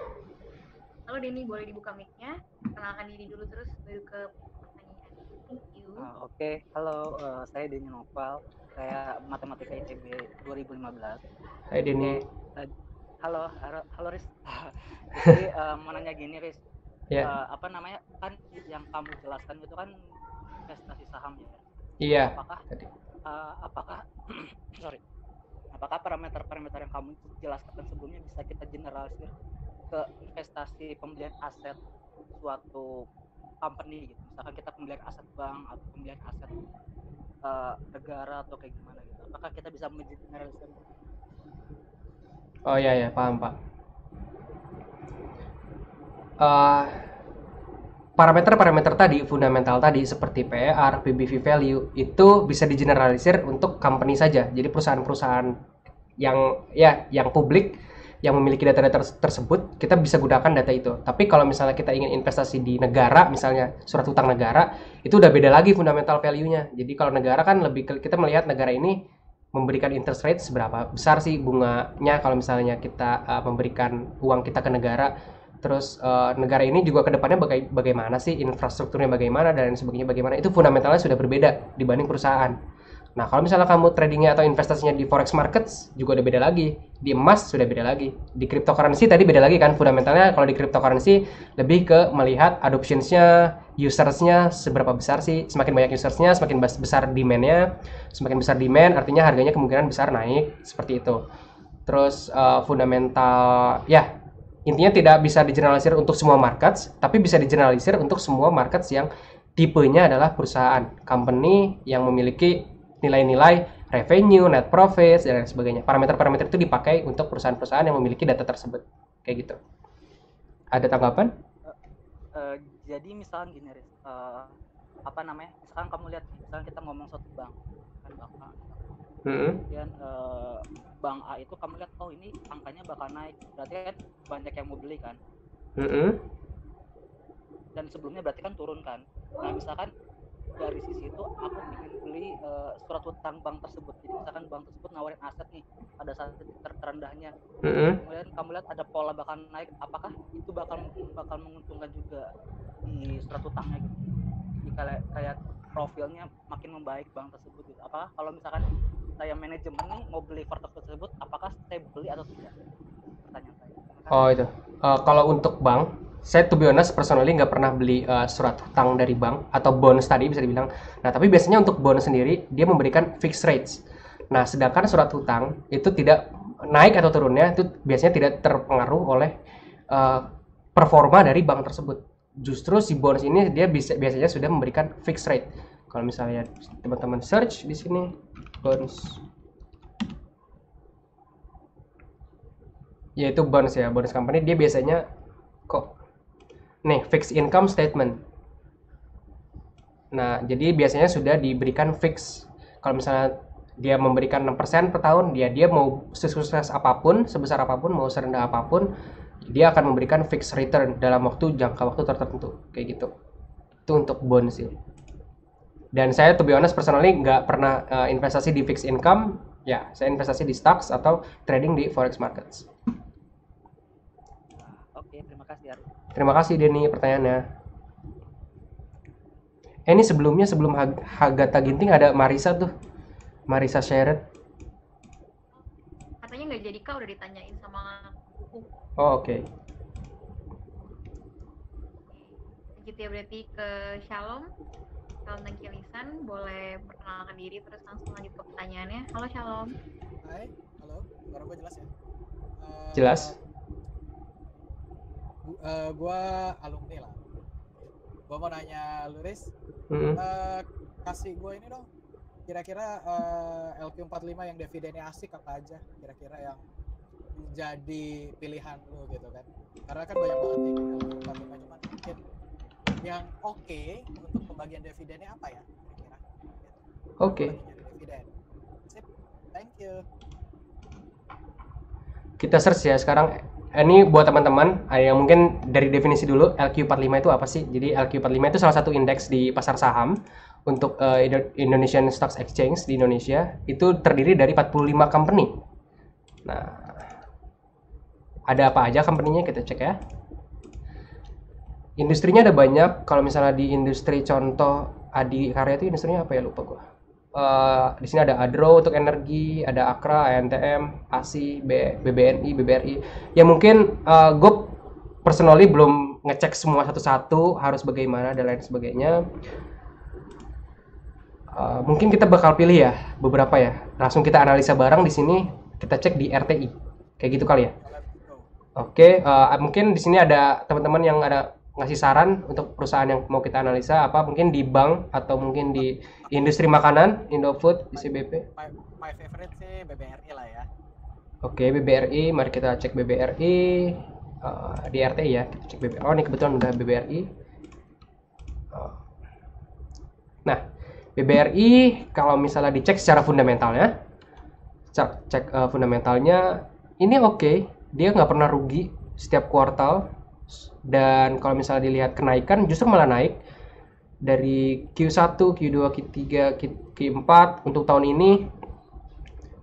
Halo Denny, boleh dibuka mic-nya? Kenalkan diri dulu terus baru ke pertanyaan. Thank you. Oke, halo, saya Denny Noval, saya Matematika ITB 2015. Hai Denny. Halo Riz. Jadi mau nanya gini Riz, Ya. apa namanya, kan yang kamu jelaskan itu kan investasi saham ya? Iya. Apakah apakah parameter-parameter yang kamu jelaskan sebelumnya bisa kita generalisir ke investasi pembelian aset suatu company gitu? Misalkan kita pembelian aset bank atau pembelian aset negara atau kayak gimana gitu. Apakah kita bisa mengeneralisir? Oh iya, paham Pak. Parameter-parameter tadi, fundamental tadi seperti PER, PBV value itu bisa digeneralisir untuk company saja. Jadi perusahaan-perusahaan yang publik yang memiliki data-data tersebut, kita bisa gunakan data itu. Tapi kalau misalnya kita ingin investasi di negara, misalnya surat utang negara, itu udah beda lagi fundamental value-nya. Jadi kalau negara kan kita melihat negara ini memberikan interest rate seberapa besar sih bunganya kalau misalnya kita memberikan uang kita ke negara. Terus negara ini juga ke depannya bagaimana sih, infrastrukturnya bagaimana dan sebagainya bagaimana. Itu fundamentalnya sudah berbeda dibanding perusahaan. Nah, kalau misalnya kamu tradingnya atau investasinya di forex markets juga udah beda lagi. Di emas sudah beda lagi. Di cryptocurrency tadi beda lagi kan fundamentalnya. Kalau di cryptocurrency lebih ke melihat adoptionsnya, usersnya seberapa besar sih. Semakin banyak usersnya, semakin besar demand-nya. Semakin besar demand artinya harganya kemungkinan besar naik, seperti itu. Terus fundamental, ya intinya tidak bisa digeneralisir untuk semua markets, tapi bisa digeneralisir untuk semua markets yang tipenya adalah perusahaan, company yang memiliki nilai-nilai revenue, net profits, dan lain sebagainya. Parameter-parameter itu dipakai untuk perusahaan-perusahaan yang memiliki data tersebut. Kayak gitu. Ada tanggapan? Jadi misalkan gini, Riz, misalkan kamu lihat, misalkan kita ngomong suatu bank, kan bank A. Kemudian bank A itu kamu lihat, oh ini angkanya bakal naik, berarti kan banyak yang mau beli kan. Dan sebelumnya berarti kan turun kan. Nah misalkan dari sisi itu aku ingin beli surat utang bank tersebut. Jadi misalkan bank tersebut nawarin aset nih pada saat terendahnya. Kemudian kamu lihat ada pola bakal naik, apakah itu bakal menguntungkan juga di surat utangnya gitu. Jadi kayak profilnya makin membaik bank tersebut gitu. Apakah kalau misalkan saya manajemen nih mau beli portofolio tersebut, apakah saya beli atau tidak? Pertanyaan saya. Oh itu. Kalau untuk bank, saya to be honest personally nggak pernah beli surat hutang dari bank atau bonus tadi bisa dibilang. Nah tapi biasanya untuk bonus sendiri dia memberikan fixed rates. Nah sedangkan surat hutang itu tidak naik atau turunnya itu biasanya tidak terpengaruh oleh performa dari bank tersebut. Justru si bonus ini dia biasanya sudah memberikan fixed rate. Kalau misalnya teman-teman search di sini bonus, yaitu bonus ya, bonus company dia biasanya kok nih fixed income statement. Nah, jadi biasanya sudah diberikan fix. Kalau misalnya dia memberikan 6% per tahun, dia mau sukses apapun, sebesar apapun, mau serendah apapun, dia akan memberikan fixed return dalam jangka waktu tertentu, kayak gitu. Itu untuk bonus sih. Dan saya to be honest personally nggak pernah investasi di fixed income, ya saya investasi di stocks atau trading di forex markets. Oke, terima kasih Arif. Terima kasih Denny pertanyaannya. Ini sebelum Hagatha Ginting ada Marisa tuh, Marisa Sharon. Katanya nggak jadi kak, udah ditanyain sama Kuku. Oh oke. Gitu ya berarti ke Shalom. Shalom dan Kilisan boleh perkenalkan diri terus langsung lanjut ke pertanyaannya. Halo Shalom. Hai, halo, suara gue jelas ya? Jelas. Gue alumni lah. Gue mau nanya lu, Riz. Mm-hmm. Kasih gue ini dong. Kira-kira LQ45 yang dividennya asik apa aja? Kira-kira yang jadi pilihan lu gitu kan? Karena kan banyak banget nih LQ45, cuman mungkin yang oke untuk pembagian dividennya apa ya? Kira-kira. Oke. Dividen. Sip, thank you. Kita search ya sekarang. Ini buat teman-teman yang mungkin dari definisi dulu LQ45 itu apa sih? Jadi LQ45 itu salah satu indeks di pasar saham untuk Indonesian Stock Exchange di Indonesia. Itu terdiri dari 45 company. Nah, ada apa aja company-nya kita cek ya. Industrinya ada banyak. Kalau misalnya di industri contoh Adikarya itu industrinya apa ya, lupa gua. Di sini ada Adro untuk energi, ada Akra, ANTM, ASI, BBNI, BBRI. Ya mungkin gue personally belum ngecek semua satu-satu harus bagaimana dan lain sebagainya. Mungkin kita bakal pilih ya beberapa ya. Langsung kita analisa bareng di sini. Kita cek di RTI, kayak gitu kali ya. Oke, mungkin di sini ada teman-teman yang ada ngasih saran untuk perusahaan yang mau kita analisa apa, mungkin di bank atau mungkin di industri makanan, Indofood, ICBP. My favorite sih BBRI lah ya. Oke, BBRI, mari kita cek BBRI di RTI ya. Kita cek BBRI. Oh, ini kebetulan udah BBRI. Nah, BBRI kalau misalnya dicek secara fundamentalnya, fundamentalnya ini oke, dia nggak pernah rugi setiap kuartal. Dan kalau misalnya dilihat kenaikan justru malah naik dari Q1, Q2, Q3, Q4 untuk tahun ini.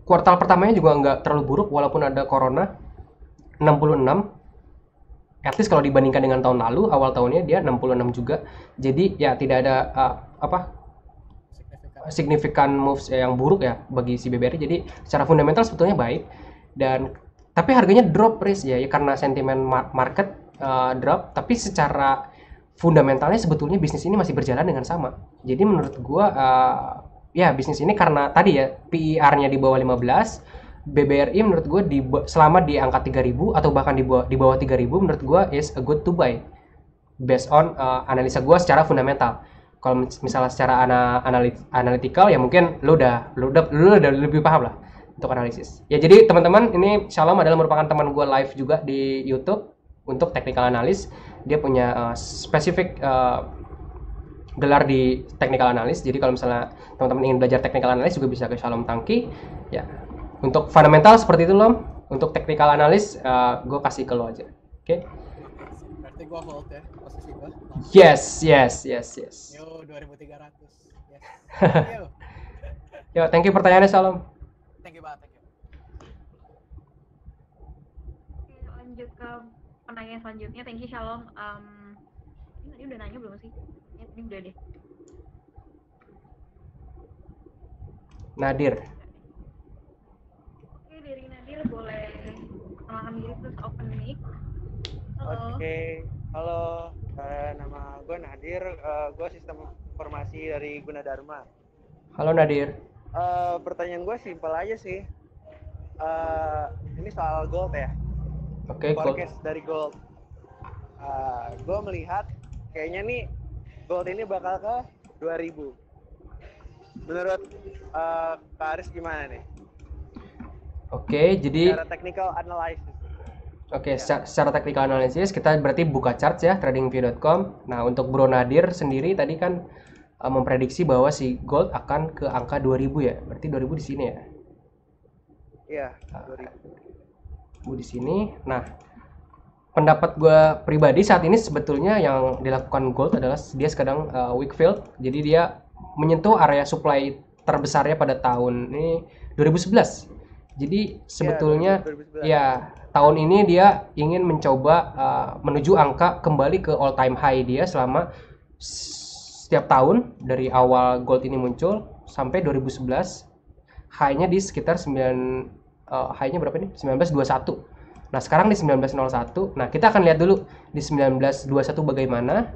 Kuartal pertamanya juga nggak terlalu buruk walaupun ada corona, 66. At least kalau dibandingkan dengan tahun lalu, awal tahunnya dia 66 juga. Jadi ya tidak ada signifikan moves yang buruk ya bagi si BBRI. Jadi secara fundamental sebetulnya baik. Dan tapi harganya drop ya karena sentimen market drop, tapi secara fundamentalnya sebetulnya bisnis ini masih berjalan dengan sama. Jadi menurut gua ya bisnis ini karena tadi ya PER-nya di bawah 15, BBRI menurut gua selama di angka 3.000 atau bahkan di bawah 3.000 menurut gua is a good to buy based on analisa gua secara fundamental. Kalau misalnya secara analytical ya mungkin lu udah lebih paham lah untuk analisis. Ya jadi teman-teman, ini Shalom adalah merupakan teman gua live juga di YouTube untuk technical analysis. Dia punya spesifik gelar di technical analysis. Jadi kalau misalnya teman-teman ingin belajar technical analysis juga bisa ke Shalom Tangki ya. Untuk fundamental seperti itu loh. Untuk technical analysis gue kasih ke lo aja. Oke. Berarti gue hold ya posisi gue. Yes. Yo 2.300. Yes. Yo, thank you pertanyaannya Shalom. Thank you banget, Oke, lanjut ke pertanyaan selanjutnya. Thank you Shalom. Ini tadi udah nanya belum sih? Ini udah deh. Nadir. Oke, dari Nadir boleh perkenalkan diri terus open mic. Oke, halo, nama gue Nadir, gue sistem informasi dari Gunadarma. Halo Nadir. Pertanyaan gue simpel aja sih. Ini soal gold ya. Oke, gold. Forecast dari gold. Gue melihat kayaknya nih gold ini bakal ke 2000. Menurut Kak Aris gimana nih? Oke, jadi Secara technical analysis. Oke, secara technical analysis kita berarti buka chart ya, tradingview.com. Nah, untuk Bro Nadir sendiri tadi kan memprediksi bahwa si gold akan ke angka 2000 ya. Berarti 2000 di sini ya. Iya, 2000 di sini. Nah, pendapat gue pribadi saat ini sebetulnya yang dilakukan gold adalah dia sekarang weak field. Jadi dia menyentuh area supply terbesarnya pada tahun ini 2011. Jadi sebetulnya 2011. ya tahun ini dia ingin mencoba menuju angka kembali ke all time high dia selama setiap tahun dari awal gold ini muncul sampai 2011. High-nya di sekitar high-nya berapa nih? 1921. Nah, sekarang di 1901. Nah, kita akan lihat dulu di 1921 bagaimana.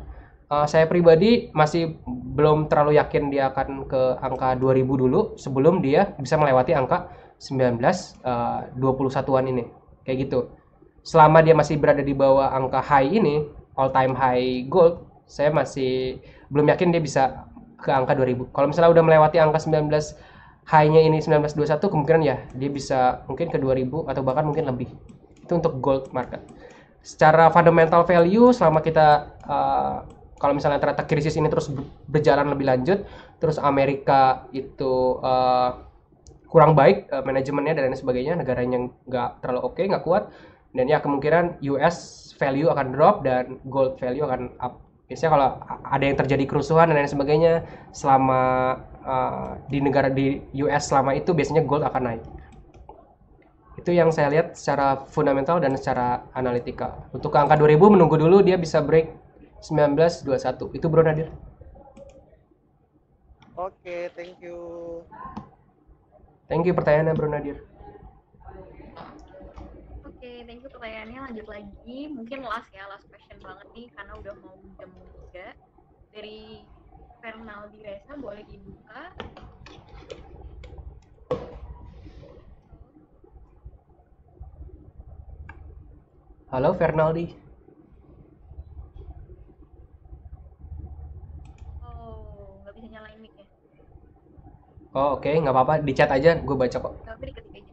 Saya pribadi masih belum terlalu yakin dia akan ke angka 2000 dulu sebelum dia bisa melewati angka 1921-an ini. Kayak gitu. Selama dia masih berada di bawah angka high ini, all time high gold, saya masih belum yakin dia bisa ke angka 2000. Kalau misalnya udah melewati angka 19 high-nya ini 1921, kemungkinan ya dia bisa mungkin ke 2000 atau bahkan mungkin lebih. Itu untuk gold market. Secara fundamental value selama kita kalau misalnya ternyata krisis ini terus berjalan lebih lanjut, terus Amerika itu kurang baik manajemennya dan lain sebagainya, negaranya nggak terlalu oke, nggak kuat, dan ya kemungkinan US value akan drop dan gold value akan up. Biasanya kalau ada yang terjadi kerusuhan dan lain sebagainya selama di negara di US selama itu biasanya gold akan naik. Itu yang saya lihat secara fundamental dan secara analitikal. Untuk ke angka 2000 menunggu dulu dia bisa break 1921. Itu Bro Nadir. Oke, thank you. Thank you pertanyaannya Bro Nadir. Oke, thank you pertanyaannya. Lanjut lagi, mungkin last question banget nih karena udah mau jam 3. Dari Fernaldi Reza, boleh dibuka. Halo Fernaldi. Oh, nggak bisa nyalain mic ya? Oh oke, nggak apa-apa, di chat aja, gue baca kok. Tapi diketik aja.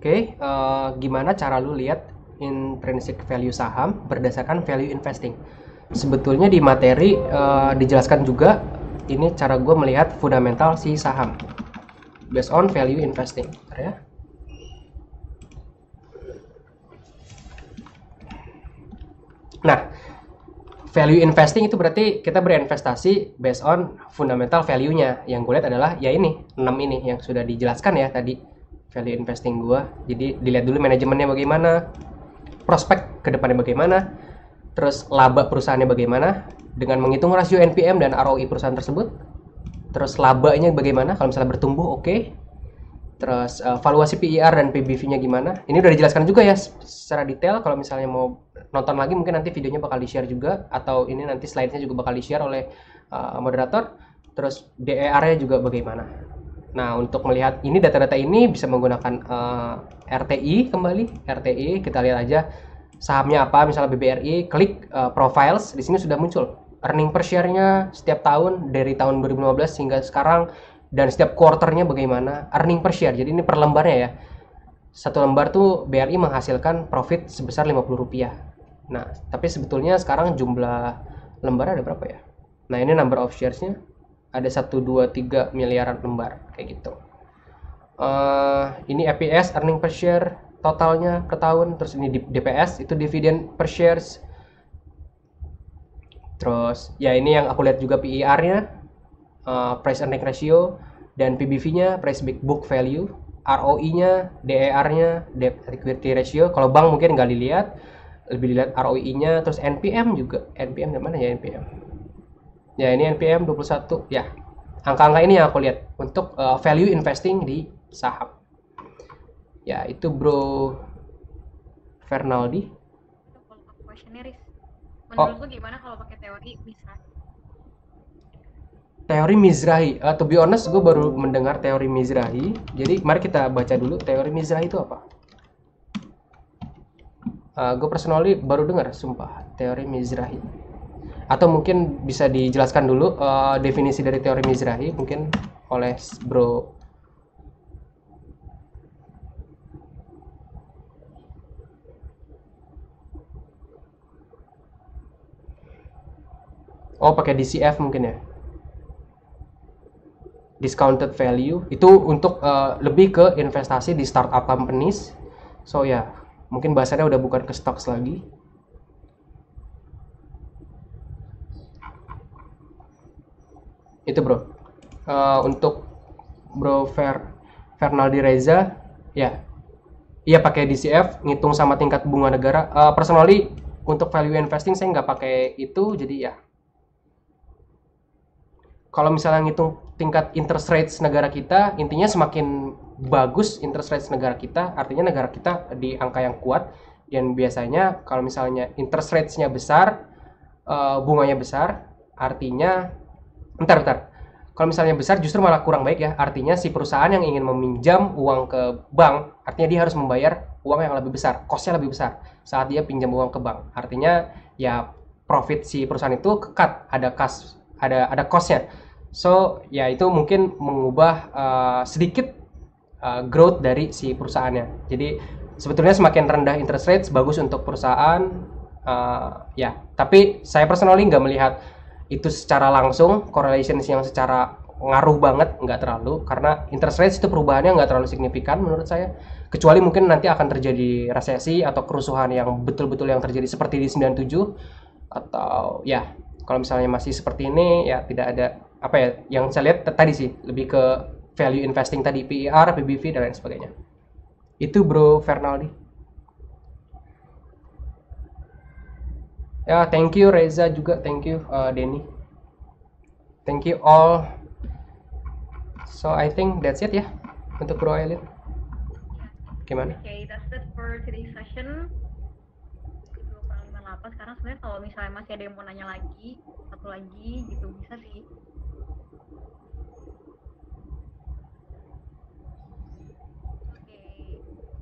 Oke, gimana cara lu lihat intrinsic value saham berdasarkan value investing? Sebetulnya di materi dijelaskan juga ini cara gue melihat fundamental si saham based on value investing. Bentar ya. Nah, value investing itu berarti kita berinvestasi based on fundamental value-nya. Yang gue lihat adalah ya ini 6 ini yang sudah dijelaskan ya tadi. Value investing gua. Jadi dilihat dulu manajemennya bagaimana, prospek ke depannya bagaimana, terus laba perusahaannya bagaimana dengan menghitung rasio NPM dan ROI perusahaan tersebut. Terus labanya bagaimana kalau misalnya bertumbuh, oke. Terus valuasi PER dan PBV-nya gimana. Ini udah dijelaskan juga ya secara detail. Kalau misalnya mau nonton lagi mungkin nanti videonya bakal di-share juga atau ini nanti slide-nya juga bakal di-share oleh moderator. Terus DER-nya juga bagaimana. Nah, untuk melihat ini data-data ini bisa menggunakan RTI kembali. RTI kita lihat aja sahamnya apa, misalnya BBRI, klik profiles, di sini sudah muncul earning per share-nya setiap tahun dari tahun 2015 hingga sekarang dan setiap quarter-nya bagaimana earning per share. Jadi ini per lembarnya ya. Satu lembar tuh BRI menghasilkan profit sebesar Rp50. Nah, tapi sebetulnya sekarang jumlah lembar ada berapa ya? Nah, ini number of shares-nya ada 1, 2, 3 miliaran lembar kayak gitu. Ini EPS earning per share totalnya per tahun. Terus ini DPS itu dividend per shares. Terus ya ini yang aku lihat juga PER-nya, price earning ratio, dan PBV-nya, price book value, ROE-nya, DER-nya, debt equity ratio. Kalau bank mungkin nggak dilihat, lebih dilihat ROE-nya. Terus NPM juga, NPM di mana ya NPM? Ya ini NPM 21 ya. Angka-angka ini yang aku lihat untuk value investing di saham. Ya itu Bro Fernaldi. Follow-up question-nya, Riz. Menurut lu gimana kalau pakai teori bisa? Teori Mizrahi, to be honest gue baru mendengar teori Mizrahi. Jadi mari kita baca dulu teori Mizrahi itu apa. Gue personally baru dengar, sumpah, teori Mizrahi. Atau mungkin bisa dijelaskan dulu definisi dari teori Mizrahi mungkin oleh Bro. Oh, pakai DCF mungkin ya. Discounted value itu untuk lebih ke investasi di startup companies. So ya, mungkin bahasannya udah bukan ke stocks lagi. Itu bro. Untuk Bro Fernaldi Reza, ya, iya pakai DCF, ngitung sama tingkat bunga negara. Personally untuk value investing saya nggak pakai itu, jadi ya. Kalau misalnya ngitung tingkat interest rates negara kita, intinya semakin bagus interest rates negara kita, artinya negara kita di angka yang kuat. Dan biasanya kalau misalnya interest rates-nya besar, bunganya besar, artinya bentar. Kalau misalnya besar justru malah kurang baik ya. Artinya si perusahaan yang ingin meminjam uang ke bank, artinya dia harus membayar uang yang lebih besar, cost-nya lebih besar saat dia pinjam uang ke bank. Artinya ya profit si perusahaan itu kekat, ada cost-nya. So ya itu mungkin mengubah sedikit growth dari si perusahaannya. Jadi sebetulnya semakin rendah interest rates bagus untuk perusahaan, ya. Tapi saya personally nggak melihat itu secara langsung correlation yang secara ngaruh banget, nggak terlalu, karena interest rates itu perubahannya nggak terlalu signifikan menurut saya. Kecuali mungkin nanti akan terjadi resesi atau kerusuhan yang betul-betul yang terjadi seperti di 97, atau ya kalau misalnya masih seperti ini ya tidak ada apa ya, yang saya lihat tadi sih lebih ke value investing tadi, PER, PBV dan lain sebagainya. Itu Bro Fernaldi. Ya, thank you Reza juga, thank you Denny. Thank you all. So I think that's it ya untuk Bro Aileen. Gimana? Okay, that's it for today's session. 20.58. Sekarang sebenarnya kalau misalnya masih ada yang mau nanya lagi, satu lagi gitu bisa sih.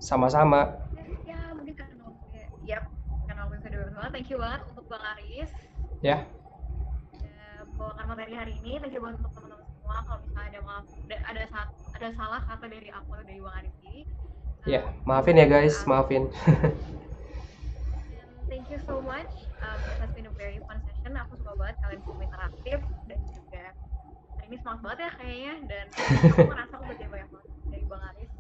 Sama-sama. Ya mungkin karena waktu video thank you banget untuk Bang Aris Ya. Bawakan materi hari ini. Thank you banget untuk teman-teman semua. Kalau misalnya ada salah kata dari aku atau dari Bang Aris ini, Ya, maafin ya guys, maafin. thank you so much. It has been a very fun session. Aku suka banget kalian semua interaktif dan juga hari ini semangat banget ya kayaknya, dan aku merasa aku belajar banyak banget dari Bang Aris.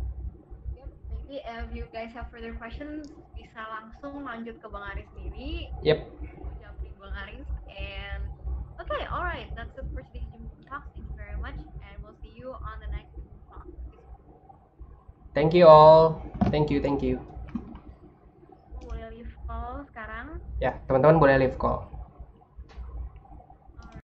If you guys have further questions, bisa langsung lanjut ke Bang Aris sendiri. Yep. Jawabin Bang Aris. And okay, alright, that's it for today's Jim Talk. Thank you very much, and we'll see you on the next Jim Talk. Thank you all. Thank you. Boleh leave call sekarang. Ya, teman-teman boleh leave call.